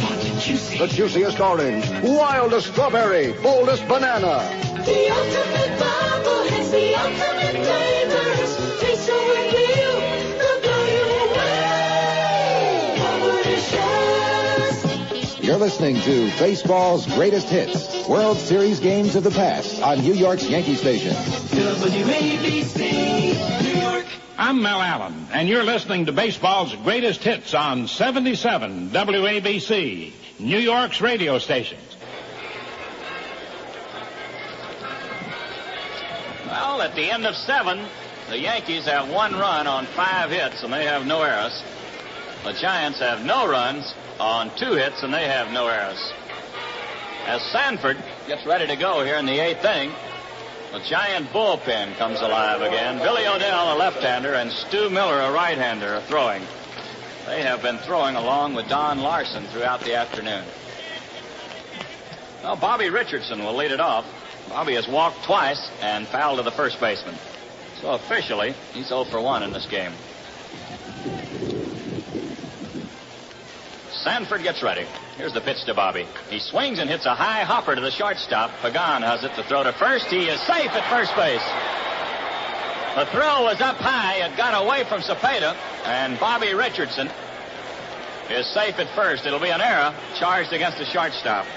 The juiciest orange, wildest strawberry, boldest banana. The ultimate bubble has the ultimate flavor. listening to baseball's greatest hits, World Series games of the past on New York's Yankee Station. WABC, New York. I'm Mel Allen, and you're listening to baseball's greatest hits on 77 WABC, New York's radio station. Well, at the end of 7, the Yankees have 1 run on 5 hits, and they have no errors. The Giants have no runs on 2 hits, and they have no errors. As Sanford gets ready to go here in the 8th inning, the Giant bullpen comes alive again. Billy O'Neill, a left-hander, and Stu Miller, a right-hander, are throwing. They have been throwing along with Don Larson throughout the afternoon. Well, Bobby Richardson will lead it off. Bobby has walked twice and fouled to the first baseman. So officially, he's 0 for 1 in this game. Sanford gets ready. Here's the pitch to Bobby. He swings and hits a high hopper to the shortstop. Pagan has it to throw to first. He is safe at first base. The throw was up high. It got away from Cepeda, and Bobby Richardson is safe at first. It'll be an error charged against the shortstop.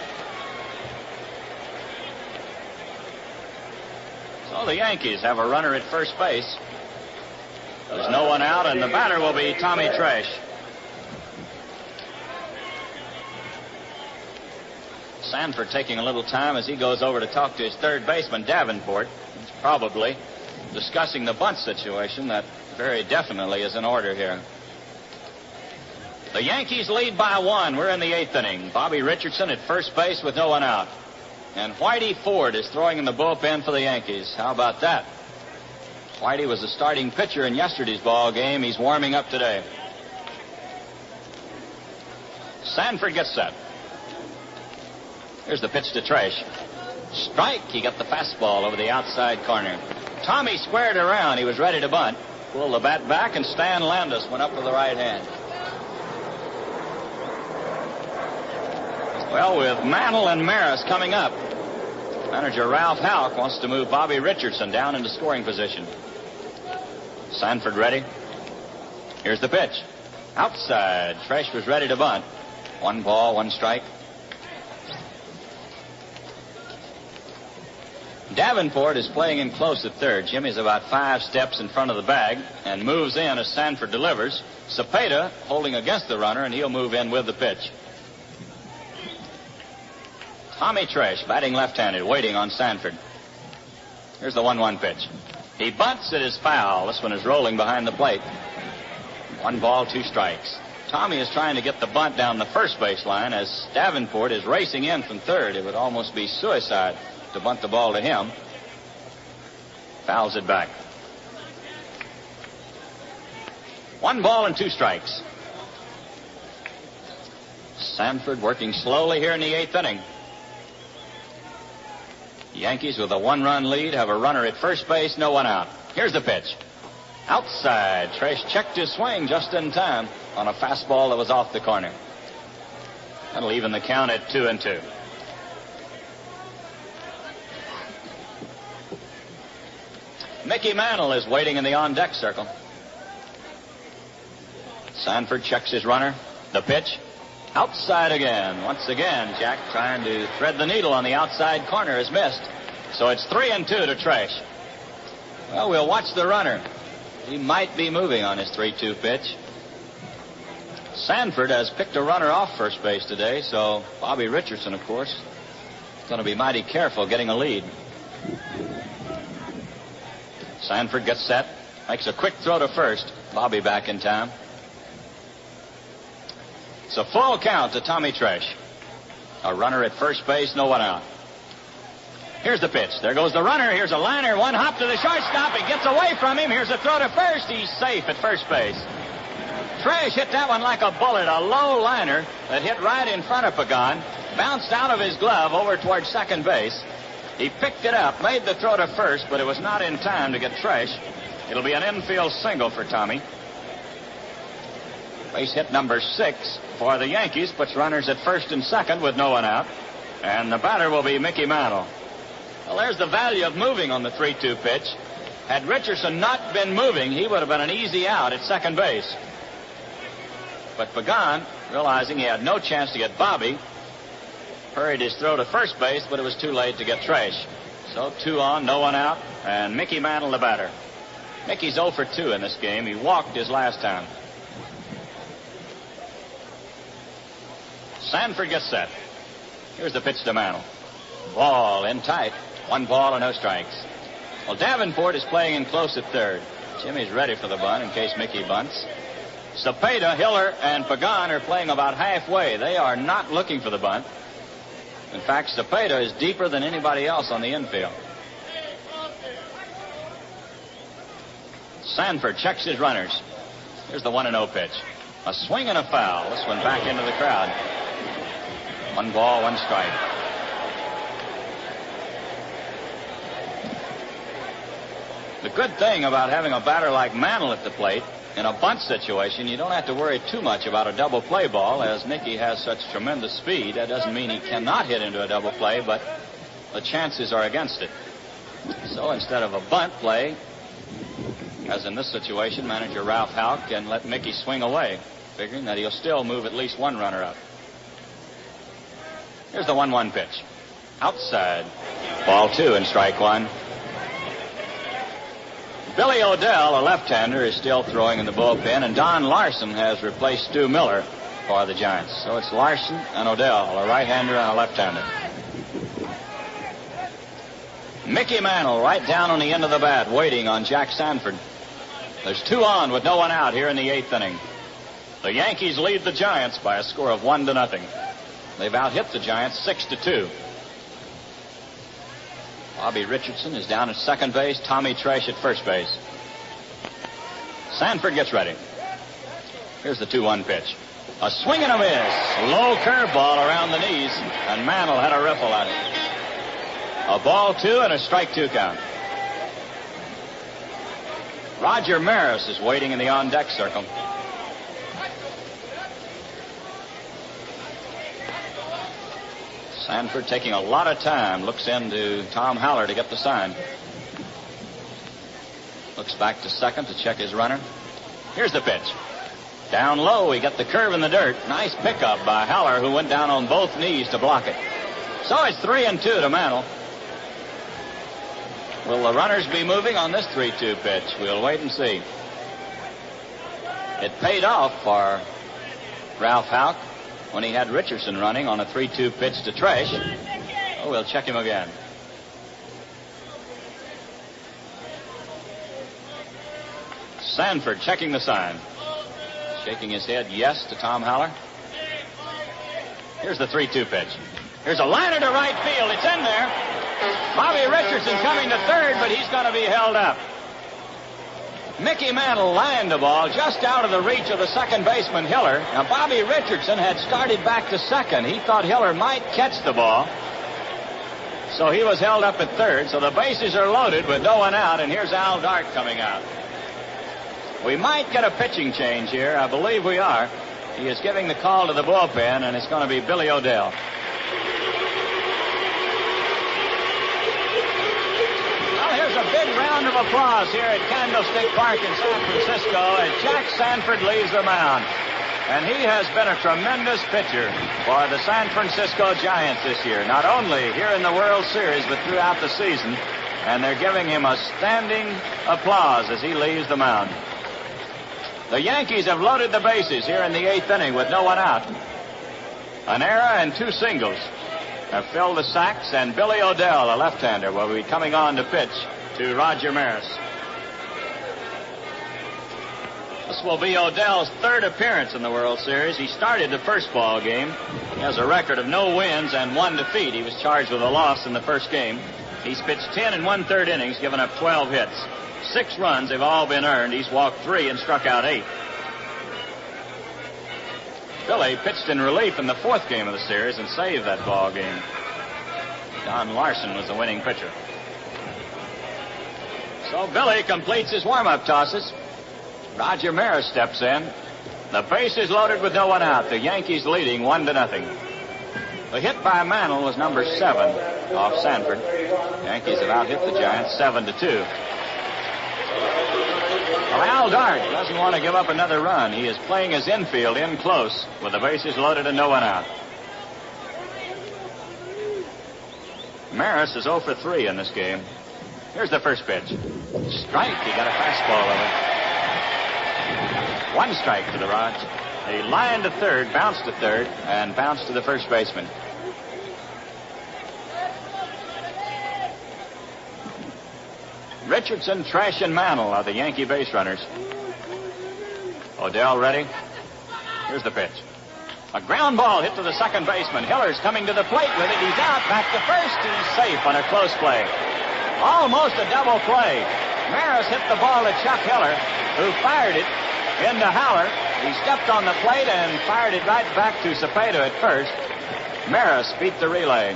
So the Yankees have a runner at first base. There's no one out, and the batter will be Tommy Tresh. Sanford taking a little time as he goes over to talk to his third baseman, Davenport. He's probably discussing the bunt situation that very definitely is in order here. The Yankees lead by 1. We're in the 8th inning. Bobby Richardson at first base with no one out. And Whitey Ford is throwing in the bullpen for the Yankees. How about that? Whitey was the starting pitcher in yesterday's ball game. He's warming up today. Sanford gets set. Here's the pitch to Tresh. Strike. He got the fastball over the outside corner. Tommy squared around. He was ready to bunt. Pulled the bat back, and Stan Landis went up with the right hand. Well, with Mantle and Maris coming up, manager Ralph Houck wants to move Bobby Richardson down into scoring position. Sanford ready. Here's the pitch. Outside. Tresh was ready to bunt. 1 ball, 1 strike. Davenport is playing in close at third. Jimmy's about 5 steps in front of the bag and moves in as Sanford delivers. Cepeda holding against the runner, and he'll move in with the pitch. Tommy Tresh, batting left-handed, waiting on Sanford. Here's the 1-1 pitch. He bunts. It is foul. This one is rolling behind the plate. 1 ball, 2 strikes. Tommy is trying to get the bunt down the first baseline as Davenport is racing in from third. It would almost be suicide to bunt the ball to him. Fouls it back. 1 ball and 2 strikes. Sanford working slowly here in the 8th inning. Yankees with a 1-run lead have a runner at first base, no one out. Here's the pitch. Outside. Tresh checked his swing just in time on a fastball that was off the corner. That'll even the count at 2-2. Mickey Mantle is waiting in the on-deck circle. Sanford checks his runner. The pitch. Outside again. Once again, Jack trying to thread the needle on the outside corner has missed. So it's 3-2 to Tresh. Well, we'll watch the runner. He might be moving on his 3-2 pitch. Sanford has picked a runner off first base today, so Bobby Richardson, of course, is going to be mighty careful getting a lead. Sanford gets set, makes a quick throw to first. Bobby back in time. It's a full count to Tommy Tresh. A runner at first base, no one out. Here's the pitch. There goes the runner. Here's a liner. 1 hop to the shortstop. It gets away from him. Here's a throw to first. He's safe at first base. Tresh hit that one like a bullet. A low liner that hit right in front of Pagan. Bounced out of his glove over towards second base. He picked it up, made the throw to first, but it was not in time to get Tresh. It'll be an infield single for Tommy. Base hit number 6 for the Yankees. Puts runners at first and second with no one out. And the batter will be Mickey Mantle. Well, there's the value of moving on the 3-2 pitch. Had Richardson not been moving, he would have been an easy out at second base. But Pagan, realizing he had no chance to get Bobby, hurried his throw to first base, but it was too late to get Tresh. So 2 on, no one out, and Mickey Mantle the batter. Mickey's 0 for 2 in this game. He walked his last time. Sanford gets set. Here's the pitch to Mantle. Ball in tight. 1 ball and no strikes. Well, Davenport is playing in close at third. Jimmy's ready for the bunt in case Mickey bunts. Cepeda, Hiller, and Pagan are playing about halfway. They are not looking for the bunt. In fact, Cepeda is deeper than anybody else on the infield. Sanford checks his runners. Here's the 1-0 pitch. A swing and a foul. This one back into the crowd. 1 ball, 1 strike. The good thing about having a batter like Mantle at the plate, in a bunt situation, you don't have to worry too much about a double play ball, as Mickey has such tremendous speed. That doesn't mean he cannot hit into a double play, but the chances are against it. So instead of a bunt play, as in this situation, manager Ralph Houck can let Mickey swing away, figuring that he'll still move at least 1 runner up. Here's the 1-1 pitch. Outside. Ball 2 and strike 1. Billy O'Dell, a left-hander, is still throwing in the bullpen, and Don Larson has replaced Stu Miller for the Giants. So it's Larson and O'Dell, a right-hander and a left-hander. Mickey Mantle right down on the end of the bat, waiting on Jack Sanford. There's 2 on with no one out here in the 8th inning. The Yankees lead the Giants by a score of 1-0. They've out-hit the Giants 6-2. Bobby Richardson is down at second base. Tommy Tresh at first base. Sanford gets ready. Here's the 2-1 pitch. A swing and a miss. Low curveball around the knees, and Mantle had a riffle at it. A ball 2 and a strike 2 count. Roger Maris is waiting in the on-deck circle. Sanford taking a lot of time, looks into Tom Haller to get the sign. Looks back to second to check his runner. Here's the pitch. Down low, he got the curve in the dirt. Nice pickup by Haller, who went down on both knees to block it. So it's 3-2 to Mantle. Will the runners be moving on this 3-2 pitch? We'll wait and see. It paid off for Ralph Houck when he had Richardson running on a 3-2 pitch to Tresh. Oh, we'll check him again. Sanford checking the sign. Shaking his head yes to Tom Haller. Here's the 3-2 pitch. Here's a liner to right field. It's in there. Bobby Richardson coming to third, but he's going to be held up. Mickey Mantle lined the ball just out of the reach of the second baseman, Hiller. Now, Bobby Richardson had started back to second. He thought Hiller might catch the ball. So he was held up at third. So the bases are loaded with no one out, and here's Al Dart coming out. We might get a pitching change here. I believe we are. He is giving the call to the bullpen, and it's going to be Billy O'Dell. A big round of applause here at Candlestick Park in San Francisco as Jack Sanford leaves the mound. And he has been a tremendous pitcher for the San Francisco Giants this year, not only here in the World Series, but throughout the season. And they're giving him a standing applause as he leaves the mound. The Yankees have loaded the bases here in the 8th inning with no one out. An error and 2 singles have filled the sacks, and Billy O'Dell, a left-hander, will be coming on to pitch to Roger Maris. This will be O'Dell's 3rd appearance in the World Series. He started the first ball game. He has a record of no wins and 1 defeat. He was charged with a loss in the first game. He's pitched 10 1/3 innings, given up 12 hits. 6 runs have all been earned. He's walked 3 and struck out 8. Billy pitched in relief in the 4th game of the series and saved that ball game. Don Larson was the winning pitcher. So Billy completes his warm-up tosses. Roger Maris steps in. The base is loaded with no one out. The Yankees leading 1-0. The hit by Mantle was number 7 off Sanford. The Yankees have out-hit the Giants 7-2. Well, Al Dart doesn't want to give up another run. He is playing his infield in close with the bases loaded and no one out. Maris is 0 for 3 in this game. Here's the first pitch. Strike. He got a fastball of it. 1 strike to the Rods. He lined to third, bounced to third, and bounced to the first baseman. Richardson, Trash, and Mantle are the Yankee base runners. Odell ready. Here's the pitch. A ground ball hit to the second baseman. Hiller's coming to the plate with it. He's out. Back to first. He's safe on a close play. Almost a double play. Maris hit the ball to Chuck Hiller, who fired it into Haller. He stepped on the plate and fired it right back to Cepeda at first. Maris beat the relay.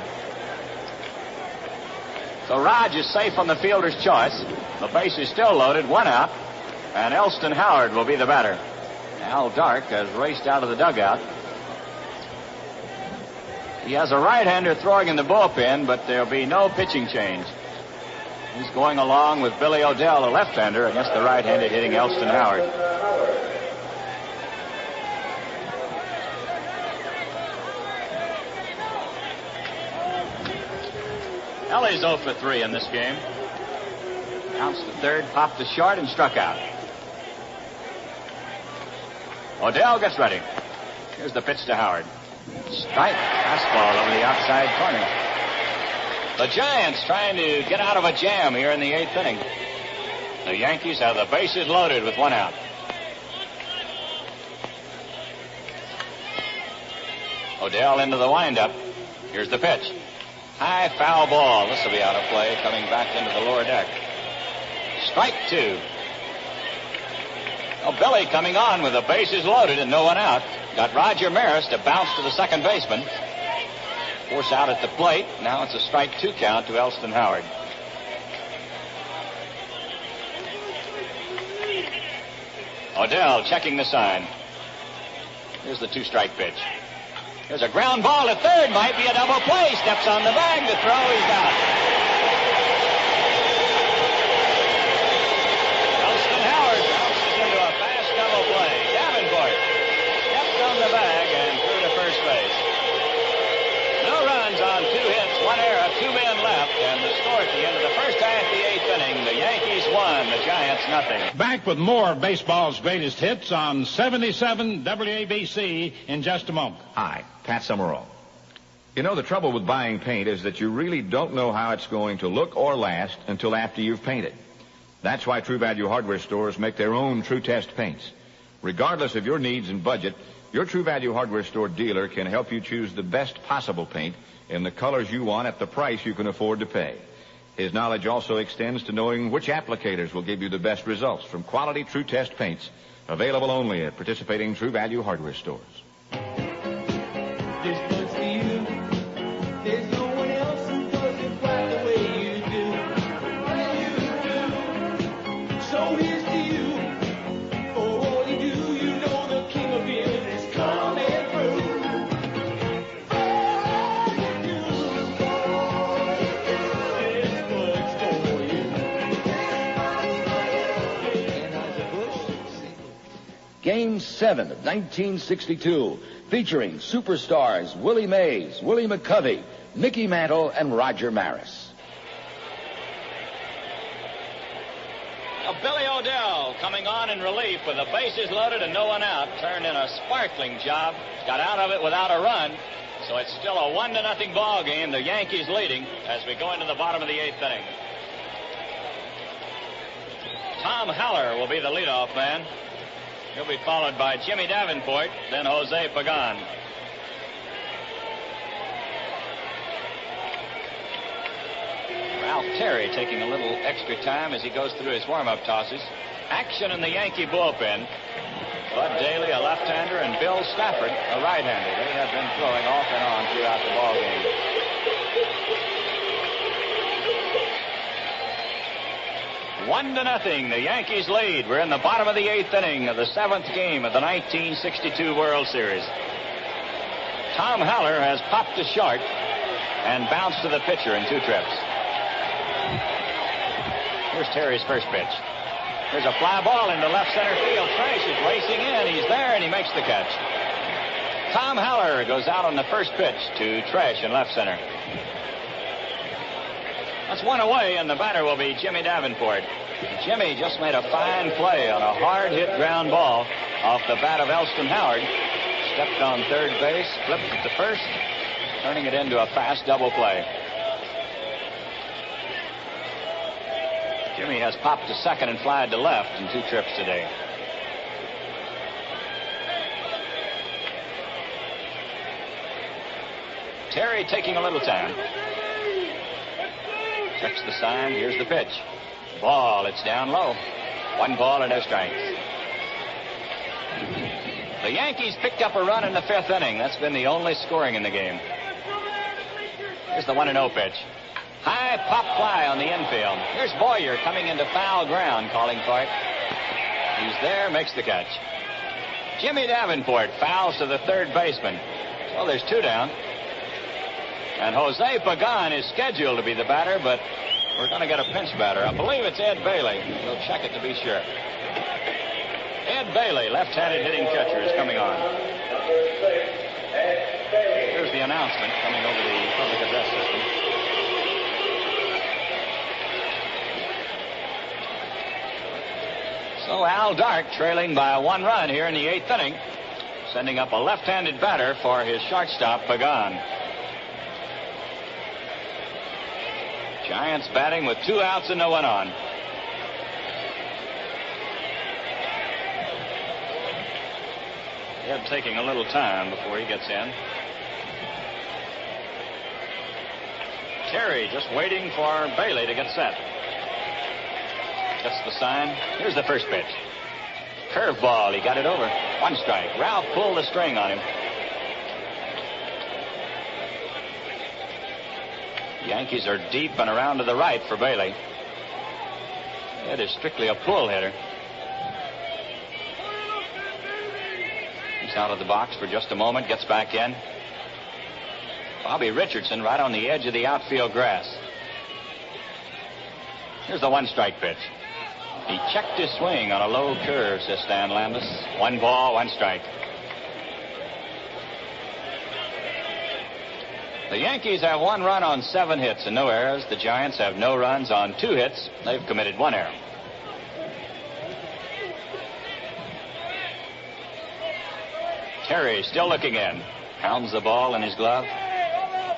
So Raj is safe on the fielder's choice. The base is still loaded, 1 out, and Elston Howard will be the batter. Al Dark has raced out of the dugout. He has a right-hander throwing in the bullpen, but there'll be no pitching change. He's going along with Billy Odell, a left-hander, against the right-hander hitting Elston Howard. Ellie's 0 for 3 in this game. Bounced to third, popped to short, and struck out. Odell gets ready. Here's the pitch to Howard. Strike. Fastball over the outside corner. The Giants trying to get out of a jam here in the 8th inning. The Yankees have the bases loaded with 1 out. Odell into the windup. Here's the pitch. High foul ball. This will be out of play, coming back into the lower deck. Strike 2. Well, Billy coming on with the bases loaded and no 1 out. Got Roger Maris to bounce to the second baseman. Force out at the plate. Now it's a strike 2 count to Elston Howard. Odell checking the sign. Here's the 2-strike pitch. There's a ground ball to third. Might be a double play. Steps on the bag to throw. He's out. Elston Howard bounces into a fast double play. Davenport stepped on the bag and threw to first base. No runs on 2 hits, 1 error, 2 men left, and the score at the end of the first half of the 8th inning, the Yankees won, the Giants nothing. Back with more of baseball's greatest hits on 77 WABC in just a moment. Hi, Pat Summerall. You know, the trouble with buying paint is that you really don't know how it's going to look or last until after you've painted. That's why True Value hardware stores make their own True Test paints. Regardless of your needs and budget, your True Value hardware store dealer can help you choose the best possible paint in the colors you want at the price you can afford to pay. His knowledge also extends to knowing which applicators will give you the best results from quality True Test paints, available only at participating True Value hardware stores. Game 7 of 1962, featuring superstars Willie Mays, Willie McCovey, Mickey Mantle, and Roger Maris. Now, Billy Odell coming on in relief with the bases loaded and no 1 out. Turned in a sparkling job. Got out of it without a run. So it's still a 1-0 ball game. The Yankees leading as we go into the bottom of the 8th inning. Tom Haller will be the leadoff man. He'll be followed by Jimmy Davenport, then Jose Pagan. Ralph Terry taking a little extra time as he goes through his warm-up tosses. Action in the Yankee bullpen. Bud Daly, a left-hander, and Bill Stafford, a right-hander. They have been throwing off and on throughout the ballgame. One to nothing, the Yankees lead. We're in the bottom of the 8th inning of the 7th game of the 1962 World Series. Tom Haller has popped to short and bounced to the pitcher in 2 trips. Here's Terry's first pitch. There's a fly ball into left center field. Trash is racing in. He's there, and he makes the catch. Tom Haller goes out on the first pitch to Trash in left center. That's one away, and the batter will be Jimmy Davenport. Jimmy just made a fine play on a hard-hit ground ball off the bat of Elston Howard. Stepped on third base, flipped it to first, turning it into a fast double play. Jimmy has popped to second and flied to left in 2 trips today. Terry taking a little time. Checks the sign. Here's the pitch. Ball. It's down low. 1 ball and no strikes. The Yankees picked up a run in the 5th inning. That's been the only scoring in the game. Here's the 1-0 pitch. High pop fly on the infield. Here's Boyer coming into foul ground, calling for it. He's there, makes the catch. Jimmy Davenport fouls to the third baseman. Well, there's 2 down. And Jose Pagan is scheduled to be the batter, but we're going to get a pinch batter. I believe it's Ed Bailey. We'll check it to be sure. Ed Bailey, left-handed hitting catcher, is coming on. Here's the announcement coming over the public address system. So Al Dark trailing by 1 run here in the 8th inning, sending up a left-handed batter for his shortstop, Pagan. Giants batting with 2 outs and no one on. Ed taking a little time before he gets in. Terry just waiting for Bailey to get set. Gets the sign. Here's the first pitch. Curveball. He got it over. 1 strike. Ralph pulled the string on him. Yankees are deep and around to the right for Bailey. Ed is strictly a pull hitter. He's out of the box for just a moment, gets back in. Bobby Richardson right on the edge of the outfield grass. Here's the 1-strike pitch. He checked his swing on a low curve, says Stan Landis. 1 ball, 1 strike. The Yankees have 1 run on 7 hits and no errors. The Giants have no runs on 2 hits. They've committed 1 error. Terry still looking in. Pounds the ball in his glove.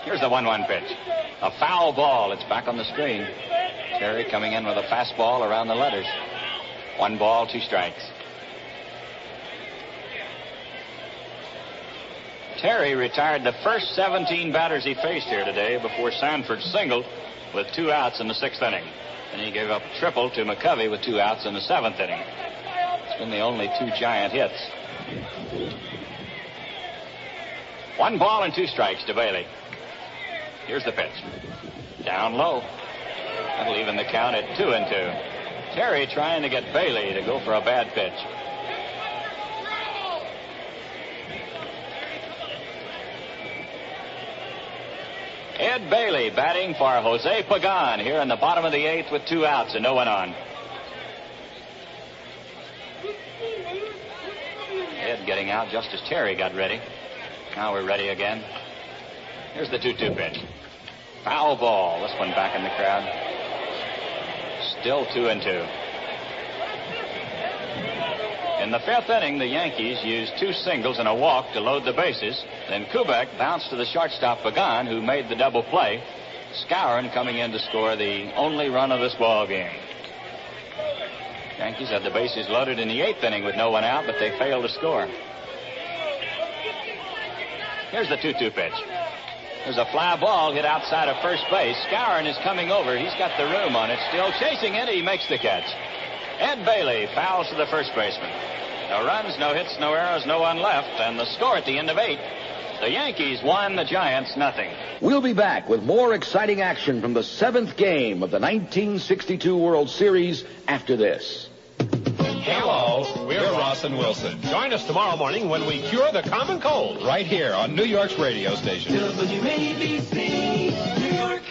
Here's the 1-1 pitch. A foul ball. It's back on the screen. Terry coming in with a fastball around the letters. 1 ball, 2 strikes. Terry retired the first 17 batters he faced here today before Sanford singled with 2 outs in the 6th inning. And he gave up a triple to McCovey with 2 outs in the 7th inning. It's been the only 2 Giant hits. 1 ball and 2 strikes to Bailey. Here's the pitch. Down low. That'll even the count at 2-2. Terry trying to get Bailey to go for a bad pitch. Ed Bailey batting for Jose Pagan here in the bottom of the 8th with 2 outs and no one on. Ed getting out just as Terry got ready. Now we're ready again. Here's the 2-2 pitch. Foul ball. This one back in the crowd. Still 2-2. In the 5th inning, the Yankees used 2 singles and a walk to load the bases. Then Kubek bounced to the shortstop Pagan, who made the double play. Skowron coming in to score the only run of this ball game. Yankees had the bases loaded in the 8th inning with no one out, but they failed to score. Here's the 2-2 pitch. There's a fly ball hit outside of first base. Skowron is coming over. He's got the room on it. Still chasing it. He makes the catch. Ed Bailey fouls to the first baseman. No runs, no hits, no errors, no one left. And the score at the end of 8. The Yankees won, the Giants nothing. We'll be back with more exciting action from the 7th game of the 1962 World Series after this. Hello, we're Ross and Wilson. Join us tomorrow morning when we cure the common cold right here on New York's radio station. WABC, New York.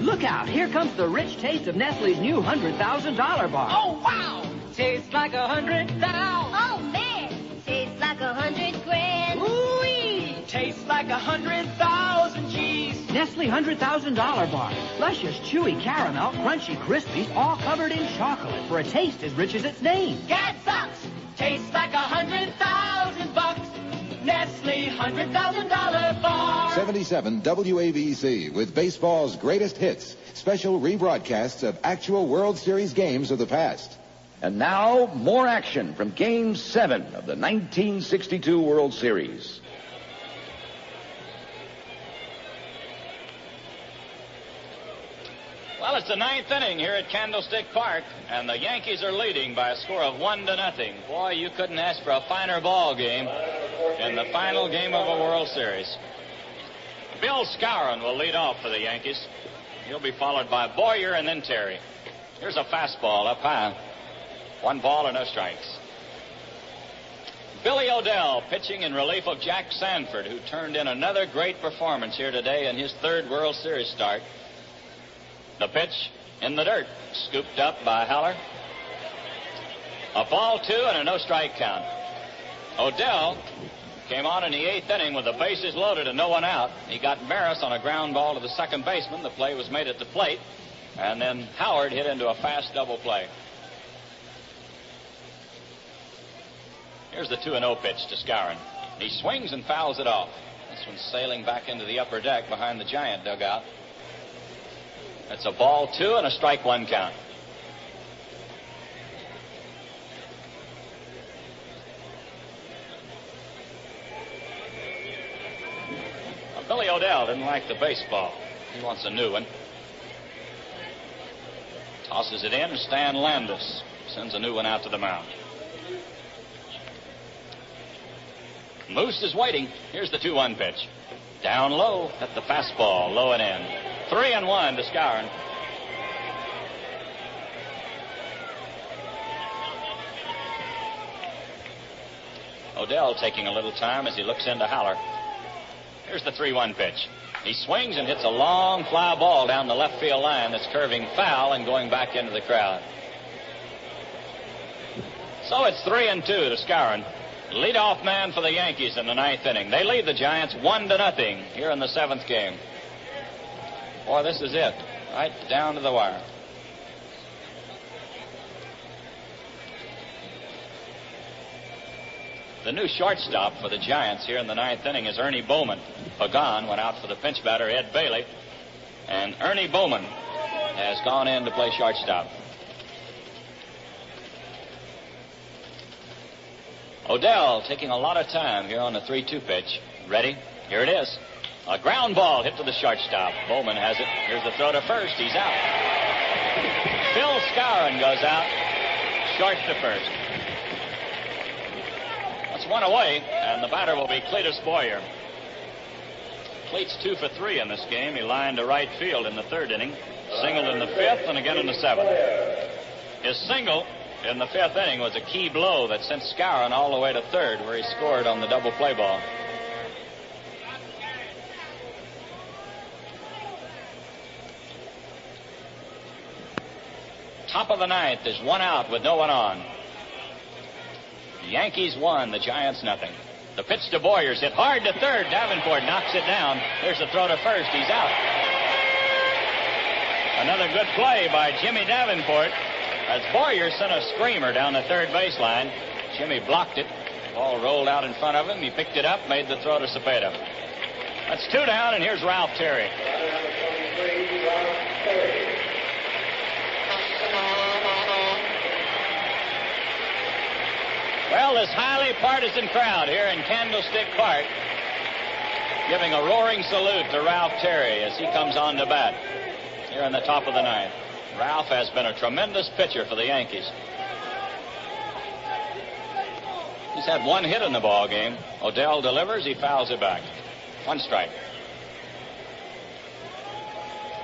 Look out, here comes the rich taste of Nestle's new $100,000 bar. Oh, wow! Tastes like 100,000. Oh, man. Tastes like 100 grand. Ooh-wee. Tastes like 100,000 G's. Nestle $100,000 bar. Luscious, chewy caramel, crunchy Krispies, all covered in chocolate for a taste as rich as its name. Get bucks! Tastes like $100,000. Nestle $100,000 bar. 77 WABC with baseball's greatest hits. Special rebroadcasts of actual World Series games of the past. And now, more action from Game 7 of the 1962 World Series. Well, it's the ninth inning here at Candlestick Park, and the Yankees are leading by a score of 1-0. Boy, you couldn't ask for a finer ball game in the final game of a World Series. Bill Skowron will lead off for the Yankees. He'll be followed by Boyer and then Terry. Here's a fastball up high. 1 ball and no strikes. Billy O'Dell pitching in relief of Jack Sanford, who turned in another great performance here today in his 3rd World Series start. The pitch in the dirt, scooped up by Haller. A ball 2 and a no-strike count. O'Dell came on in the 8th inning with the bases loaded and no one out. He got Maris on a ground ball to the second baseman. The play was made at the plate, and then Howard hit into a fast double play. Here's the 2-0 pitch to Skowron. He swings and fouls it off. This one's sailing back into the upper deck behind the Giant dugout. It's a ball 2 and a strike 1 count. Well, Billy O'Dell didn't like the baseball. He wants a new one. Tosses it in. Stan Landis sends a new one out to the mound. Moose is waiting. Here's the 2-1 pitch. Down low at the fastball, low and in. 3-1 to Skowron. O'Dell taking a little time as he looks into Haller. Here's the 3-1 pitch. He swings and hits a long fly ball down the left field line that's curving foul and going back into the crowd. So it's 3-2 to Skowron. Leadoff man for the Yankees in the 9th inning. They lead the Giants 1-0 here in the 7th game. Boy, this is it. Right down to the wire. The new shortstop for the Giants here in the 9th inning is Ernie Bowman. Pagan went out for the pinch batter, Ed Bailey. And Ernie Bowman has gone in to play shortstop. O'Dell taking a lot of time here on the 3-2 pitch. Ready? Here it is. A ground ball hit to the shortstop. Bowman has it. Here's the throw to first. He's out. Bill Skowron goes out. Short to first. That's 1 away, and the batter will be Cletus Boyer. Cleats 2 for 3 in this game. He lined to right field in the 3rd inning. Singled in the 5th and again in the 7th. His single in the 5th inning was a key blow that sent Skowron all the way to 3rd, where he scored on the double play ball. Top of the 9th, there's 1 out with no one on. The Yankees 1, the Giants nothing. The pitch to Boyer's hit hard to 3rd. Davenport knocks it down. There's the throw to first. He's out. Another good play by Jimmy Davenport as Boyer sent a screamer down the 3rd baseline. Jimmy blocked it. The ball rolled out in front of him. He picked it up, made the throw to Cepeda. That's 2 down, and here's Ralph Terry. Well, this highly partisan crowd here in Candlestick Park giving a roaring salute to Ralph Terry as he comes on to bat here in the top of the 9th. Ralph has been a tremendous pitcher for the Yankees. He's had 1 hit in the ball game. O'Dell delivers. He fouls it back. 1 strike.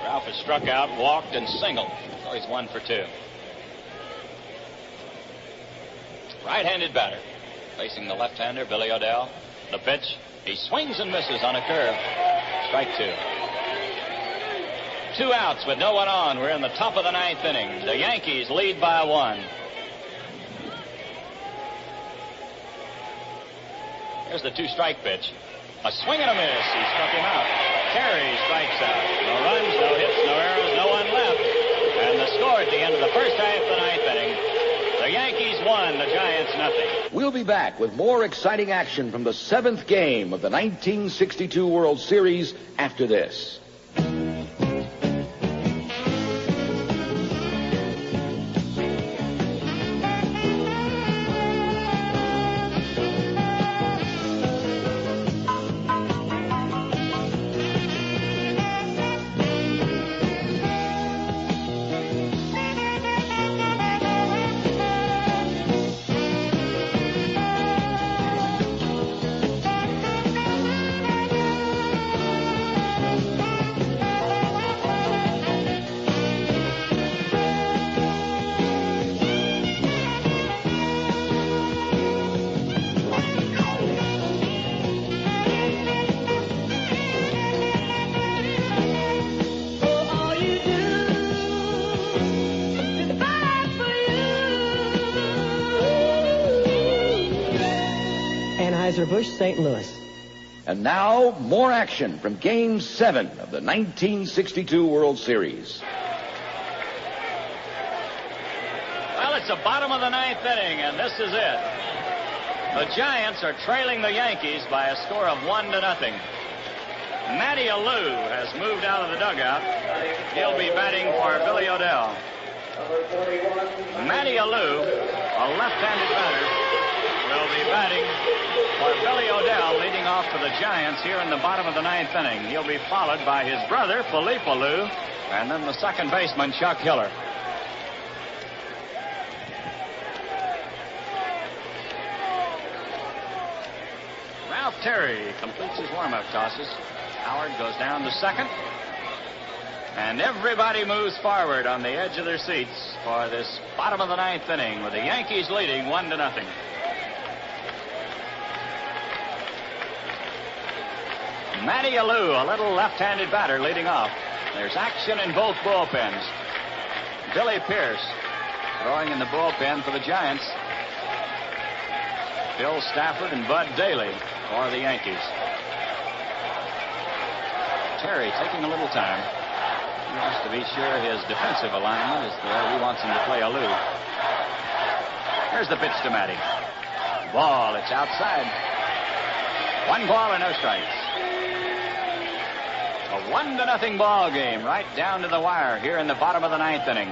Ralph has struck out, walked, and singled. So he's 1 for 2. Right-handed batter facing the left-hander, Billy O'Dell. The pitch. He swings and misses on a curve. Strike 2. 2 outs with no one on. We're in the top of the 9th inning. The Yankees lead by 1. Here's the 2-strike pitch. A swing and a miss. He struck him out. Terry strikes out. No runs, no hits, no errors, no one left. And the score at the end of the first half of the ninth inning, the Yankees won, the Giants nothing. We'll be back with more exciting action from the 7th game of the 1962 World Series after this. Anheuser-Busch, St. Louis. And now, more action from Game 7 of the 1962 World Series. Well, it's the bottom of the ninth inning, and this is it. The Giants are trailing the Yankees by a score of 1-0. Matty Alou has moved out of the dugout. He'll be batting for Billy Odell. Matty Alou, a left-handed batter, will be batting for Billy Odell, leading off for the Giants here in the bottom of the ninth inning. He'll be followed by his brother, Philippe Alou, and then the second baseman, Chuck Hiller. Ralph Terry completes his warm-up tosses. Howard goes down to second. And everybody moves forward on the edge of their seats for this bottom of the ninth inning with the Yankees leading 1-0. Matty Alou, a little left-handed batter, leading off. There's action in both bullpens. Billy Pierce throwing in the bullpen for the Giants. Bill Stafford and Bud Daly for the Yankees. Terry taking a little time. He wants to be sure his defensive alignment is the way he wants him to play Alou. Here's the pitch to Matty. Ball, it's outside. 1 ball and no strikes. A 1-0 ball game right down to the wire here in the bottom of the ninth inning.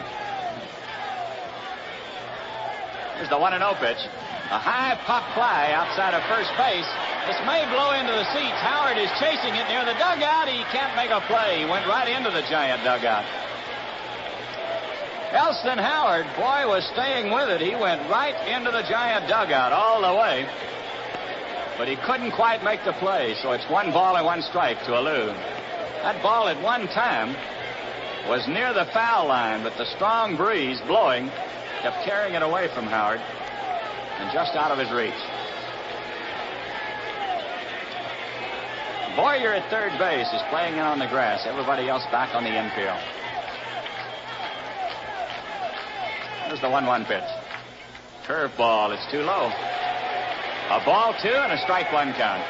Here's the 1-0 pitch. A high pop fly outside of first base. This may blow into the seats. Howard is chasing it near the dugout. He can't make a play. He went right into the Giant dugout. Elston Howard, boy, was staying with it. He went right into the Giant dugout all the way. But he couldn't quite make the play, so it's 1 ball and 1 strike to Alou. That ball at one time was near the foul line, but the strong breeze blowing kept carrying it away from Howard and just out of his reach. Boyer at third base is playing in on the grass. Everybody else back on the infield. There's the 1-1 pitch. Curveball, it's too low. A ball 2 and a strike 1 count.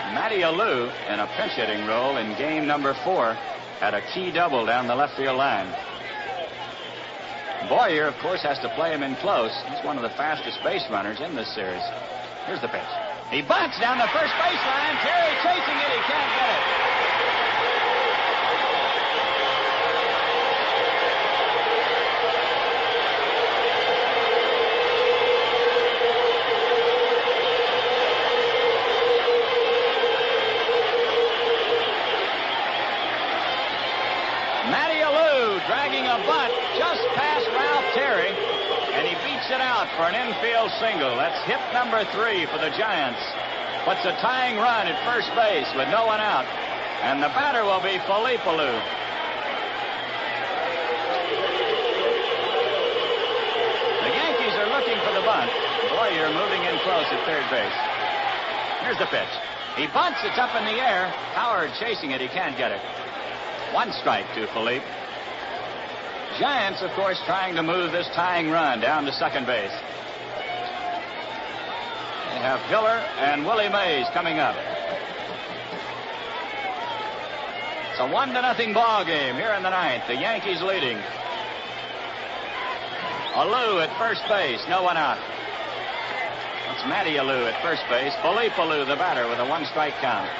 Matty Alou, in a pinch hitting role in game number 4, had a key double down the left field line. Boyer, of course, has to play him in close. He's one of the fastest base runners in this series. Here's the pitch. He bunts down the first baseline. Terry chasing it. He can't get it. Matty Alou dragging a bunt just past Ralph Terry, and he beats it out for an infield single. That's hit number 3 for the Giants. Puts a tying run at first base with no one out, and the batter will be Philippe Alou. The Yankees are looking for the bunt. Boyer moving in close at third base. Here's the pitch. He bunts. It's up in the air. Howard chasing it. He can't get it. 1 strike to Philippe. Giants, of course, trying to move this tying run down to second base. They have Hiller and Willie Mays coming up. It's a 1-0 ball game here in the ninth. The Yankees leading. Alou at first base. No one out. It's Matty Alou at first base. Philippe Alou, the batter, with a 1-strike count.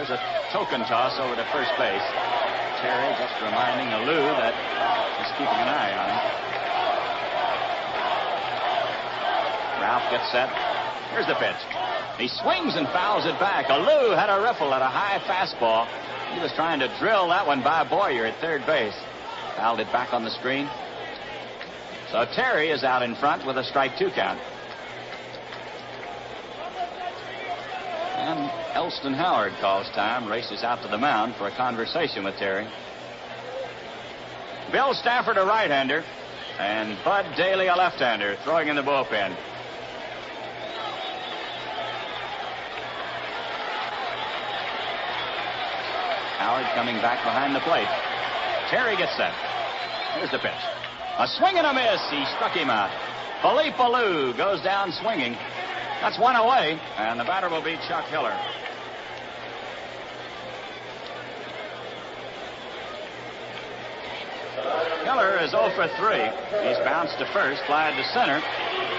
Here's a token toss over to first base. Terry just reminding Alou that he's keeping an eye on him. Ralph gets set. Here's the pitch. He swings and fouls it back. Alou had a riffle at a high fastball. He was trying to drill that one by Boyer at third base. Fouled it back on the screen. So Terry is out in front with a strike 2 count. And Elston Howard calls time, races out to the mound for a conversation with Terry. Bill Stafford, a right-hander, and Bud Daly, a left-hander, throwing in the bullpen. Howard coming back behind the plate. Terry gets set. Here's the pitch. A swing and a miss. He struck him out. Philippe Alou goes down swinging. That's one away, and the batter will be Chuck Hiller. Hiller is 0 for 3. He's bounced to first, flied to center,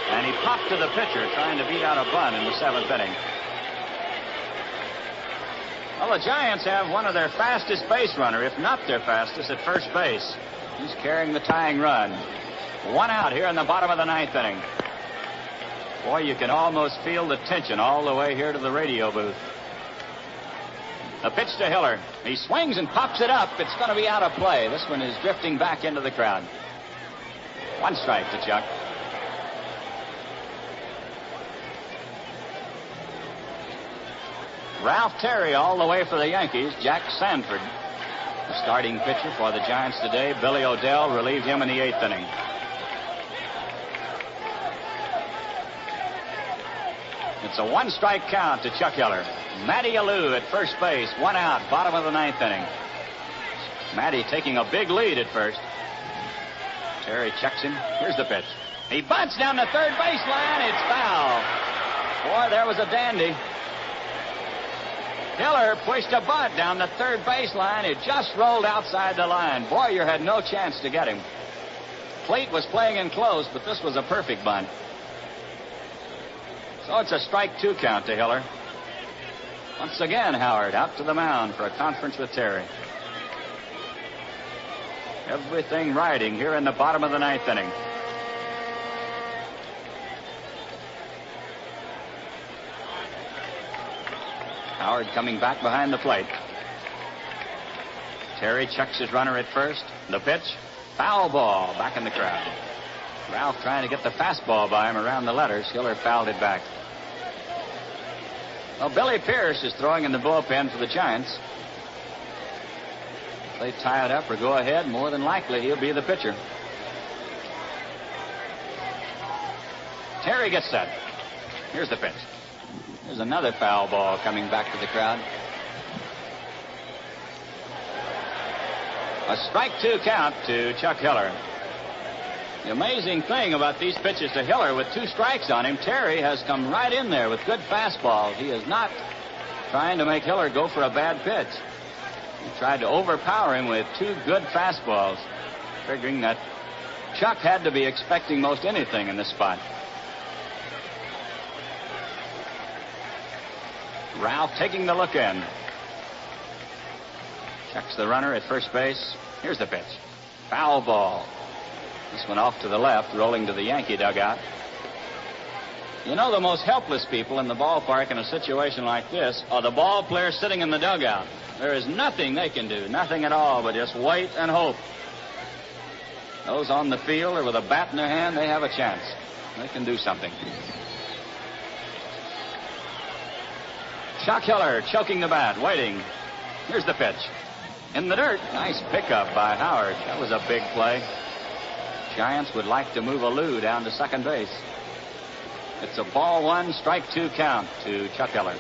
and he popped to the pitcher, trying to beat out a bunt in the 7th inning. Well, the Giants have one of their fastest base runner, if not their fastest, at first base. He's carrying the tying run. 1 out here in the bottom of the 9th inning. Boy, you can almost feel the tension all the way here to the radio booth. A pitch to Hiller. He swings and pops it up. It's going to be out of play. This one is drifting back into the crowd. 1 strike to Chuck. Ralph Terry all the way for the Yankees. Jack Sanford, the starting pitcher for the Giants today. Billy O'Dell relieved him in the 8th inning. It's a 1-strike count to Chuck Hiller. Matty Alou at first base. 1 out, bottom of the 9th inning. Matty taking a big lead at first. Terry checks him. Here's the pitch. He bunts down the third baseline. It's foul. Boy, there was a dandy. Hiller pushed a bunt down the third baseline. It just rolled outside the line. Boyer had no chance to get him. Plate was playing in close, but this was a perfect bunt. So it's a strike 2 count to Hiller. Once again, Howard out to the mound for a conference with Terry. Everything riding here in the bottom of the 9th inning. Howard coming back behind the plate. Terry checks his runner at first. The pitch. Foul ball back in the crowd. Ralph trying to get the fastball by him around the letters. Hiller fouled it back. Well, Billy Pierce is throwing in the bullpen for the Giants. If they tie it up or go ahead, more than likely he'll be the pitcher. Terry gets set. Here's the pitch. There's another foul ball coming back to the crowd. A strike 2 count to Chuck Hiller. The amazing thing about these pitches to Hiller, with 2 strikes on him, Terry has come right in there with good fastballs. He is not trying to make Hiller go for a bad pitch. He tried to overpower him with 2 good fastballs, figuring that Chuck had to be expecting most anything in this spot. Ralph taking the look in. Checks the runner at first base. Here's the pitch. Foul ball. This one off to the left, rolling to the Yankee dugout. You know, the most helpless people in the ballpark in a situation like this are the ball players sitting in the dugout. There is nothing they can do, nothing at all, but just wait and hope. Those on the field or with a bat in their hand, they have a chance. They can do something. Chuck Hiller choking the bat, waiting. Here's the pitch. In the dirt. Nice pickup by Howard. That was a big play. Giants would like to move Alou down to second base. It's a ball 1, strike 2 count to Chuck Hiller.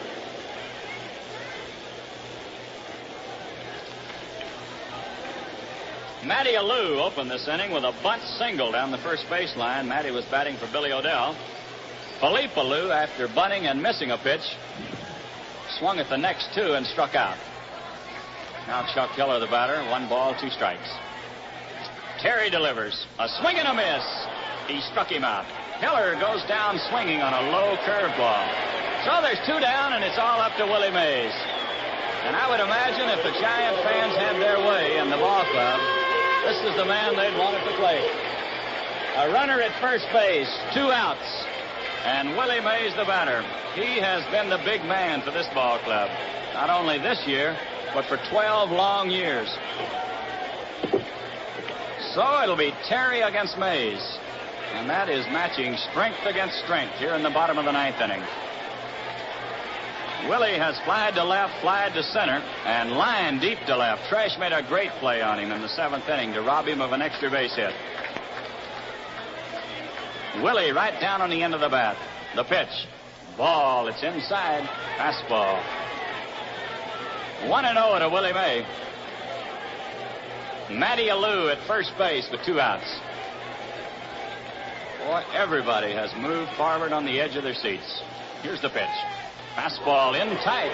Matty Alou opened this inning with a bunt single down the first baseline. Matty was batting for Billy O'Dell. Philippe Alou, after bunting and missing a pitch, swung at the next two and struck out. Now Chuck Keller, the batter, 1 ball, 2 strikes. Terry delivers. A swing and a miss. He struck him out. Keller goes down swinging on a low curveball. So there's 2 down, and it's all up to Willie Mays. And I would imagine if the Giant fans had their way in the ball club, this is the man they'd want at the plate. A runner at first base, 2 outs. And Willie Mays, the batter. He has been the big man for this ball club. Not only this year, but for 12 long years. So it'll be Terry against Mays. And that is matching strength against strength here in the bottom of the 9th inning. Willie has flied to left, flied to center, and lined deep to left. Tresh made a great play on him in the 7th inning to rob him of an extra base hit. Willie right down on the end of the bat. The pitch. Ball. It's inside. Fastball. 1-0 to Willie May. Matty Alou at first base with 2 outs. Boy, everybody has moved forward on the edge of their seats. Here's the pitch. Fastball in tight.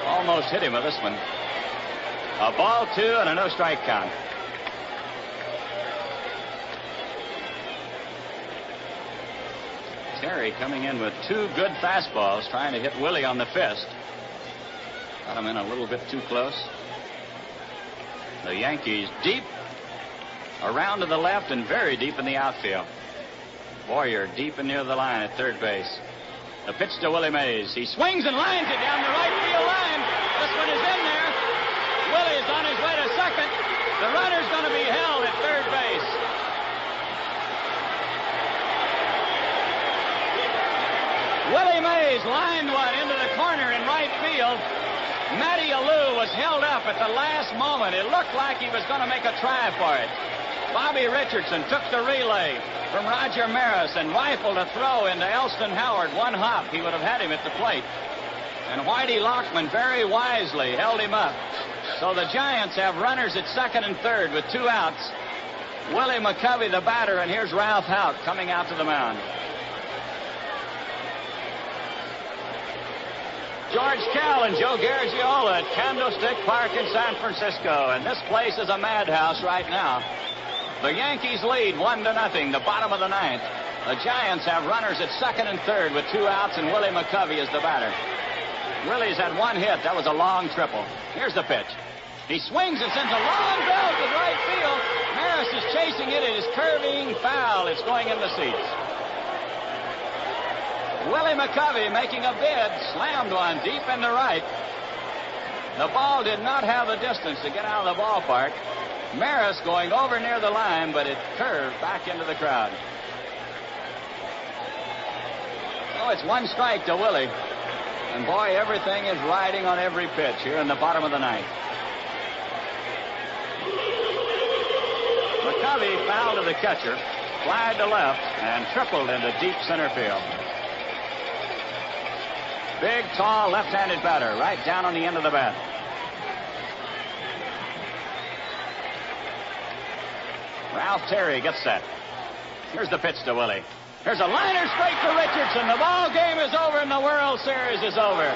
Almost hit him with this one. A ball, 2, and a no-strike count. Terry coming in with 2 good fastballs, trying to hit Willie on the fist. Got him in a little bit too close. The Yankees deep, around to the left, and very deep in the outfield. Boyer deep and near the line at third base. The pitch to Willie Mays. He swings and lines it down the right field line. This one is in there. Willie's on his way to second. The runner's going to be held at third base. Willie Mays lined one into the corner in right field. Matty Alou was held up at the last moment. It looked like he was going to make a try for it. Bobby Richardson took the relay from Roger Maris and rifled a throw into Elston Howard. 1 hop, he would have had him at the plate. And Whitey Lockman very wisely held him up. So the Giants have runners at second and third with 2 outs. Willie McCovey, the batter, and here's Ralph Houk coming out to the mound. George Kell and Joe Garagiola at Candlestick Park in San Francisco. And this place is a madhouse right now. The Yankees lead 1-0, the bottom of the 9th. The Giants have runners at second and third with 2 outs, and Willie McCovey is the batter. Willie's had 1 hit. That was a long triple. Here's the pitch. He swings and sends a long belt to right field. Maris is chasing it. It is curving foul. It's going in the seats. Willie McCovey making a bid, slammed one deep into right. The ball did not have the distance to get out of the ballpark. Maris going over near the line, but it curved back into the crowd. Oh, it's 1 strike to Willie. And boy, everything is riding on every pitch here in the bottom of the 9th. McCovey fouled to the catcher, flied to left, and tripled into deep center field. Big, tall, left-handed batter, right down on the end of the bat. Ralph Terry gets set. Here's the pitch to Willie. Here's a liner straight to Richardson. The ball game is over and the World Series is over.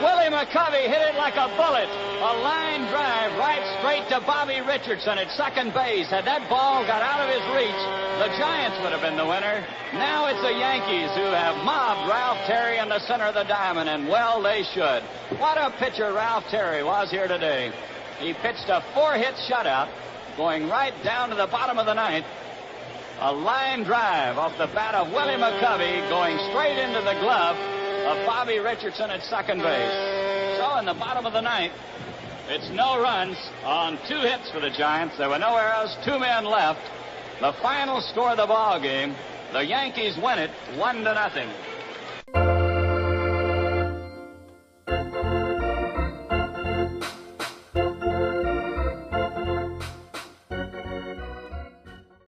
Willie McCovey hit it like a bullet. A line drive right straight to Bobby Richardson at second base. Had that ball got out of his reach, the Giants would have been the winner. Now it's the Yankees who have mobbed Ralph Terry in the center of the diamond, and well, they should. What a pitcher Ralph Terry was here today. He pitched a 4-hit shutout, going right down to the bottom of the 9th. A line drive off the bat of Willie McCovey going straight into the glove of Bobby Richardson at second base. So in the bottom of the 9th, it's no runs on 2 hits for the Giants. There were no errors, 2 men left. The final score of the ball game, the Yankees win it 1-0.